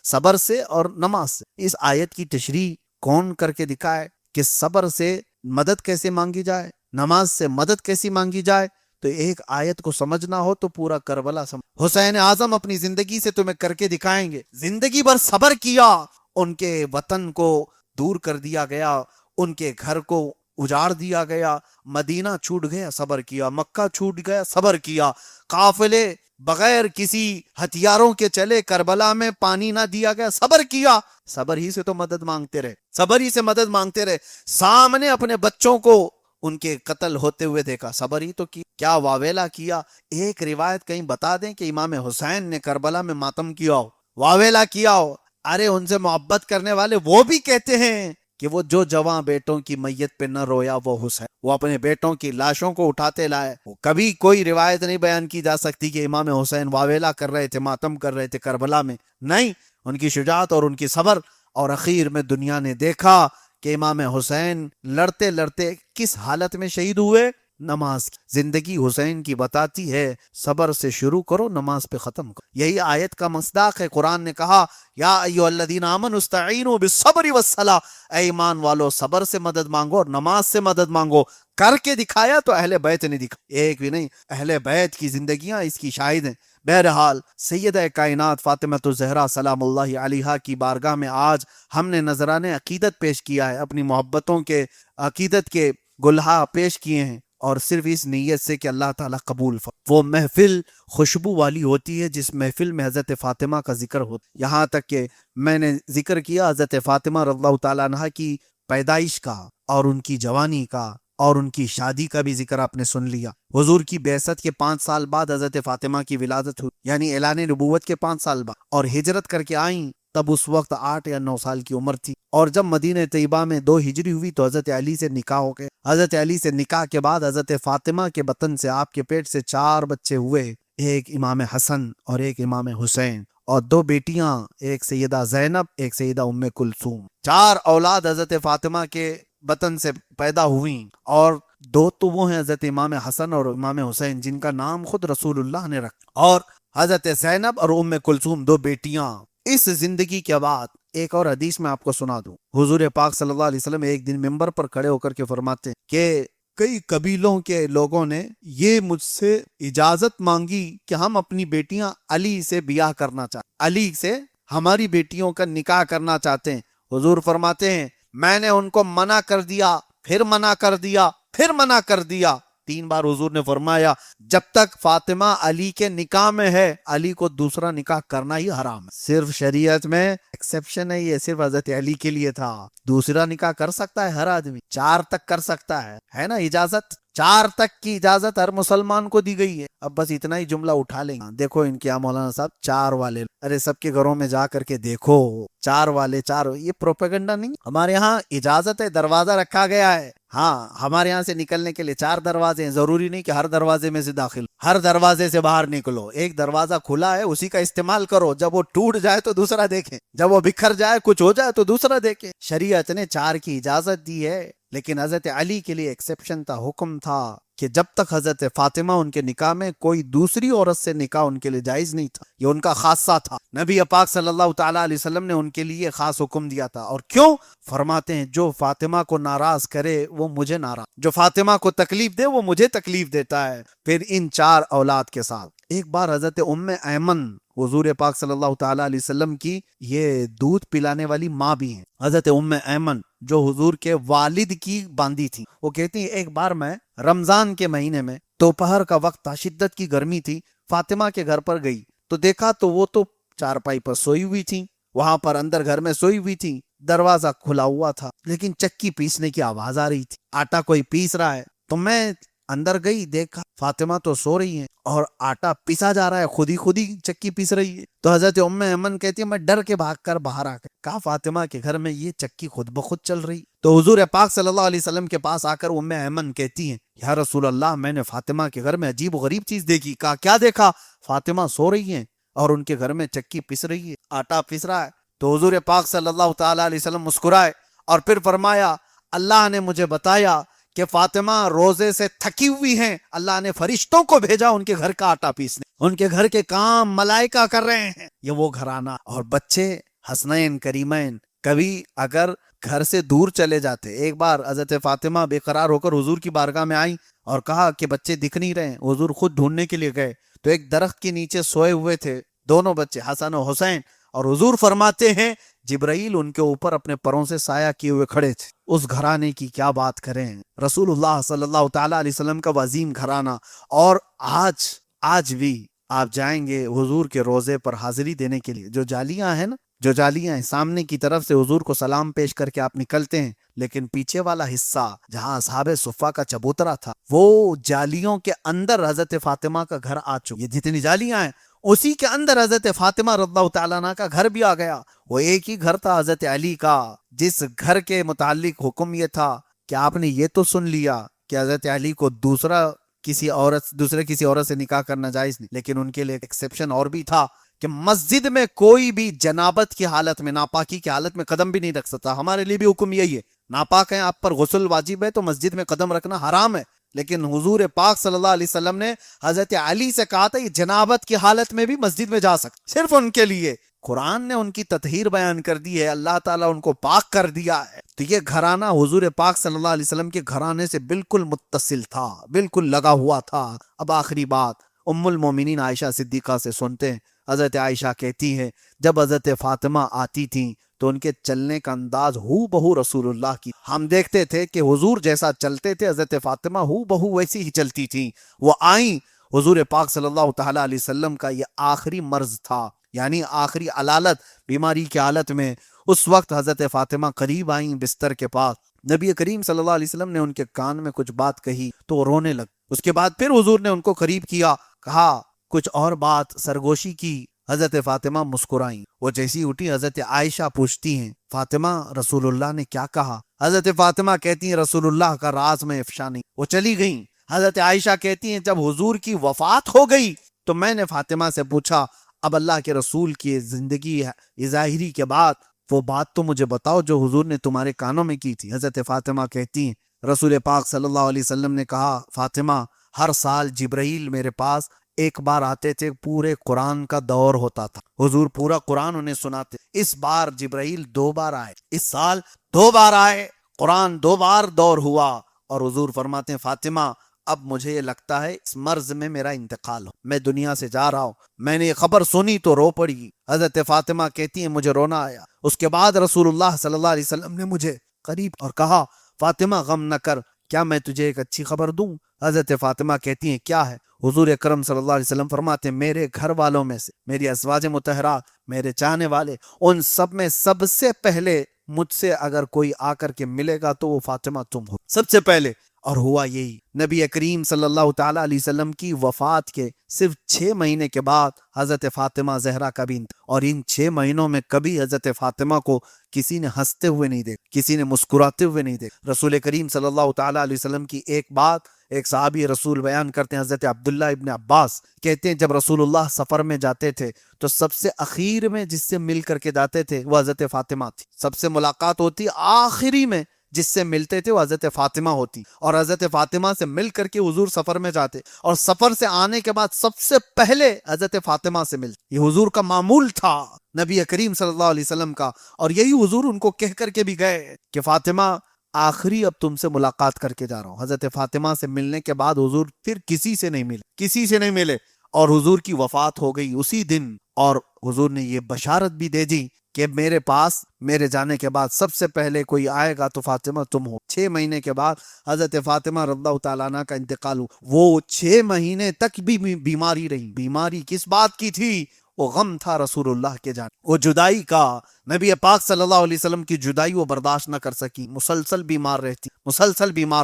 صبر سے اور نماز سے۔ اس آیت کی تشریح کون کر کے دکھائے کہ صبر سے مدد کیسے مانگی جائے، نماز سے مدد کیسی مانگی جائے؟ تو ایک آیت کو سمجھنا ہو تو پورا کربلا سمجھ۔ حسین اعظم اپنی زندگی سے تمہیں کر کے دکھائیں گے، زندگی بھر صبر کیا، ان کے وطن کو دور کر دیا گیا، ان کے گھر کو اجاڑ دیا گیا، مدینہ چھوٹ گیا، صبر کیا، مکہ چھوٹ گیا، صبر کیا، قافلے بغیر کسی ہتھیاروں کے چلے، کربلا میں پانی نہ دیا گیا، صبر کیا۔ صبر ہی سے تو مدد مانگتے رہے، صبر ہی سے مدد مانگتے رہے۔ سامنے اپنے بچوں کو ان کے قتل ہوتے ہوئے دیکھا، صبر ہی تو کی، کیا واویلا کیا۔ ایک روایت کہیں بتا دیں کہ امام حسین نے کربلا میں ماتم کیا ہو، واویلا کیا ہو۔ ارے ان سے محبت کرنے والے وہ بھی کہتے ہیں کہ وہ جو جوان بیٹوں کی میت پہ نہ رویا وہ حسین، وہ اپنے بیٹوں کی لاشوں کو اٹھاتے لائے۔ کبھی کوئی روایت نہیں بیان کی جا سکتی کہ امام حسین واویلا کر رہے تھے، ماتم کر رہے تھے کربلا میں، نہیں، ان کی شجاعت اور ان کی صبر۔ اور اخیر میں دنیا نے دیکھا کہ امام حسین لڑتے لڑتے کس حالت میں شہید ہوئے؟ نماز کی۔ زندگی حسین کی بتاتی ہے صبر سے شروع کرو، نماز پہ ختم کرو۔ یہی آیت کا مصداق ہے، قرآن نے کہا یا ایھا الذین آمنوا استعینوا بالصبر والصلاۃ، اے ایمان والو صبر سے مدد مانگو اور نماز سے مدد مانگو۔ کر کے دکھایا تو اہل بیت نے دکھایا، ایک بھی نہیں، اہل بیت کی زندگیاں اس کی شاہد ہیں۔ بہرحال سیدہ کائنات فاطمہ الزہرا سلام اللہ علیہا کی بارگاہ میں آج ہم نے نذران عقیدت پیش کیا ہے، اپنی محبتوں کے عقیدت کے گلہا پیش کیے ہیں، اور صرف اس نیت سے کہ اللہ تعالیٰ قبول فرمائے۔ وہ محفل خوشبو والی ہوتی ہے جس محفل میں حضرت فاطمہ کا ذکر ہوتا ہے۔ یہاں تک کہ میں نے ذکر کیا حضرت فاطمہ رضی اللہ تعالیٰ عنہ کی پیدائش کا اور ان کی جوانی کا اور ان کی شادی کا بھی ذکر آپ نے سن لیا۔ حضور کی بعثت کے 5 سال بعد حضرت فاطمہ کی ولادت ہوئی، یعنی اعلان نبوت کے 5 سال بعد، اور ہجرت کر کے آئیں تب اس وقت 8 یا 9 سال کی عمر تھی۔ اور جب مدینہ طیبہ میں 2 ہجری ہوئی تو حضرت علی سے نکاح ہو گئے۔ حضرت علی سے نکاح کے بعد حضرت فاطمہ کے بطن سے آپ کے پیٹ سے 4 بچے ہوئے، ایک امام حسن اور ایک امام حسین، اور 2 بیٹیاں، ایک سیدہ زینب ایک سیدہ ام کلثوم۔ 4 اولاد حضرت فاطمہ کے بطن سے پیدا ہوئیں، اور 2 تو وہ ہیں حضرت امام حسن اور امام حسین جن کا نام خود رسول اللہ نے رکھا، اور حضرت زینب اور ام کلثوم 2 بیٹیاں۔ اس زندگی کے بعد ایک اور حدیث میں آپ کو سنا دوں، حضور پاک صلی اللہ علیہ وسلم ایک دن منبر پر کھڑے ہو کر کے فرماتے ہیں کہ کئی قبیلوں کے لوگوں نے یہ مجھ سے اجازت مانگی کہ ہم اپنی بیٹیاں علی سے بیاہ کرنا چاہتے، علی سے ہماری بیٹیوں کا نکاح کرنا چاہتے ہیں۔ حضور فرماتے ہیں میں نے ان کو منع کر دیا، پھر منع کر دیا، پھر منع کر دیا، 3 بار حضور نے فرمایا جب تک فاطمہ علی کے نکاح میں ہے علی کو دوسرا نکاح کرنا ہی حرام ہے. صرف شریعت میں ایکسیپشن ہے، یہ صرف حضرت علی کے لیے تھا. دوسرا نکاح کر سکتا ہے ہر آدمی، 4 تک کر سکتا ہے نا. اجازت 4 تک کی اجازت ہر مسلمان کو دی گئی ہے. اب بس اتنا ہی جملہ اٹھا لیں گے. دیکھو ان کے یہاں مولانا صاحب 4 والے، ارے سب کے گھروں میں جا کر کے دیکھو 4 والے 4، یہ پروپیگنڈا نہیں. ہمارے یہاں اجازت ہے، دروازہ رکھا گیا ہے. ہاں ہمارے یہاں سے نکلنے کے لیے 4 دروازے ہیں، ضروری نہیں کہ ہر دروازے میں سے داخل، ہر دروازے سے باہر نکلو. ایک دروازہ کھلا ہے اسی کا استعمال کرو، جب وہ ٹوٹ جائے تو دوسرا دیکھیں، جب وہ بکھر جائے کچھ ہو جائے تو دوسرا دیکھیں. شریعت نے 4 کی اجازت دی ہے، لیکن حضرت علی کے لیے ایکسیپشن تھا، حکم تھا کہ جب تک حضرت فاطمہ ان کے نکاح میں کوئی دوسری عورت سے نکاح ان کے لیے جائز نہیں تھا. یہ ان کا خاصہ تھا. نبی پاک صلی اللہ تعالیٰ علیہ وسلم نے ان کے لیے خاص حکم دیا تھا. اور کیوں؟ فرماتے ہیں جو فاطمہ کو ناراض کرے وہ مجھے ناراض، جو فاطمہ کو تکلیف دے وہ مجھے تکلیف دیتا ہے. پھر ان 4 اولاد کے ساتھ ایک بار حضرت ایمن حضور پاک صلی اللہ تعالیٰ علیہ وسلم کی یہ دودھ پلانے والی ماں بھی ہیں، حضرت ایمن جو حضور کے والد کی باندی تھی. وہ کہتی ہیں ایک بار میں رمضان کے مہینے میں دوپہر کا وقت تھا، شدت کی گرمی تھی، فاطمہ کے گھر پر گئی تو دیکھا تو وہ تو چارپائی پر سوئی ہوئی تھی، وہاں پر اندر گھر میں سوئی ہوئی تھی. دروازہ کھلا ہوا تھا لیکن چکی پیسنے کی آواز آ رہی تھی، آٹا کوئی پیس رہا ہے. تو میں اندر گئی، دیکھا فاطمہ تو سو رہی ہیں اور آٹا پیسا جا رہا ہے، خود ہی چکی پیس رہی ہے. تو حضرت ایمن کہتی ہے میں ڈر کے بھاگ کر باہر آ گئی، کہا فاطمہ کے گھر میں یہ چکی خود بخود چل رہی. تو حضور پاک صلی اللہ علیہ وسلم کے پاس آ کر ایمن کہتی ہیں یا رسول اللہ میں نے فاطمہ کے گھر میں عجیب و غریب چیز دیکھی. کہا کیا دیکھا؟ فاطمہ سو رہی ہیں اور ان کے گھر میں چکی پس رہی ہے، آٹا پس رہا ہے. تو حضور پاک صلی اللہ تعالیٰ علیہ وسلم مسکرائے اور پھر فرمایا اللہ نے مجھے بتایا کہ فاطمہ روزے سے تھکی ہوئی ہیں، اللہ نے فرشتوں کو بھیجا ان کے گھر کا آٹا پیسنے، ان کے گھر کے کام ملائکہ کر رہے ہیں. یہ وہ گھرانہ اور بچے حسنین کریمین کبھی اگر گھر سے دور چلے جاتے. ایک بار حضرت فاطمہ بے قرار ہو کر حضور کی بارگاہ میں آئیں اور کہا کہ بچے دکھ نہیں رہے. حضور خود ڈھونڈنے کے لیے گئے تو ایک درخت کے نیچے سوئے ہوئے تھے 2 بچے حسن و حسین، اور حضور فرماتے ہیں جبرائیل ان کے اوپر اپنے پروں سے سایہ کیے ہوئے کھڑے تھے. اس گھرانے کی کیا بات کریں، رسول اللہ صلی اللہ تعالیٰ علیہ وسلم کا عظیم گھرانہ. اور آج بھی آپ جائیں گے حضور کے روزے پر حاضری دینے کے لیے، جو جالیاں ہیں نا، جو جالیاں ہیں سامنے کی طرف سے حضور کو سلام پیش کر کے آپ نکلتے ہیں، لیکن پیچھے والا حصہ جہاں اصحاب صفہ کا چبوترا تھا وہ جالیوں کے اندر حضرت فاطمہ کا گھر آ چکا. یہ جتنی جالیاں ہیں اسی کے اندر حضرت فاطمہ رضی اللہ تعالیٰ عنہ کا گھر بھی آ گیا. وہ ایک ہی گھر تھا حضرت علی کا، جس گھر کے متعلق حکم یہ تھا کہ آپ نے یہ تو سن لیا کہ حضرت علی کو دوسرے کسی عورت سے نکاح کرنا جائز نہیں، لیکن ان کے لیے ایکسیپشن اور بھی تھا کہ مسجد میں کوئی بھی جنابت کی حالت میں، ناپاکی کی حالت میں قدم بھی نہیں رکھ سکتا. ہمارے لیے بھی حکم یہی ہے، ناپاک ہیں آپ پر، غسل واجب ہے تو مسجد میں قدم رکھنا حرام ہے. لیکن حضور پاک صلی اللہ علیہ وسلم نے حضرت علی سے کہا تھا یہ جنابت کی حالت میں بھی مسجد میں جا سکتے، صرف ان کے لیے. قرآن نے ان کی تطہیر بیان کر دی ہے، اللہ تعالیٰ ان کو پاک کر دیا ہے. تو یہ گھرانہ حضور پاک صلی اللہ علیہ وسلم کے گھرانے سے بالکل متصل تھا، بالکل لگا ہوا تھا. اب آخری بات ام المومنین عائشہ صدیقہ سے سنتے ہیں. حضرت عائشہ کہتی ہے جب حضرت فاطمہ آتی تھیں تو ان کے چلنے کا انداز ہو بہو رسول اللہ کی. ہم دیکھتے تھے کہ حضور جیسا چلتے تھے حضرت فاطمہ ہو بہو ویسی ہی چلتی تھیں. وہ آئیں، حضور پاک صلی اللہ تعالیٰ علیہ وسلم کا یہ آخری مرض تھا، یعنی آخری علالت بیماری کی حالت میں. اس وقت حضرت فاطمہ قریب آئیں بستر کے پاس. نبی کریم صلی اللہ علیہ وسلم نے ان کے کان میں کچھ بات کہی تو وہ رونے لگ. اس کے بعد پھر حضور نے ان کو قریب کیا، کہا کچھ اور بات، سرگوشی کی. حضرت فاطمہ مسکرائیں. وہ جیسی اٹھی حضرت عائشہ پوچھتی ہیں فاطمہ رسول اللہ نے کیا کہا؟ حضرت فاطمہ کہتی ہیں رسول اللہ کا راز میں افشا نہیں. وہ چلی گئیں. حضرت عائشہ کہتی ہیں جب حضور کی وفات ہو گئی تو میں نے فاطمہ سے پوچھا اب اللہ کے رسول کی زندگی ظاہری کے بعد وہ بات تو مجھے بتاؤ جو حضور نے تمہارے کانوں میں کی تھی. حضرت فاطمہ کہتی ہیں رسول پاک صلی اللہ علیہ وسلم نے کہا فاطمہ ہر سال جبرائیل میرے پاس ایک بار آتے تھے، پورے قرآن کا دور ہوتا تھا، حضور پورا قرآن انہیں سناتے. اس بار جبرائیل 2 بار آئے، اس سال 2 بار آئے، قرآن 2 بار دور ہوا. اور حضور فرماتے ہیں فاطمہ اب مجھے یہ لگتا ہے اس مرض میں میرا انتقال ہو، میں دنیا سے جا رہا ہوں. میں نے یہ خبر سنی تو رو پڑی. حضرت فاطمہ کہتی ہیں مجھے رونا آیا. اس کے بعد رسول اللہ صلی اللہ علیہ وسلم نے مجھے قریب اور کہا فاطمہ غم نہ کر، کیا میں تجھے ایک اچھی خبر دوں؟ حضرت فاطمہ کہتی ہیں کیا ہے؟ حضور اکرم صلی اللہ علیہ وسلم فرماتے ہیں میرے گھر والوں میں سے، میری ازواج مطہرات، میرے چاہنے والے، ان سب میں سب سے پہلے مجھ سے اگر کوئی آ کر کے ملے گا تو وہ فاطمہ تم ہو، سب سے پہلے۔ اور ہوا یہی، نبی کریم صلی اللہ تعالی علیہ وسلم کی وفات کے صرف 6 مہینے کے بعد حضرت فاطمہ زہرا کا بھی اور ان 6 مہینوں میں کبھی حضرت فاطمہ کو کسی نے ہنستے ہوئے نہیں دیکھا، کسی نے مسکراتے ہوئے نہیں دیکھا۔ رسول کریم صلی اللہ تعالی علیہ وسلم کی ایک بات ایک صحابی رسول بیان کرتے ہیں، حضرت عبداللہ ابن عباس کہتے ہیں جب رسول اللہ سفر میں جاتے تھے تو سب سے اخیر میں جس سے مل کر کے جاتے تھے وہ حضرت فاطمہ تھی، سب سے ملاقات ہوتی آخری میں جس سے ملتے تھے وہ حضرت فاطمہ ہوتی، اور حضرت فاطمہ سے مل کر کے حضور سفر میں جاتے اور سفر سے آنے کے بعد سب سے پہلے حضرت فاطمہ سے ملتے۔ یہ حضور کا معمول تھا نبی کریم صلی اللہ علیہ وسلم کا، اور یہی حضور ان کو کہہ کر کے بھی گئے کہ فاطمہ آخری اب تم سے ملاقات کر کے جا رہا ہوں۔ حضرت فاطمہ سے ملنے کے بعد حضور پھر کسی سے نہیں ملے اور حضور کی وفات ہو گئی اسی دن، اور حضور نے یہ بشارت بھی دے دی کہ میرے پاس میرے جانے کے بعد سب سے پہلے کوئی آئے گا تو فاطمہ تم ہو۔ 6 مہینے کے بعد حضرت فاطمہ رضی اللہ تعالیٰ عنہ کا انتقال ہوا۔ وہ 6 مہینے تک بھی بیماری رہی۔ بیماری کس بات کی تھی؟ وہ غم تھا رسول اللہ کے جانے، وہ جدائی کا، نبی پاک صلی اللہ علیہ وسلم کی جدائی وہ برداشت نہ کر سکی، مسلسل بیمار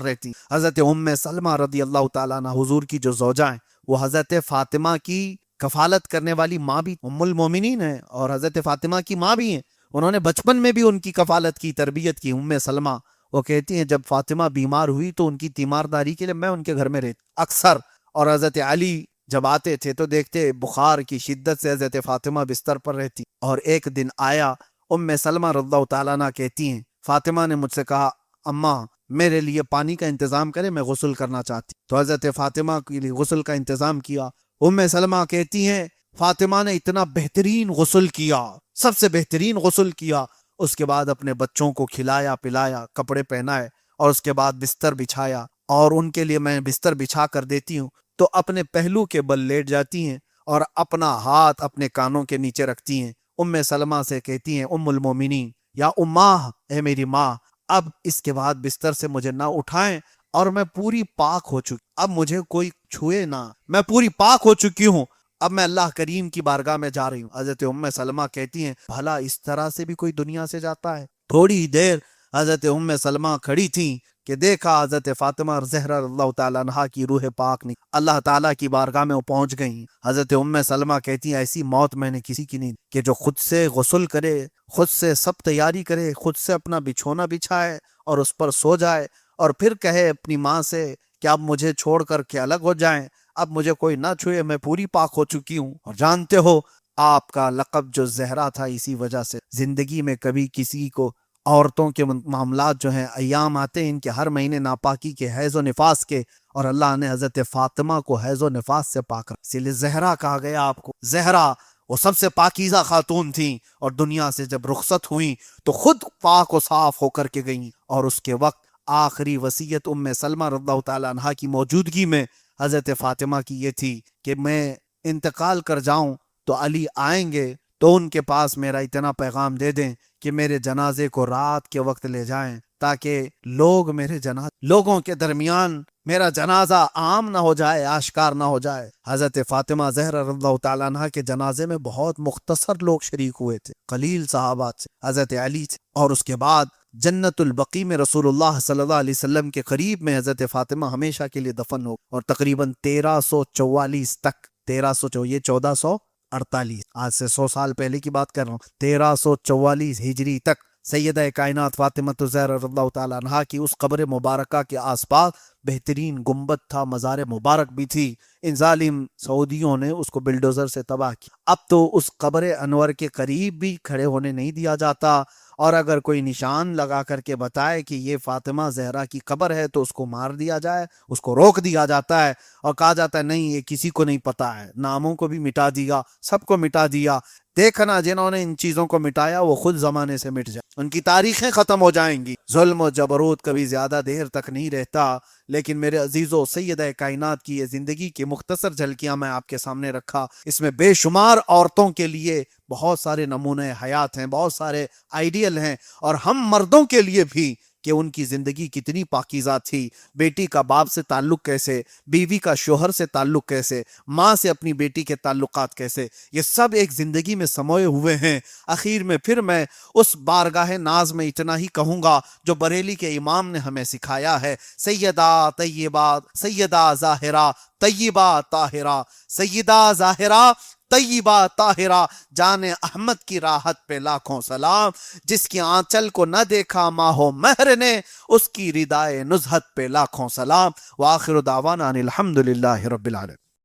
رہتی۔ حضرت ام سلمہ رضی اللہ تعالیٰ عنہ حضور کی جو زوجہ ہیں، وہ حضرت فاطمہ کی کفالت کرنے والی ماں بھی ام المومنین ہیں اور حضرت فاطمہ کی ماں بھی ہیں، انہوں نے بچپن میں بھی ان کی کفالت کی، تربیت کی۔ ام سلمہ وہ کہتی ہیں جب فاطمہ بیمار ہوئی تو ان کی تیمارداری کے لیے میں ان کے گھر میں رہتی اکثر، اور حضرت علی جب آتے تھے تو دیکھتے بخار کی شدت سے حضرت فاطمہ بستر پر رہتی، اور ایک دن آیا ام سلمہ رضی اللہ تعالیٰ عنہ کہتی ہیں فاطمہ نے مجھ سے کہا اماں میرے لیے پانی کا انتظام کرے، میں غسل کرنا چاہتی، تو حضرت فاطمہ کے لیے غسل کا انتظام کیا۔ ام سلمہ کہتی ہیں فاطمہ نے اتنا بہترین غسل کیا، سب سے بہترین غسل کیا، اس کے بعد اپنے بچوں کو کھلایا پلایا، کپڑے پہنائے، اور اس کے بعد بستر بچھایا، اور ان کے لیے میں بستر بچھا کر دیتی ہوں تو اپنے پہلو کے بل لیٹ جاتی ہیں اور اپنا ہاتھ اپنے کانوں کے نیچے رکھتی ہیں۔ ام سلمہ سے کہتی ہیں ام المومنین یا اماں، اے میری ماں، اب اس کے بعد بستر سے مجھے نہ اٹھائیں، اور میں پوری پاک ہو چکی، اب مجھے کوئی چھوئے نہ، میں پوری پاک ہو چکی ہوں، اب میں اللہ کریم کی بارگاہ میں جا رہی ہوں۔ حضرت ام سلمہ کہتی ہیں بھلا اس طرح سے بھی کوئی دنیا سے جاتا ہے؟ تھوڑی دیر حضرت ام سلمہ کھڑی تھیں کہ دیکھا حضرت فاطمہ زہرا اللہ تعالیٰ عنہ کی روح پاک نے اللہ تعالیٰ کی بارگاہ میں وہ پہنچ گئیں۔ حضرت ام سلمہ کہتی ہیں ایسی موت میں نے کسی کی نہیں کہ جو خود سے غسل کرے، خود سے سب تیاری کرے، خود سے اپنا بچھونا بچھائے اور اس پر سو جائے، اور پھر کہے اپنی ماں سے کہ اب مجھے چھوڑ کر کے الگ ہو جائیں، اب مجھے کوئی نہ چھوئے، میں پوری پاک ہو چکی ہوں۔ اور جانتے ہو آپ کا لقب جو زہرا تھا اسی وجہ سے زندگی میں کبھی کسی کو عورتوں کے معاملات جو ہیں ایام آتے ہیں ان کے ہر مہینے ناپاکی کے، حیض و نفاس کے، اور اللہ نے حضرت فاطمہ کو حیض و نفاس سے پاک رکھا، اسی لیے زہرا کہا گیا آپ کو۔ زہرا وہ سب سے پاکیزہ خاتون تھیں، اور دنیا سے جب رخصت ہوئیں تو خود پاک و صاف ہو کر کے گئیں، اور اس کے وقت آخری وصیت ام سلمہ رضی اللہ تعالیٰ عنہ کی موجودگی میں حضرت فاطمہ کی یہ تھی کہ میں انتقال کر جاؤں تو علی آئیں گے تو ان کے پاس میرا اتنا پیغام دے دیں کہ میرے جنازے کو رات کے وقت لے جائیں، تاکہ لوگوں کے درمیان میرا جنازہ عام نہ ہو جائے، آشکار نہ ہو جائے۔ حضرت فاطمہ زہرا رضی اللہ تعالیٰ عنہ کے جنازے میں بہت مختصر لوگ شریک ہوئے تھے، قلیل صحابات سے، حضرت علی تھے، اور اس کے بعد جنت البقیع میں رسول اللہ صلی اللہ علیہ وسلم کے قریب میں حضرت فاطمہ ہمیشہ کے لیے دفن ہو، اور تقریباً 1344 تک، 1448 آج سے 100 سال پہلے کی بات کر رہا ہوں، 1344 ہجری تک سیدہ کائنات فاطمہ زہرا رضی اللہ تعالیٰ عنہا کی اس قبر مبارکہ کے آس پاس بہترین گنبد تھا، مزار مبارک بھی تھی۔ ان ظالم سعودیوں نے اس کو بلڈوزر سے تباہ کیا۔ اب تو اس قبر انور کے قریب بھی کھڑے ہونے نہیں دیا جاتا، اور اگر کوئی نشان لگا کر کے بتائے کہ یہ فاطمہ زہرا کی قبر ہے تو اس کو مار دیا جائے، اس کو روک دیا جاتا ہے، اور کہا جاتا ہے نہیں یہ کسی کو نہیں پتا ہے، ناموں کو بھی مٹا دیا، سب کو مٹا دیا۔ دیکھنا جنہوں نے ان چیزوں کو مٹایا وہ خود زمانے سے مٹ جائے، ان کی تاریخیں ختم ہو جائیں گی۔ ظلم و جبروت کبھی زیادہ دیر تک نہیں رہتا، لیکن میرے عزیزو سیدہ کائنات کی یہ زندگی کی مختصر جھلکیاں میں آپ کے سامنے رکھا، اس میں بے شمار عورتوں کے لیے بہت سارے نمونے حیات ہیں، بہت سارے آئیڈیل ہیں، اور ہم مردوں کے لیے بھی کہ ان کی زندگی کتنی پاکیزہ تھی، بیٹی کا باپ سے تعلق کیسے، بیوی کا شوہر سے تعلق کیسے، ماں سے اپنی بیٹی کے تعلقات کیسے، یہ سب ایک زندگی میں سموئے ہوئے ہیں۔ اخیر میں پھر میں اس بارگاہ ناز میں اتنا ہی کہوں گا جو بریلی کے امام نے ہمیں سکھایا ہے، سیدہ طیبہ، سیدہ ظاہرہ طیبہ طاہرہ، سیدہ ظاہرہ طیبہ طاہرہ، جان احمد کی راحت پہ لاکھوں سلام، جس کی آنچل کو نہ دیکھا ماہ و مہر نے، اس کی ردائے نزہت پہ لاکھوں سلام۔ وآخر دعوانا ان الحمدللہ رب العالمین۔